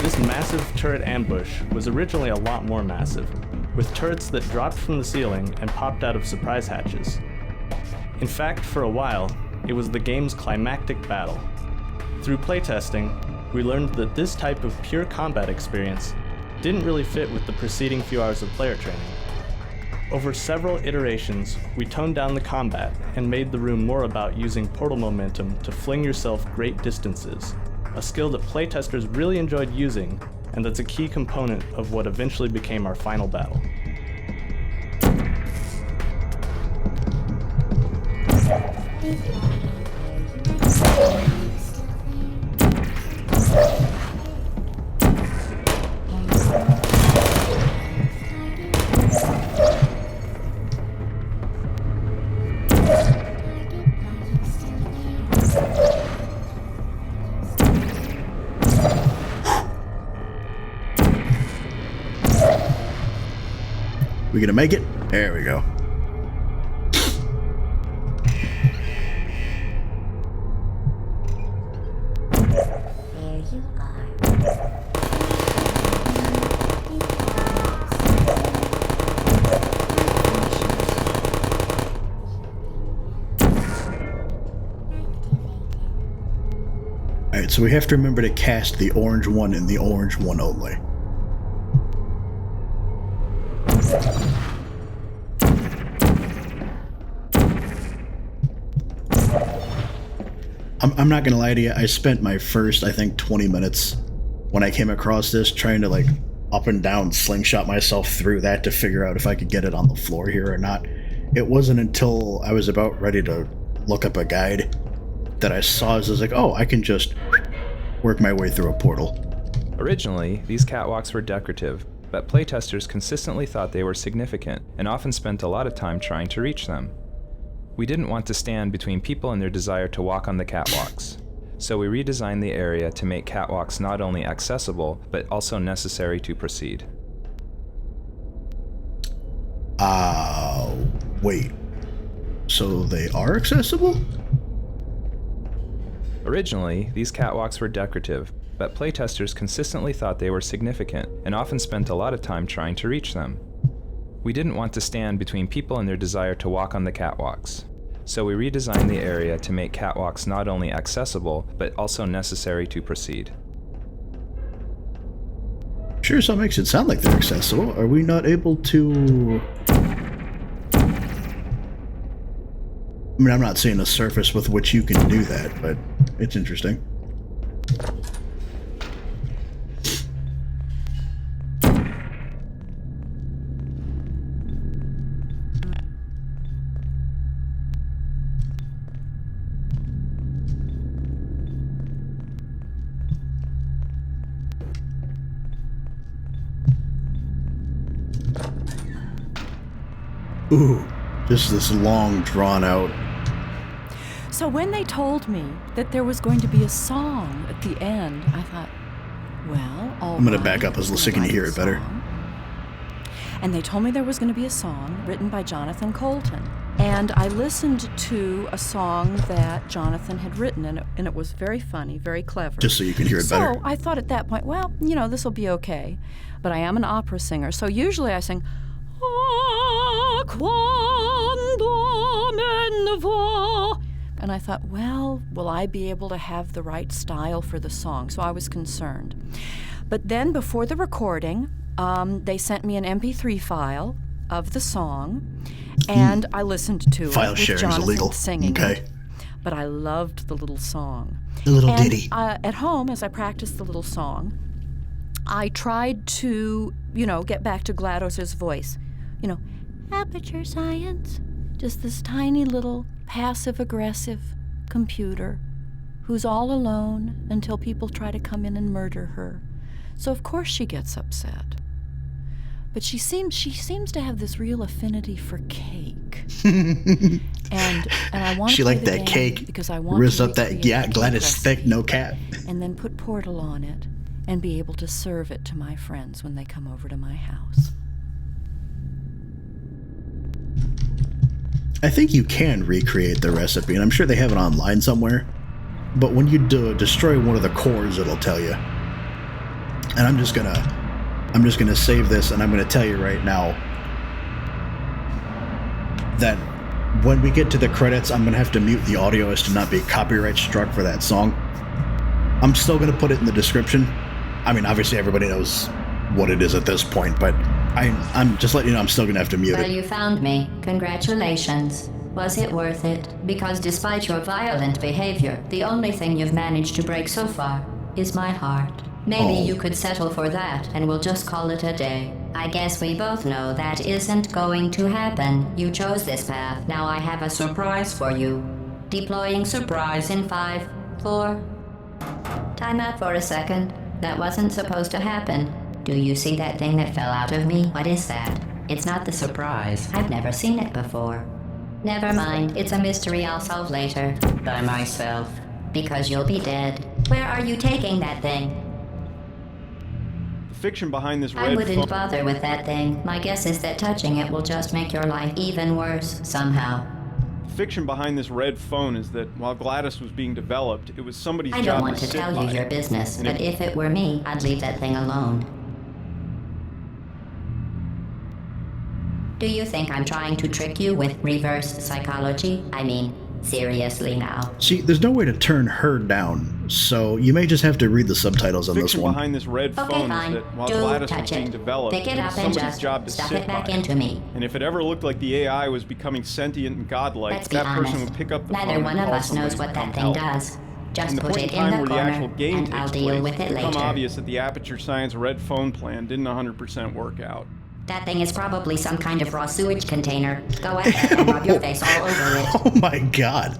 This massive turret ambush was originally a lot more massive, with turrets that dropped from the ceiling and popped out of surprise hatches. In fact, for a while, it was the game's climactic battle. Through playtesting, we learned that this type of pure combat experience didn't really fit with the preceding few hours of player training. Over several iterations, we toned down the combat and made the room more about using portal momentum to fling yourself great distances, a skill that playtesters really enjoyed using, and that's a key component of what eventually became our final battle. We gonna make it? There we go. There you are. Alright, so we have to remember to cast the orange one and the orange one only. I'm not gonna lie to you, I spent my first, I think, 20 minutes when I came across this trying to like up and down slingshot myself through that to figure out if I could get it on the floor here or not. It wasn't until I was about ready to look up a guide that I saw as I was like, oh, I can just work my way through a portal. Originally, these catwalks were decorative, but playtesters consistently thought they were significant and often spent a lot of time trying to reach them. We didn't want to stand between people and their desire to walk on the catwalks, so we redesigned the area to make catwalks not only accessible, but also necessary to proceed. Wait. So they are accessible? Originally, these catwalks were decorative, but playtesters consistently thought they were significant and often spent a lot of time trying to reach them. We didn't want to stand between people and their desire to walk on the catwalks, so we redesigned the area to make catwalks not only accessible, but also necessary to proceed. Sure, so makes it sound like they're accessible. Are we not able to... I mean, I'm not seeing a surface with which you can do that, but it's interesting. Ooh, just this long, drawn-out... So when they told me that there was going to be a song at the end, I thought, well, all I'm gonna right, back up so can you hear it better. And they told me there was going to be a song written by Jonathan Colton. And I listened to a song that Jonathan had written, and it was very funny, very clever. Just so you can hear it better. So I thought at that point, well, you know, this will be okay. But I am an opera singer, so usually I sing, "Ah, quando me ne va." And I thought, well, will I be able to have the right style for the song? So I was concerned. But then before the recording, they sent me an MP3 file of the song, and I listened to File it with sharing's Jonathan illegal. singing Okay. it. But I loved the little song. The little and, ditty. At home, as I practiced the little song, I tried to, get back to GLaDOS's voice. Aperture Science. Just this tiny little passive-aggressive computer who's all alone until people try to come in and murder her. So of course she gets upset. But she seems to have this real affinity for cake. and I want to She play liked the that game cake. because I want Riz to up that recreate the Gladys recipe thick, no cap. and then put Portal on it and be able to serve it to my friends when they come over to my house. I think you can recreate the recipe, and I'm sure they have it online somewhere. But when you destroy one of the cores, it'll tell you. And I'm just gonna save this, and I'm gonna tell you right now that when we get to the credits, I'm going to have to mute the audio as to not be copyright struck for that song. I'm still going to put it in the description. I mean, obviously everybody knows what it is at this point, but I'm just letting you know I'm still going to have to mute Well, it. you found me. Congratulations. Was it worth it? Because despite your violent behavior, the only thing you've managed to break so far is my heart. Maybe you could settle for that, and we'll just call it a day. I guess we both know that isn't going to happen. You chose this path. Now I have a surprise for you. Deploying surprise in 5, 4... Time out for a second. That wasn't supposed to happen. Do you see that thing that fell out of me? What is that? It's not the surprise. I've never seen it before. Never mind. It's a mystery I'll solve later. By myself. Because you'll be dead. Where are you taking that thing? The fiction behind this I red wouldn't bother with that thing. My guess is that touching it will just make your life even worse, somehow. The fiction behind this red phone is that while GLaDOS was being developed, it was somebody's I job don't want to sit tell by you your it. business, And but if it were me, I'd leave that thing alone. Do you think I'm trying to trick you with reverse psychology? I mean, seriously now. See, there's no way to turn her down, so you may just have to read the subtitles on this fiction one. behind this red Okay, phone fine. is that while Do GLaDOS was touch being it. developed, Pick it it was up and somebody's just job to stuff sit it back by into me. And if it ever looked like the AI was becoming sentient and godlike, Let's be that person honest. would pick up the Neither phone one and of call us knows somebody what to that come thing help. does. Just And the put point it in in time the where the corner, actual game and takes I'll deal place, with it it's become later. obvious that the Aperture Science red phone plan didn't 100% work out. That thing is probably some kind of raw sewage container. Go ahead and rub your face all over it. Oh my god.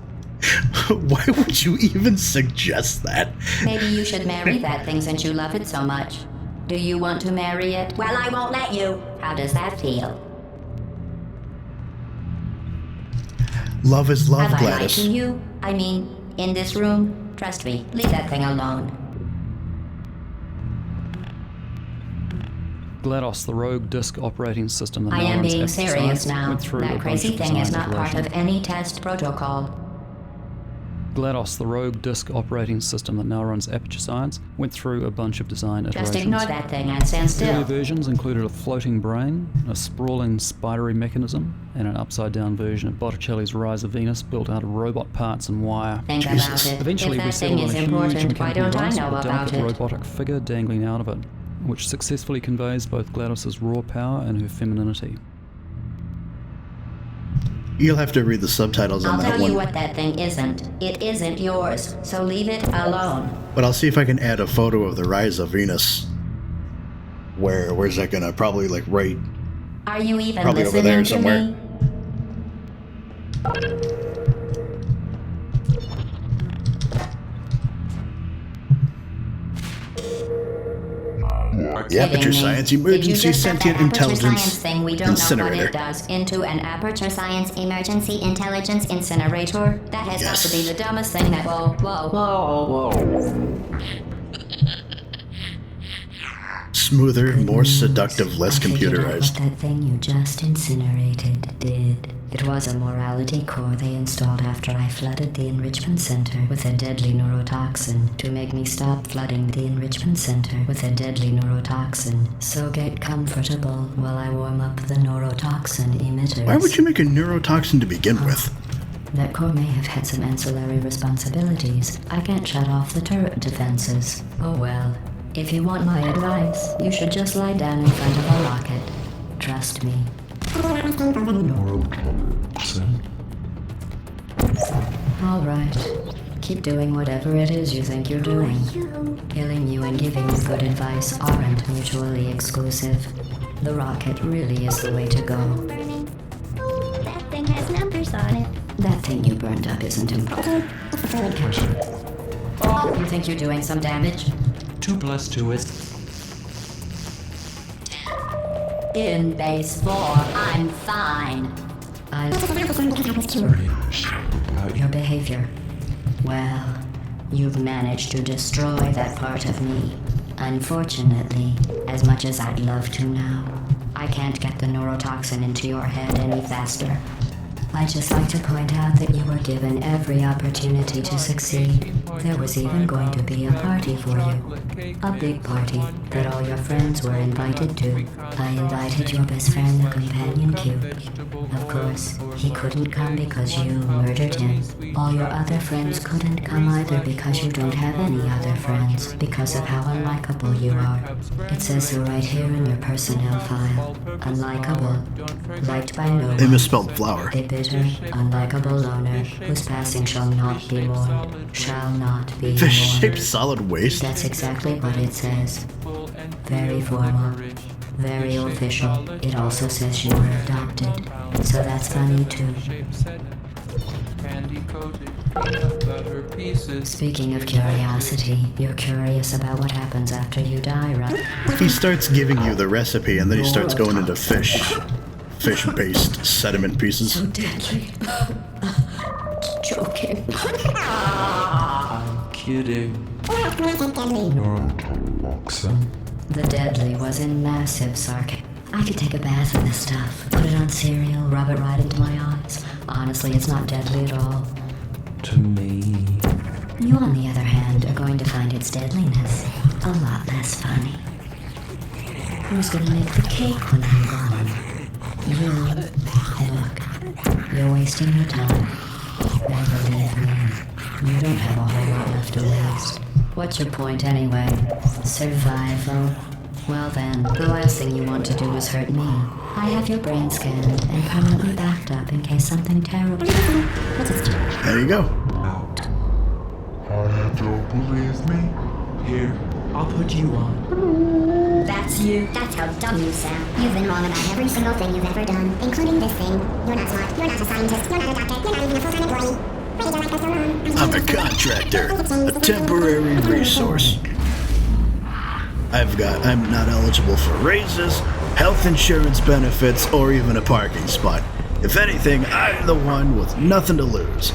Why would you even suggest that? Maybe you should marry that thing since you love it so much. Do you want to marry it? Well, I won't let you. How does that feel? Love is love, Have I lied Gladys. to you? I mean, in this room? Trust me, leave that thing alone. GLaDOS, the rogue disk operating system that I now am runs being Aperture serious Science, now. went through a That bunch crazy of thing is design not part of iterations. any test protocol. GLaDOS, the rogue disk operating system that now runs Aperture Science, went through a bunch of design iterations. Just ignore that thing and stand Early still. versions included a floating brain, a sprawling spidery mechanism, and an upside-down version of Botticelli's Rise of Venus built out of robot parts and wire. Think about it. Eventually, If we that thing settled on is a huge important, why mechanical don't I device know with a about delicate it? robotic figure dangling out of it, which successfully conveys both GLaDOS's raw power and her femininity. You'll have to read the subtitles on I'll that tell one. you what that thing isn't. It isn't yours, so leave it alone. But I'll see if I can add a photo of the Rise of Venus. Where's that gonna? Probably like right. Are you even Probably over listening there to somewhere. me? The Aperture Kidding me. Science Did you Emergency just set Sentient that Aperture Intelligence Science thing we don't know what Incinerator. it does into an Aperture Science Emergency Intelligence Incinerator? That has got to be the dumbest thing that... Whoa. Smoother, more seductive, less computerized. What that thing you just incinerated did. It was a morality core they installed after I flooded the enrichment center with a deadly neurotoxin to make me stop flooding the enrichment center with a deadly neurotoxin. So get comfortable while I warm up the neurotoxin emitters. Why would you make a neurotoxin to begin with? That core may have had some ancillary responsibilities. I can't shut off the turret defenses. Oh well. If you want my advice, you should just lie down in front of a rocket. Trust me. All right. Keep doing whatever it is you think you're doing. Killing you and giving you good advice aren't mutually exclusive. The rocket really is the way to go. That thing has numbers on it. That thing you burned up isn't important. You think you're doing some damage? 2 + 2 is... In base 4, I'm fine. Your behavior. Well, you've managed to destroy that part of me. Unfortunately, as much as I'd love to now, I can't get the neurotoxin into your head any faster. I'd just like to point out that you were given every opportunity to succeed. There was even going to be a party for you. A big party that all your friends were invited to. I invited your best friend, the companion cube. Of course, he couldn't come because you murdered him. All your other friends couldn't come either because you don't have any other friends, because of how unlikable you are. It says so right here in your personnel file. Unlikable. Liked by no one. They misspelled flower. A bitter, unlikable loner whose passing shall not be mourned. Shall not be mourned. Fish-shaped solid waste? That's exactly what it says. Very formal. Very official. It also says you were adopted. So that's funny too. Speaking of curiosity, you're curious about what happens after you die, right? He starts giving you the recipe and then he starts going into fish-based sediment pieces. So deadly. Joking. I'm kidding. You're a boxer. The deadly was in massive sarcasm. I could take a bath in this stuff, put it on cereal, rub it right into my eyes. Honestly, it's not deadly at all. To me. You, on the other hand, are going to find its deadliness a lot less funny. Who's gonna make the cake when I'm gone? You. Look, you're wasting your time. And believe me, you don't have a whole lot left to waste. What's your point anyway? Survival? Well then, the last thing you want to do is hurt me. I have your brain scanned and permanently backed up in case something terrible. There you go. I don't believe me. Here, I'll put you on. That's you. That's how dumb you sound. You've been wrong about every single thing you've ever done, including this thing. You're not smart. You're not a scientist. You're not a doctor. You're not even a full-time employee. Why did your life go so wrong? I'm a contractor. A temporary resource. I'm not eligible for raises, health insurance benefits, or even a parking spot. If anything, I'm the one with nothing to lose.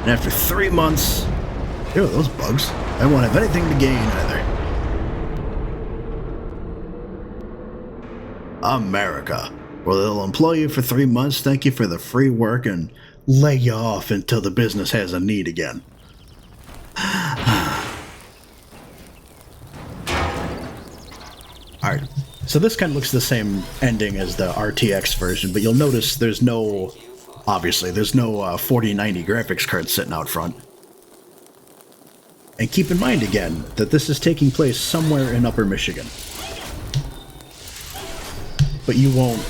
And after 3 months, ew, those bugs. I won't have anything to gain either. America, where they'll employ you for 3 months, thank you for the free work, and lay you off until the business has a need again. Alright, so this kind of looks the same ending as the RTX version, but you'll notice there's no 4090 graphics card sitting out front. And keep in mind again that this is taking place somewhere in Upper Michigan. But we won't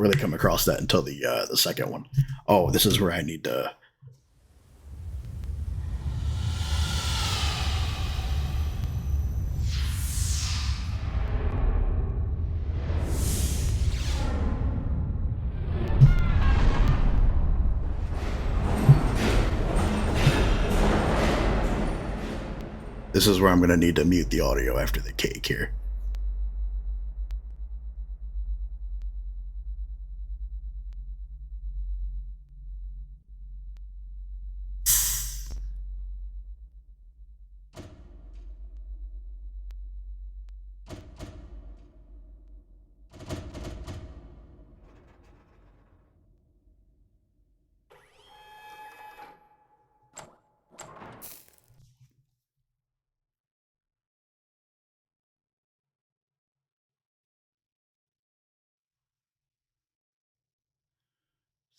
really come across that until the second one. Oh, this is where I need to... This is where I'm going to need to mute the audio after the cake here.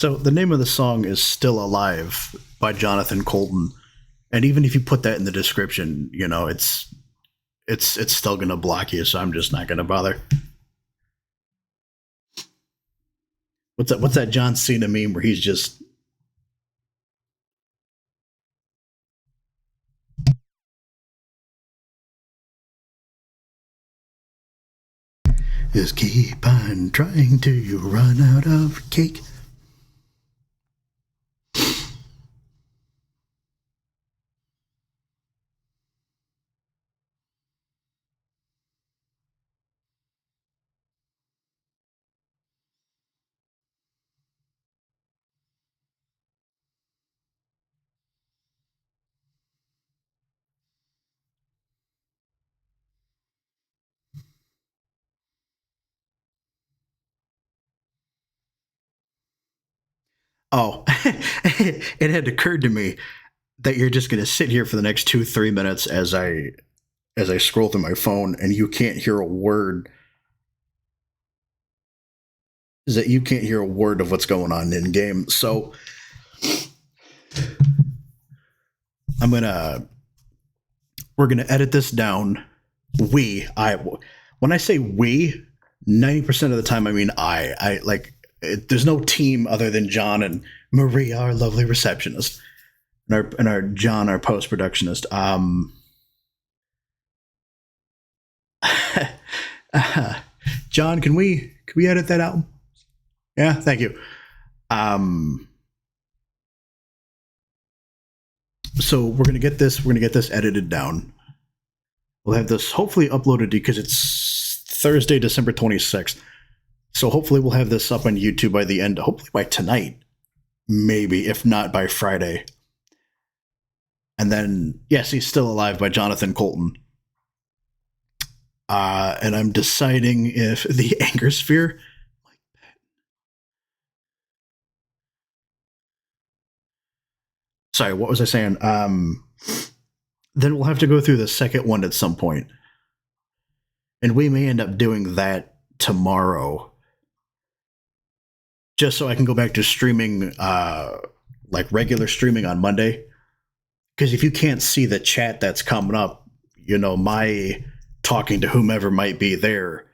So the name of the song is Still Alive by Jonathan Colton. And even if you put that in the description, it's still going to block you, so I'm just not going to bother. What's that John Cena meme where he's just... Just keep on trying till you run out of cake. Oh, it had occurred to me that you're just going to sit here for the next 2-3 minutes as I scroll through my phone, and you can't hear a word. Is that you can't hear a word of what's going on in game. So we're gonna edit this down. When I say we, 90% of the time I mean I like. There's no team other than John and Maria, our lovely receptionist, and our John, our post productionist. John, can we edit that out? Yeah, thank you. So we're gonna get this edited down. We'll have this hopefully uploaded because it's Thursday, December 26th. So hopefully we'll have this up on YouTube by the end, hopefully by tonight, maybe, if not by Friday. And then, Yes, He's Still Alive by Jonathan Colton. And I'm deciding if the Anger Sphere. Sorry, what was I saying? Then we'll have to go through the second one at some point. And we may end up doing that tomorrow. Just so I can go back to streaming, like regular streaming on Monday. Because if you can't see the chat that's coming up, my talking to whomever might be there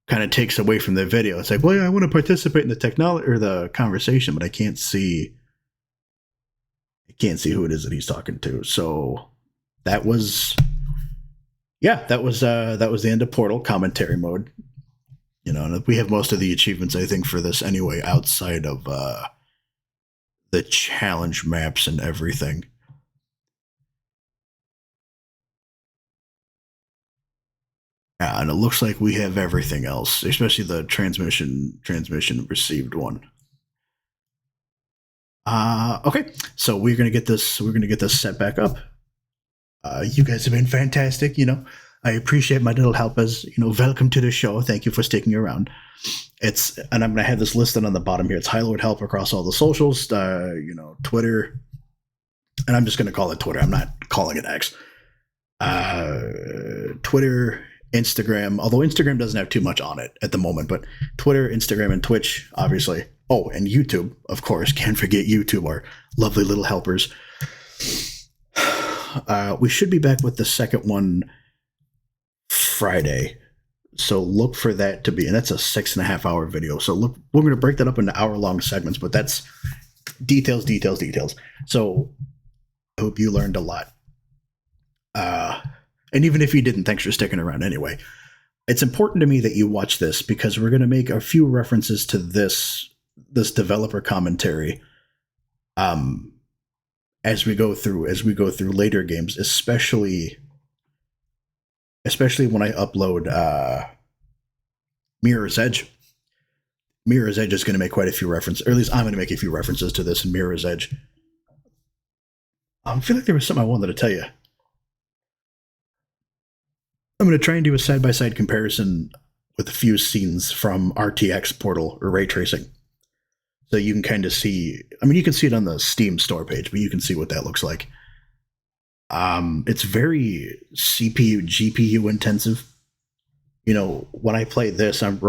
kind of takes away from the video. It's like, well, yeah, I want to participate in the technology or the conversation, but I can't see who it is that he's talking to. So that was the end of Portal commentary mode. And we have most of the achievements, I think, for this anyway, outside of the challenge maps and everything. Yeah, and it looks like we have everything else, especially the transmission received one. Okay, so we're gonna get this set back up. You guys have been fantastic. I appreciate my little help as welcome to the show. Thank you for sticking around. And I'm gonna have this listed on the bottom here. It's High Lord Help across all the socials, Twitter, and I'm just gonna call it Twitter. I'm not calling it X. Twitter, Instagram, although Instagram doesn't have too much on it at the moment, but Twitter, Instagram, and Twitch, obviously. Oh, and YouTube, of course. Can't forget YouTube, our lovely little helpers. We should be back with the second one Friday. So look for that to be, and that's a 6.5 hour video. So look, we're going to break that up into hour-long segments, but that's details. So I hope you learned a lot. And even if you didn't, thanks for sticking around anyway. It's important to me that you watch this because we're going to make a few references to this developer commentary as we go through later games, especially when I upload Mirror's Edge. Mirror's Edge is going to make quite a few references, or at least I'm going to make a few references to this in Mirror's Edge. I feel like there was something I wanted to tell you. I'm going to try and do a side-by-side comparison with a few scenes from RTX Portal or ray tracing. So you can kind of see, you can see it on the Steam store page, but you can see what that looks like. It's very CPU, GPU intensive. When I play this, I'm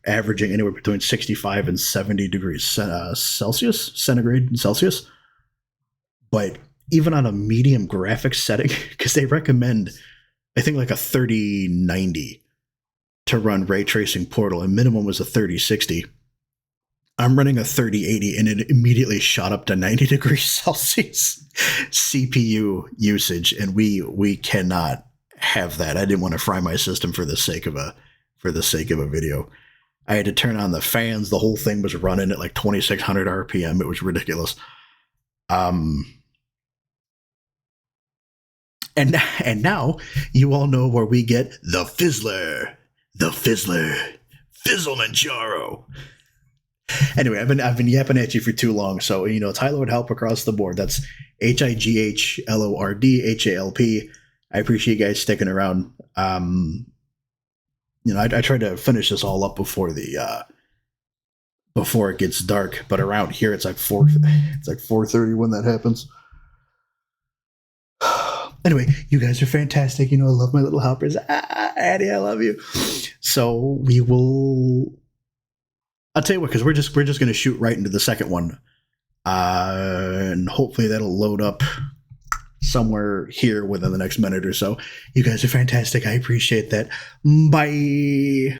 averaging anywhere between 65 and 70 degrees centigrade and Celsius. But even on a medium graphics setting, because they recommend, I think, like a 3090 to run ray tracing Portal, and minimum was a 3060. I'm running a 3080 and it immediately shot up to 90 degrees Celsius CPU usage, and we cannot have that. I didn't want to fry my system for the sake of a video. I had to turn on the fans. The whole thing was running at like 2600 RPM. It was ridiculous. And now you all know where we get the Fizzler, Fizzlemanjaro. Anyway, I've been yapping at you for too long, so it's High Lord Help across the board. That's HIGHLORDHALP. I appreciate you guys sticking around. I tried to finish this all up before the before it gets dark. But around here, it's like 4:30 when that happens. Anyway, you guys are fantastic. You know, I love my little helpers. Addie, I love you. So we will. I'll tell you what, because we're just going to shoot right into the second one, and hopefully that'll load up somewhere here within the next minute or so. You guys are fantastic. I appreciate that. Bye.